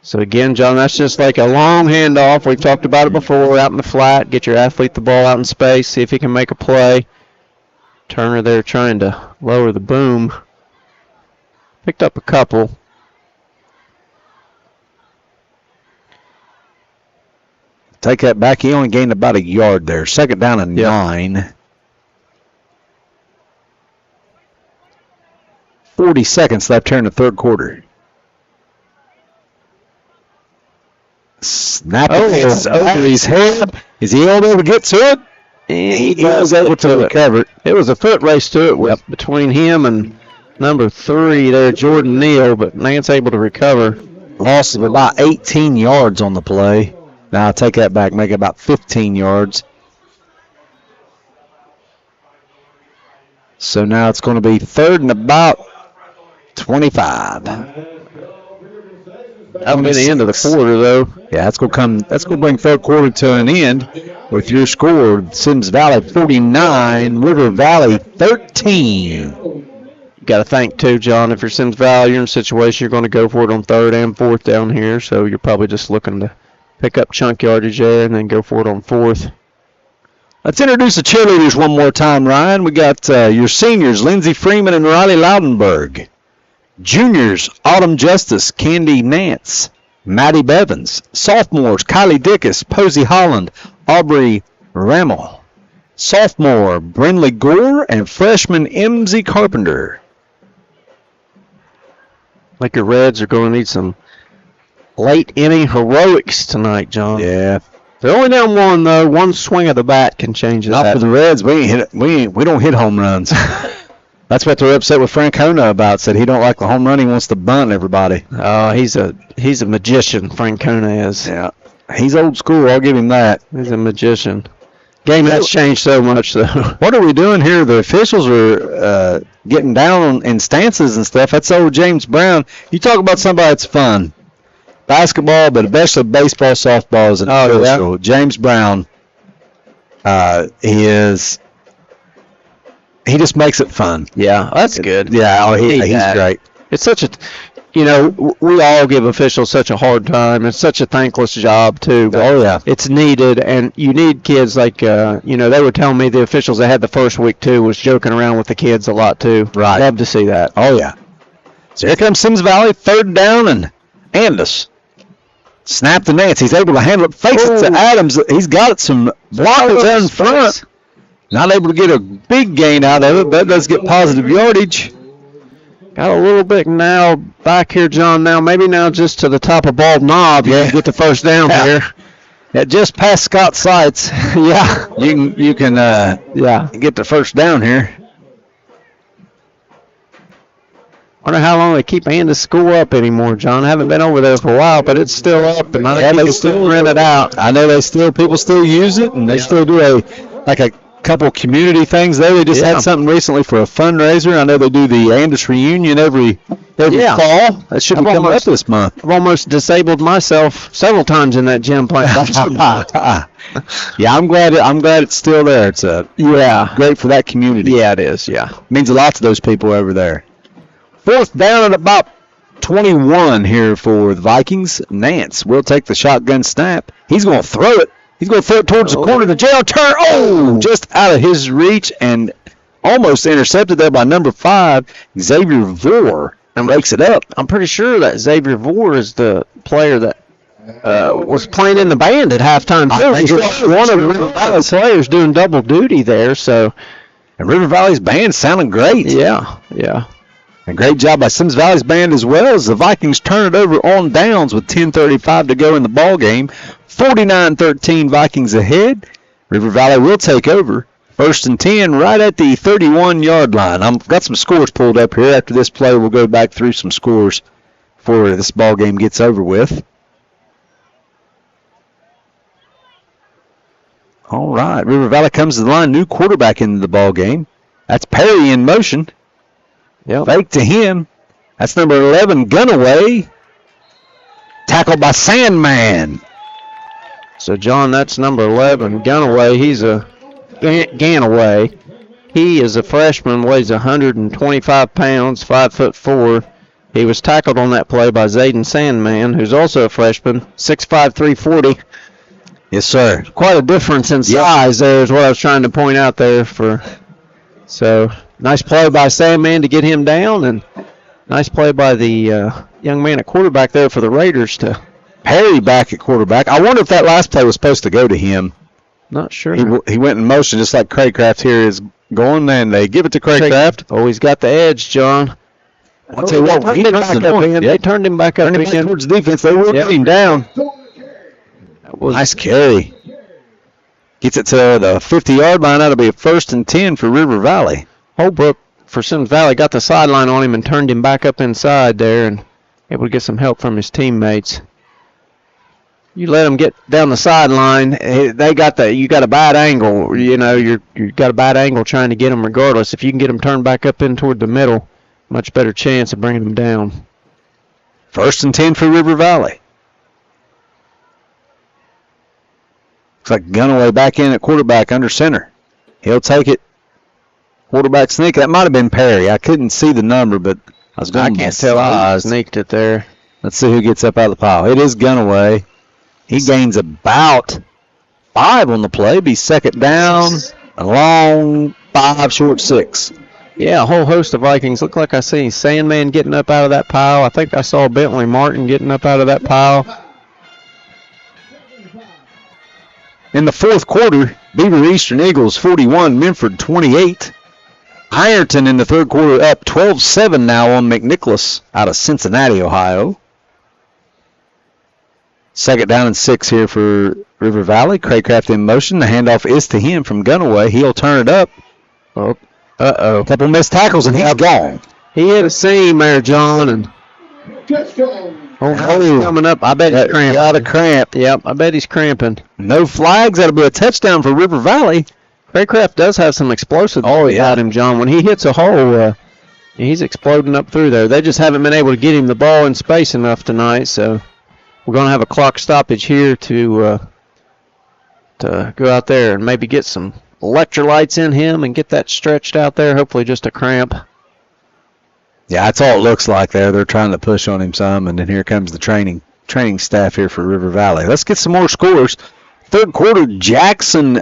So again, John, that's just like a long handoff. We've talked about it before. Out in the flat, get your athlete the ball out in space, see if he can make a play. Turner there trying to lower the boom. Picked up a couple. Take that back. He only gained about a yard there. 2nd down and 9. 40 seconds left here in the third quarter. Snap it over his head. Is he able to get to it? He was able to recover it. It was a foot race to it between him and number 3 there, Jordan Neal, but Nance able to recover. Loss of about 18 yards on the play. Now I'll take that back, make it about 15 yards. So now it's going to be 3rd and about 25. That'll be the end of the quarter, though. Yeah, that's going to bring third quarter to an end with your score: Symmes Valley 49, River Valley 13. You got to think too, John. If you're Symmes Valley, you're in a situation you're going to go for it on 3rd and 4th down here, so you're probably just looking to pick up chunk yardage there and then go for it on 4th. Let's introduce the cheerleaders one more time, Ryan. We got your seniors, Lindsey Freeman and Riley Loudenberg. Juniors, Autumn Justice, Candy Nance, Maddie Bevins. Sophomores, Kylie Dickus, Posey Holland, Aubrey Rammel. Sophomore, Brinley Gore, and freshman, MZ Carpenter. Like your Reds are going to need some late inning heroics tonight, John. Yeah. They're only down one, though. One swing of the bat can change Not that. for the Reds. We don't hit home runs. That's what they're upset with Francona about. Said he don't like the home run. He wants to bunt everybody. Oh, he's a magician, Francona is. Yeah. He's old school. I'll give him that. He's a magician. Game has changed so much, though. What are we doing here? The officials are getting down in stances and stuff. That's old James Brown. You talk about somebody that's fun. Basketball, but especially baseball, softball is an official. James Brown he just makes it fun. Yeah, that's good. Yeah, he's great. It's such a, we all give officials such a hard time. It's such a thankless job, too. But Oh, yeah. it's needed, and you need kids like, they were telling me the officials they had the first week, too, was joking around with the kids a lot, too. Right. Love to see that. Oh, yeah. So here comes Symmes Valley, third down, and Andus. Snap to Nance. He's able to handle it. Fakes it to Adams. He's got some blockers out in front. Not able to get a big gain out of it, but does get positive yardage. Got a little bit now back here, John. Maybe now just to the top of Bald Knob. Yeah, get the first down here. Yeah, just past Scott Seitz. Yeah, you can get the first down here. Wonder how long they keep Andus school up anymore, John. I haven't been over there for a while, but it's still up, and I think they still rent it out. I know people still use it, and they still do a couple community things there. They just had something recently for a fundraiser. I know they do the Andus reunion every fall. That should be coming up this month. I've almost disabled myself several times in that gym playing basketball. Yeah, I'm glad it's still there. It's great for that community. Yeah, it is. Yeah, means a lot to those people over there. Fourth down at about 21 here for the Vikings. Nance will take the shotgun snap. He's going to throw it. He's going to throw it towards the corner of the jail turn. Oh, just out of his reach and almost intercepted there by number 5, Xavier Vore, and breaks it up. I'm pretty sure that Xavier Vore is the player that was playing in the band at halftime. He was one of the River Valley players doing double duty there. So, and River Valley's band sounding great. Yeah. A great job by Symmes Valley's band as well as the Vikings turn it over on downs with 10:35 to go in the ball game. 49-13 Vikings ahead. River Valley will take over. 1st and 10 right at the 31-yard line. I've got some scores pulled up here. After this play, we'll go back through some scores before this ball game gets over with. All right, River Valley comes to the line. New quarterback into the ball game. That's Perry in motion. Yep. Fake to him. That's number 11, Gunaway. Tackled by Sandman. So, John, that's number 11, Gunaway. He's a Ganaway. He is a freshman, weighs 125 pounds, 5'4". He was tackled on that play by Zayden Sandman, who's also a freshman, 6'5", 340. Yes, sir. Quite a difference in size there is what I was trying to point out there. So, nice play by Sandman to get him down, and nice play by the young man at quarterback there for the Raiders to Perry back at quarterback. I wonder if that last play was supposed to go to him. Not sure. He went in motion just like Craycraft here is going, and they give it to Craycraft. Oh, he's got the edge, John. I'll tell you what, they turned him back up again. Towards the defense. They will get him down. Nice carry. Gets it to the 50-yard line. That'll be a 1st and 10 for River Valley. Holbrook for Symmes Valley got the sideline on him and turned him back up inside there and able to get some help from his teammates. You let them get down the sideline, you got a bad angle. You got a bad angle trying to get them regardless. If you can get them turned back up in toward the middle, much better chance of bringing them down. 1st and 10 for River Valley. Looks like Gunaway back in at quarterback under center. He'll take it. Quarterback sneak. That might have been Perry. I couldn't see the number, but I can't tell. I sneaked it there. Let's see who gets up out of the pile. It is Gunaway. He gains about 5 on the play. Be second down, a long 5, short 6. Yeah, a whole host of Vikings. Look like I see Sandman getting up out of that pile. I think I saw Bentley Martin getting up out of that pile. In the fourth quarter, Beaver Eastern Eagles 41, Minford 28. Ironton in the third quarter up 12-7 now on McNicholas out of Cincinnati, Ohio. Second down and 6 here for River Valley. Craycraft in motion. The handoff is to him from Gunaway. He'll turn it up. Oh, uh-oh. Couple missed tackles and he's gone. He hit a seam there, John, and he's coming up. I bet he's cramping. Got a cramp. Yep, I bet he's cramping. No flags. That'll be a touchdown for River Valley. Craycraft does have some explosive about him, John. When he hits a hole, he's exploding up through there. They just haven't been able to get him the ball in space enough tonight, so we're going to have a clock stoppage here to go out there and maybe get some electrolytes in him and get that stretched out there. Hopefully just a cramp. Yeah, that's all it looks like there. They're trying to push on him some, and then here comes the training staff here for River Valley. Let's get some more scores. Third quarter, Jackson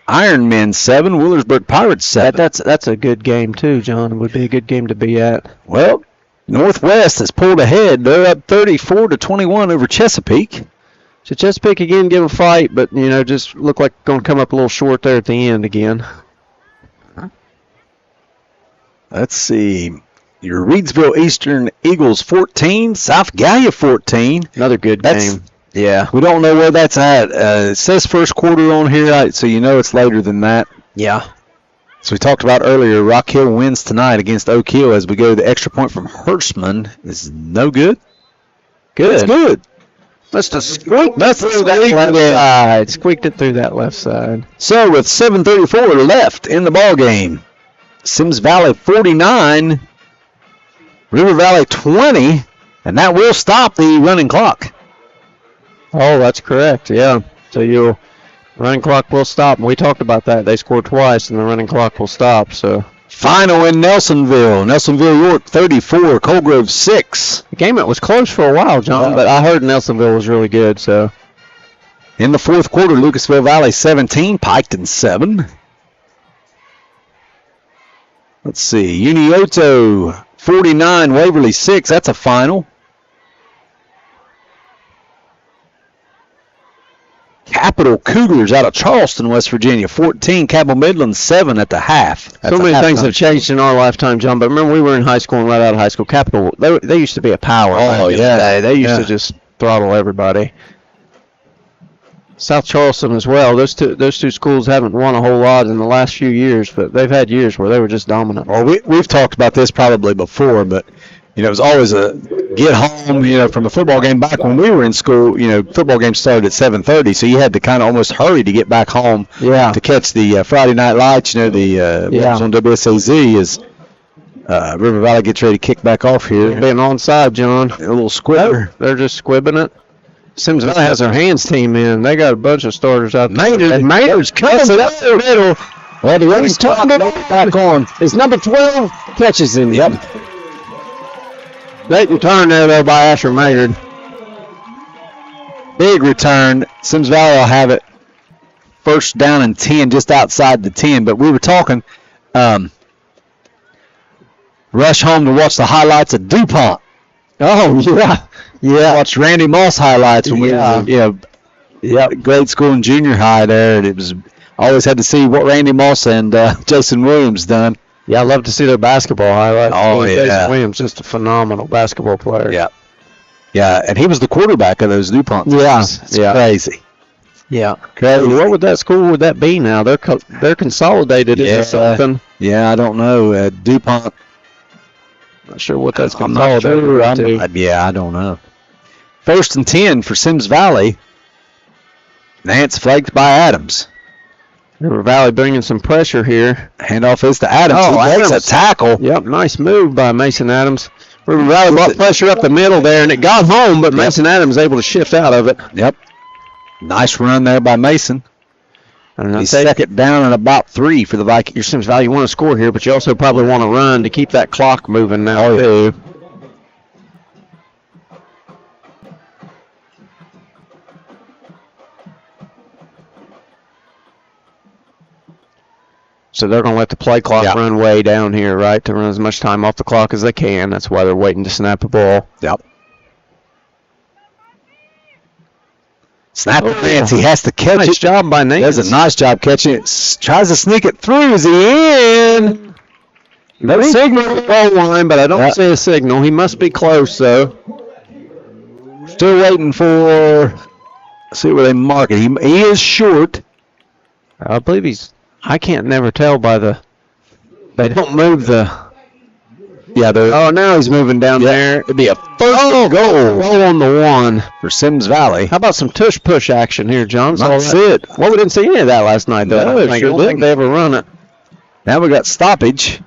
Ironmen 7, Willersburg Pirates 7. That's a good game too, John. It would be a good game to be at. Well, Northwest has pulled ahead. They're up 34-21 over Chesapeake. So Chesapeake again give a fight, but just look like going to come up a little short there at the end again. Let's see. Your Reedsville Eastern Eagles 14, South Gallia 14. Another good game. Yeah, we don't know where that's at. It says first quarter on here, so it's later than that. Yeah. So we talked about earlier, Rock Hill wins tonight against Oak Hill as we go to the extra point from Hirschman. This is no good. Good. It's good. Must have squeaked it through that left side. Squeaked it through that left side. So with 7:34 left in the ball game, Symmes Valley 49, River Valley 20, and that will stop the running clock. Oh, that's correct. Yeah. So your running clock will stop. And we talked about that. They scored twice, and the running clock will stop. So final in Nelsonville, York 34, Colgrove 6. The game, it was close for a while, John, but I heard Nelsonville was really good. So in the fourth quarter, Lucasville Valley 17, Piketon 7. Let's see, Unioto 49, Waverly 6. That's a final. Capital Cougars out of Charleston, West Virginia, 14. Cabell Midland 7 at the half. So many things have changed in our lifetime, John. But remember, we were in high school and right out of high school. Capital, they used to be a power. Oh yeah, they used to just throttle everybody. South Charleston as well. Those two schools haven't won a whole lot in the last few years, but they've had years where they were just dominant. Well, we've talked about this probably before, but it was always a get home, from a football game back when we were in school. Football games started at 7:30, so you had to kind of almost hurry to get back home to catch the Friday Night Lights. On WSAZ as River Valley gets ready to kick back off here. Being onside, John. A little squibber. They're just squibbing it. Symmes Valley has their hands team in. They got a bunch of starters out there. Maynard's coming up the middle. Well, the running clock back on. It's number 12 catches him. Yep. Late return there, though, by Asher Maynard. Big return. Symmes Valley will have it first down and 10, just outside the 10. But we were talking, rush home to watch the highlights of DuPont. Oh, yeah. Yeah. Watched Randy Moss highlights when we were grade school and junior high there. And it was always had to see what Randy Moss and Jason Williams done. Yeah, I love to see their basketball highlights. Oh, yeah. Jason Williams, just a phenomenal basketball player. Yeah. Yeah, and he was the quarterback of those DuPont teams. Yeah. It's crazy. Yeah. Crazy. What would that school would that be now? They're consolidated into something. Yeah, I don't know. DuPont. Not sure what that's I'm not sure. I don't know. First and 10 for Symmes Valley. Nance flanked by Adams. River Valley bringing some pressure here. Handoff is to Adams. Adams. A tackle. Yep, nice move by Mason Adams. River Valley brought pressure up the middle there, and it got home, but Mason Adams able to shift out of it. Yep. Nice run there by Mason. He's second down and about 3 for the Vikings. Your Symmes Valley, you want to score here, but you also probably want to run to keep that clock moving now, too. So they're going to let the play clock run way down here, right, to run as much time off the clock as they can. That's why they're waiting to snap the ball. Yep. Snap it, Nance. He has to catch it. Nice job by Nance. Does a nice job catching it. Tries to sneak it through. Is he in? No signal at the goal line, but I don't see a signal. He must be close, though. Still waiting for. See where they mark it. He is short. I believe he's. I can't never tell by the. They don't move the. Yeah, oh, now he's moving down there. It'd be a first goal. Goal on the one For Symmes Valley. How about some tush-push action here, John? That's it. Well, we didn't see any of that last night, though. No, I don't think they ever run it. Now we got stoppage.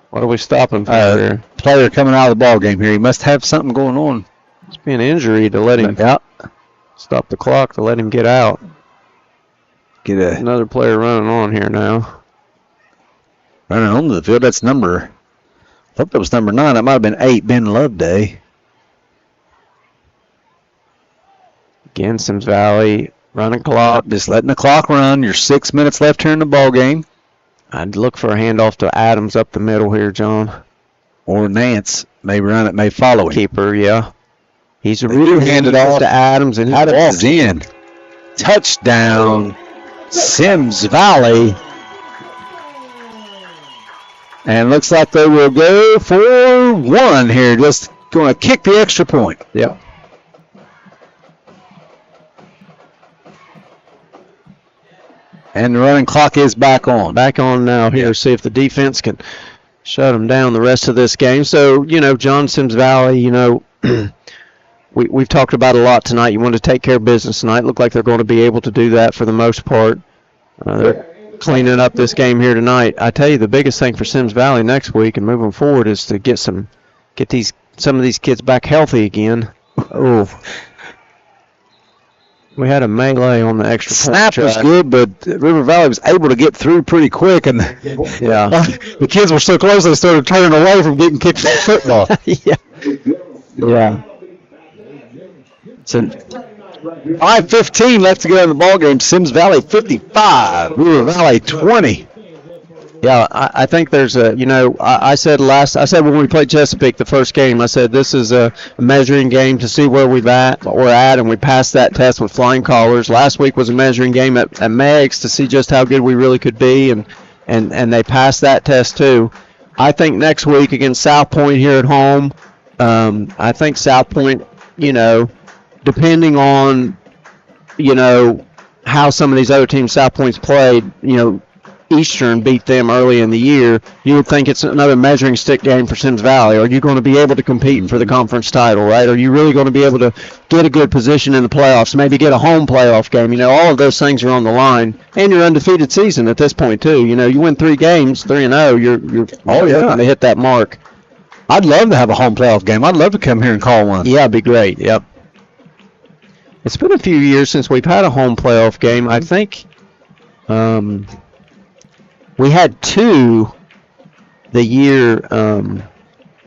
What are we stopping for here? Player coming out of the ball game here. He must have something going on. Must be an injury to let him stop the clock to let him get out. Get another player running on here now. Running onto the field. That's number. I thought that was number 9. That might have been 8. Ben Loveday. Again, Symmes Valley running clock. Just letting the clock run. You're 6 minutes left here in the ball game. I'd look for a handoff to Adams up the middle here, John. Or Nance may run it, may follow him. Keeper, yeah. He's handed off to Adams, and Adams is in. Touchdown, Symmes Valley. And looks like they will go for 1 here. Just going to kick the extra point. Yep. And the running clock is back on. Back on now here. See if the defense can shut them down the rest of this game. So, John, Symmes Valley, we've talked about a lot tonight. You want to take care of business tonight. Look like they're going to be able to do that for the most part. They're cleaning up this game here tonight. I tell you, the biggest thing for Symmes Valley next week and moving forward is to get some of these kids back healthy again. Oh. We had a melee on the extra point. Snap was good, but River Valley was able to get through pretty quick, and the kids were so close they started turning away from getting kicked for football. Yeah. So 5:15 left to go in the ball game. Symmes Valley 55, River Valley 20. Yeah, I think there's I said when we played Chesapeake the first game, I said this is a measuring game to see where we're at, and we passed that test with flying colors. Last week was a measuring game at Meg's to see just how good we really could be, and they passed that test too. I think next week against South Point here at home, I think South Point, depending on, how some of these other teams South Point's played, Eastern beat them early in the year, you would think it's another measuring stick game for Symmes Valley. Are you going to be able to compete for the conference title, right? Are you really going to be able to get a good position in the playoffs, maybe get a home playoff game? All of those things are on the line. And your undefeated season at this point, too. You win 3 games, 3-0, you're going to hit that mark. I'd love to have a home playoff game. I'd love to come here and call one. Yeah, it'd be great. Yep. It's been a few years since we've had a home playoff game. I think we had 2 the year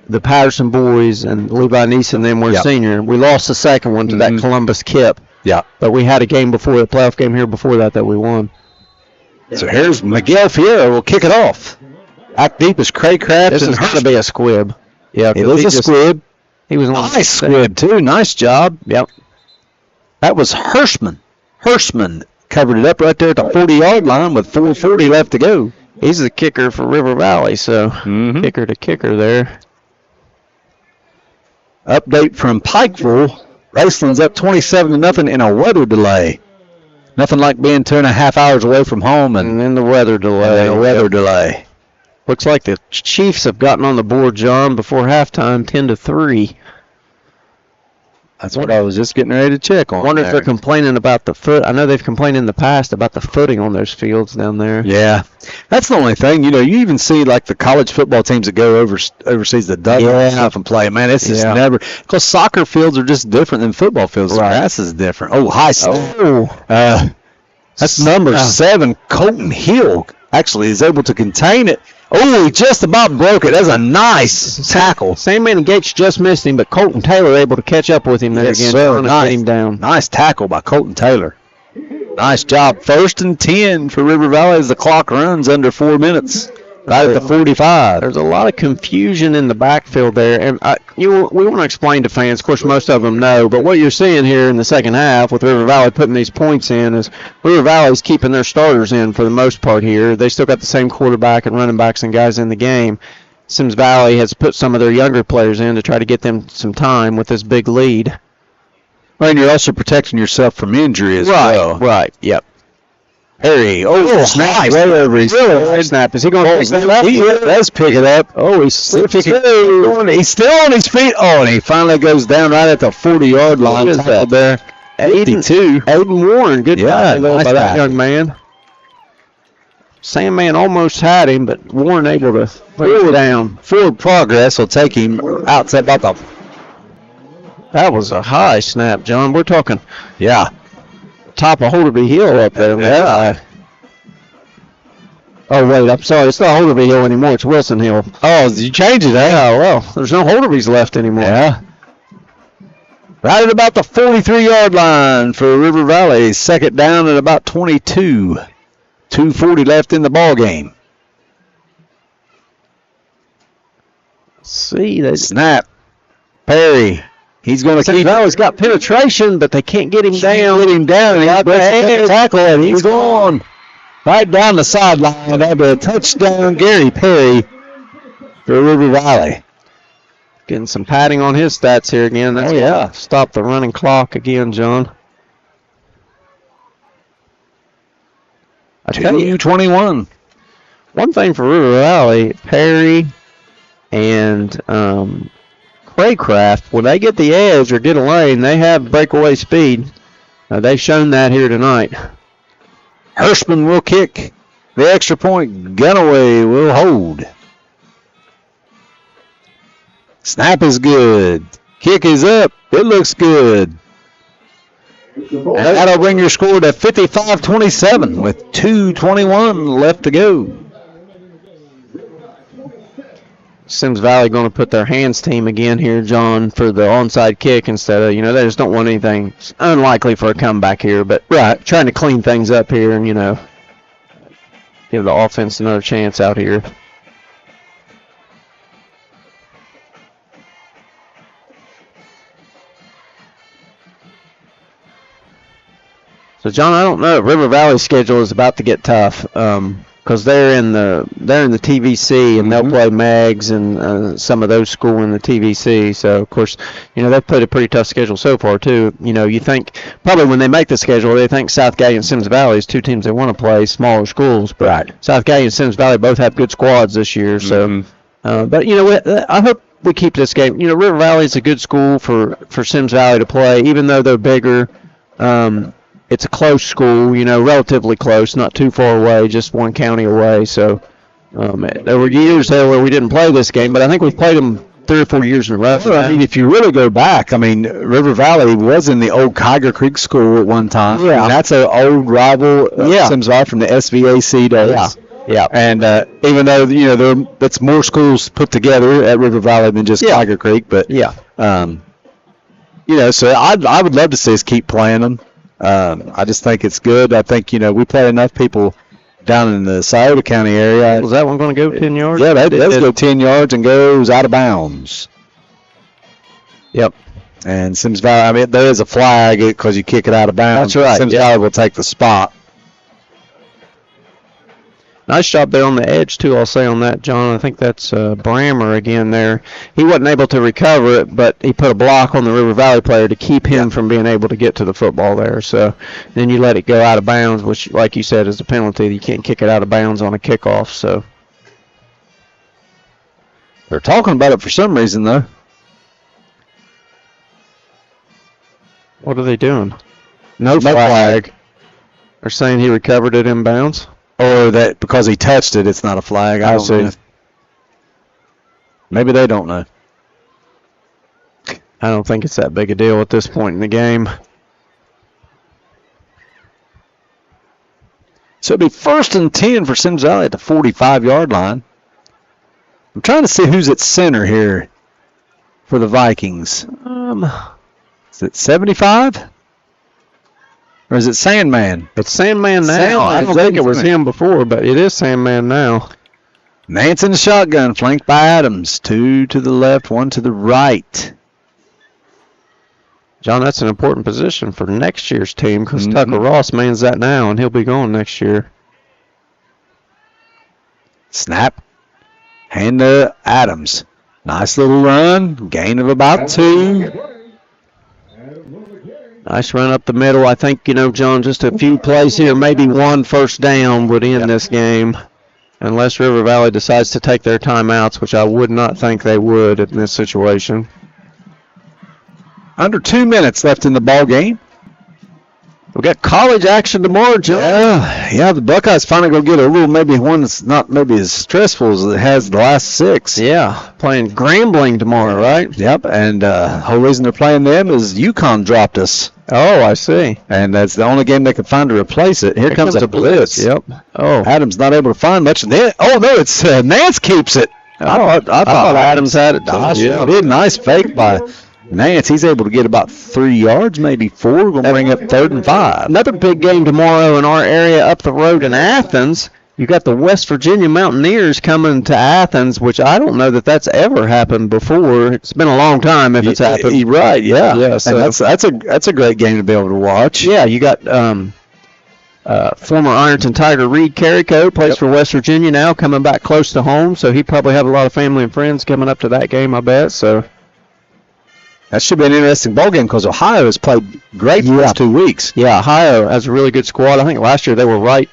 the Patterson boys and Levi Neeson and them were senior. We lost the second one to that Columbus Kip. Yeah. But we had a game before, the playoff game here before that we won. So here's Miguel Fierro will kick it off. Back deep is Craycraft. This is going to be a squib. Yeah, it was a squib. He was nice squib, too. Nice job. Yep. That was Hirschman. Hirschman covered it up right there at the 40-yard line with 4:40 left to go. He's the kicker for River Valley, so kicker to kicker there. Update from Pikeville. Raceland's up 27-0 in a weather delay. Nothing like being 2.5 hours away from home and then the weather delay. Looks like the Chiefs have gotten on the board, John, before halftime, 10-3. That's what I was just getting ready to check on. I wonder if they're complaining about the foot. I know they've complained in the past about the footing on those fields down there. Yeah. That's the only thing. You even see like the college football teams that go overseas that does stuff and play. Man, it's just never. Because soccer fields are just different than football fields. Right. Grass is different. Oh, high school. That's number 7, Colton Hill, actually is able to contain it. Oh, he just about broke it. That's a nice tackle. Sandman and Gates just missed him, but Colton Taylor able to catch up with him there again. Nice. Get him down. Nice tackle by Colton Taylor. Nice job. 1st and 10 for River Valley as the clock runs under 4 minutes. Right at the 45. There's a lot of confusion in the backfield there, and we want to explain to fans. Of course, most of them know, but what you're seeing here in the second half with River Valley putting these points in is River Valley's keeping their starters in for the most part here. They still got the same quarterback and running backs and guys in the game. Symmes Valley has put some of their younger players in to try to get them some time with this big lead. Well, and you're also protecting yourself from injury as well. Right, yep. Harry, snap nice. right over his Snap. Is he going to pick that up? He does pick it up. Oh, he's still He's still on his feet. Oh, and he finally goes down right at the 40-yard line. What is that? There. 52. Aiden Warren. Good Yeah, by nice that tackle. young man. Sandman almost had him, but Warren able to pull it down. Forward progress will take him out to about the... That was a high snap, John. We're talking Yeah. top of Holderby Hill up there. Yeah. Oh, wait, I'm sorry. It's not Holderby Hill anymore. It's Wilson Hill. Oh, did you change it, eh? Yeah, well, there's no Holderbys left anymore. Yeah. Right at about the 43-yard line for River Valley. 2nd down at about 22. 2:40 left in the ball game. See, they Snap. Perry. He's going to Symmes keep Valley's got penetration, but they can't get him down. Get him down, and he breaks the tackle, and he's gone right down the sideline. That'll be a touchdown, Gary Perry for River Valley. Getting some padding on his stats here again. That's yeah. Stop the running clock again, John. I tell you, 2:21. one thing for River Valley, Perry and Craycraft, when they get the edge or get a lane, they have breakaway speed. They've shown that here tonight. Hirschman will kick the extra point. Gunaway will hold. Snap is good. Kick is up. It looks good. And that'll bring your score to 55-27 with 2:21 left to go. Symmes Valley going to put their hands team again here, John, for the onside kick instead of, they just don't want anything. It's unlikely for a comeback here, but trying to clean things up here and, give the offense another chance out here. So, John, I don't know. River Valley's schedule is about to get tough because they're in the TVC and they'll play Mags and some of those schools in the TVC. So, of course, they've played a pretty tough schedule so far too. You think probably when they make the schedule, they think South Galley and Symmes Valley is two teams they want to play, smaller schools. But South Galley and Symmes Valley both have good squads this year. So, but I hope we keep this game. River Valley is a good school for Symmes Valley to play, even though they're bigger. It's a close school, relatively close, not too far away, just one county away. So there were years there where we didn't play this game, but I think we've played them 3 or 4 years in a row. Well, I mean, if you really go back, River Valley was in the old Kiger Creek School at one time. Yeah. And that's an old rival, Symmes Valley from the SVAC days. Yeah. And even though, that's more schools put together at River Valley than just Kiger Creek. But, so I would love to see us keep playing them. I just think it's good. I think, we play enough people down in the Scioto County area. Was that one going to go 10 yards? Yeah, that does go 10 yards and goes out of bounds. Yep. And Symmes Valley, there is a flag because you kick it out of bounds. That's right. Symmes Valley will take the spot. Nice job there on the edge, too, I'll say on that, John. I think that's Brammer again there. He wasn't able to recover it, but he put a block on the River Valley player to keep him from being able to get to the football there. So then you let it go out of bounds, which, like you said, is a penalty. You can't kick it out of bounds on a kickoff. So they're talking about it for some reason, though. What are they doing? No flag. They're saying he recovered it in bounds? Or that because he touched it, it's not a flag. I don't know. Maybe they don't know. I don't think it's that big a deal at this point in the game. So it'll be 1st and 10 for Symmes Valley at the 45-yard line. I'm trying to see who's at center here for the Vikings. Is it 75? Or is it Sandman? It's Sandman now. Sandman. I don't think it was him before, but it is Sandman now. Nance in the shotgun, flanked by Adams. 2 to the left, 1 to the right. John, that's an important position for next year's team because Tucker Ross mans that now, and he'll be gone next year. Snap. Hand to Adams. Nice little run. Gain of about 2. Nice run up the middle. I think, John, just a few plays here, maybe 1 first down would end this game. Unless River Valley decides to take their timeouts, which I would not think they would in this situation. Under 2 minutes left in the ball game. We got college action tomorrow, John. Yeah, the Buckeyes finally going to get a little, maybe one that's not maybe as stressful as it has the last 6. Yeah, playing Grambling tomorrow, right? Yep, and the whole reason they're playing them is UConn dropped us. Oh, I see. And that's the only game they could find to replace it. Here comes a blitz. Yep. Oh. Adams not able to find much. And then, it's Nance keeps it. I thought Adams had it. Yeah, did. Nice fake by Nance. He's able to get about 3 yards, maybe 4. Going to bring up 3rd and 5. Another big game tomorrow in our area up the road in Athens. You got the West Virginia Mountaineers coming to Athens, which I don't know that that's ever happened before. It's been a long time if it's happened. You're right, yeah. Yeah, so and that's a great game to be able to watch. Yeah, you got former Ironton Tiger Reed Carrico, plays for West Virginia now, coming back close to home, so he probably have a lot of family and friends coming up to that game, I bet. So that should be an interesting ball game because Ohio has played great the last 2 weeks. Yeah, Ohio has a really good squad. I think last year they were right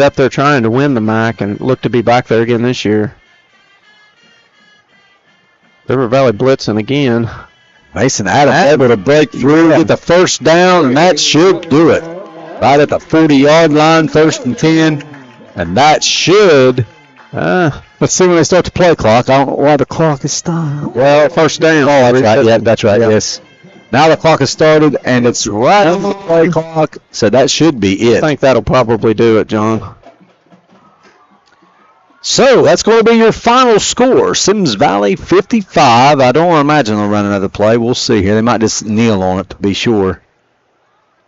up there trying to win the MAC and look to be back there again this year. River Valley blitzing again. Mason Adams able to break through, get the first down, and that should do it. Right at the 40-yard line, 1st and 10. And that should, let's see when they start the play clock. I don't know why the clock is stopped. Well, first down. Oh, that's right. Yeah, that's right, yes. Now the clock has started, and it's right on the play clock, so that should be it. I think that'll probably do it, John. So that's going to be your final score. Symmes Valley 55. I don't imagine they'll run another play. We'll see here. They might just kneel on it to be sure.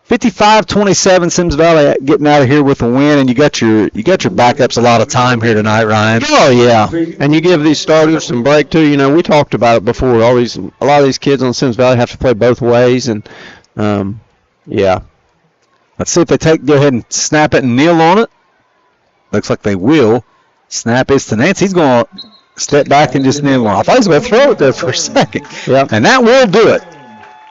55-27, Symmes Valley getting out of here with a win, and you got your backups a lot of time here tonight, Ryan. Oh yeah, and you give these starters some break too. We talked about it before. A lot of these kids on Symmes Valley have to play both ways, and yeah. Let's see if they go ahead and snap it and kneel on it. Looks like they will. Snap is to Nance. He's going to step back and just kneel on it. I thought he was going to throw it there for a second. Yeah, and that will do it.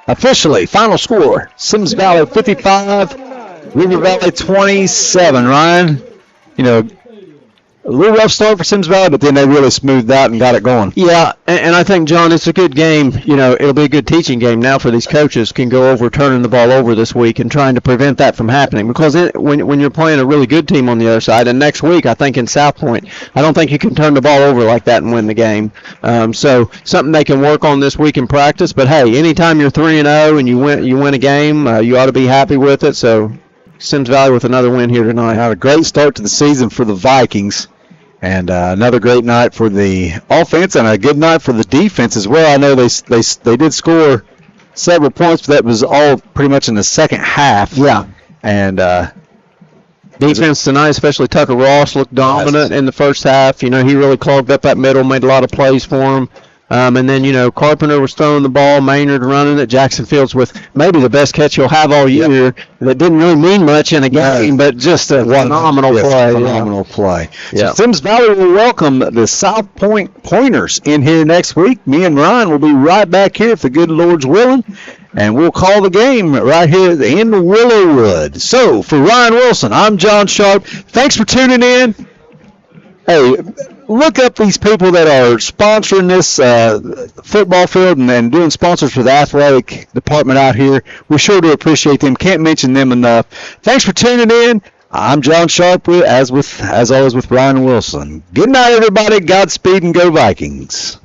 Officially, final score, Symmes Valley 55, River Valley 27. Ryan, a little rough start for Symmes Valley, but then they really smoothed out and got it going. Yeah, and I think, John, it's a good game. It'll be a good teaching game now for these coaches can go over turning the ball over this week and trying to prevent that from happening. Because when you're playing a really good team on the other side, and next week, I think in South Point, I don't think you can turn the ball over like that and win the game. So something they can work on this week in practice. But, hey, anytime you're 3-0 and you win a game, you ought to be happy with it. So Symmes Valley with another win here tonight. Had a great start to the season for the Vikings. And another great night for the offense and a good night for the defense as well. I know they did score several points, but that was all pretty much in the second half. Yeah. And defense tonight, especially Tucker Ross, looked dominant in the first half. He really clogged up that middle, made a lot of plays for him. And then, Carpenter was throwing the ball, Maynard running it, Jackson Fields with maybe the best catch he'll have all year. Yep. That didn't really mean much in a game, but just a phenomenal play. Phenomenal play. Yeah. So Symmes Valley will welcome the South Point Pointers in here next week. Me and Ryan will be right back here if the good Lord's willing. And we'll call the game right here in Willowwood. So, for Ryan Wilson, I'm John Sharp. Thanks for tuning in. Hey, look up these people that are sponsoring this football field and doing sponsors for the athletic department out here. We sure do appreciate them. Can't mention them enough. Thanks for tuning in. I'm John Sharp, as always with Ryan Wilson. Good night, everybody. Godspeed and go Vikings.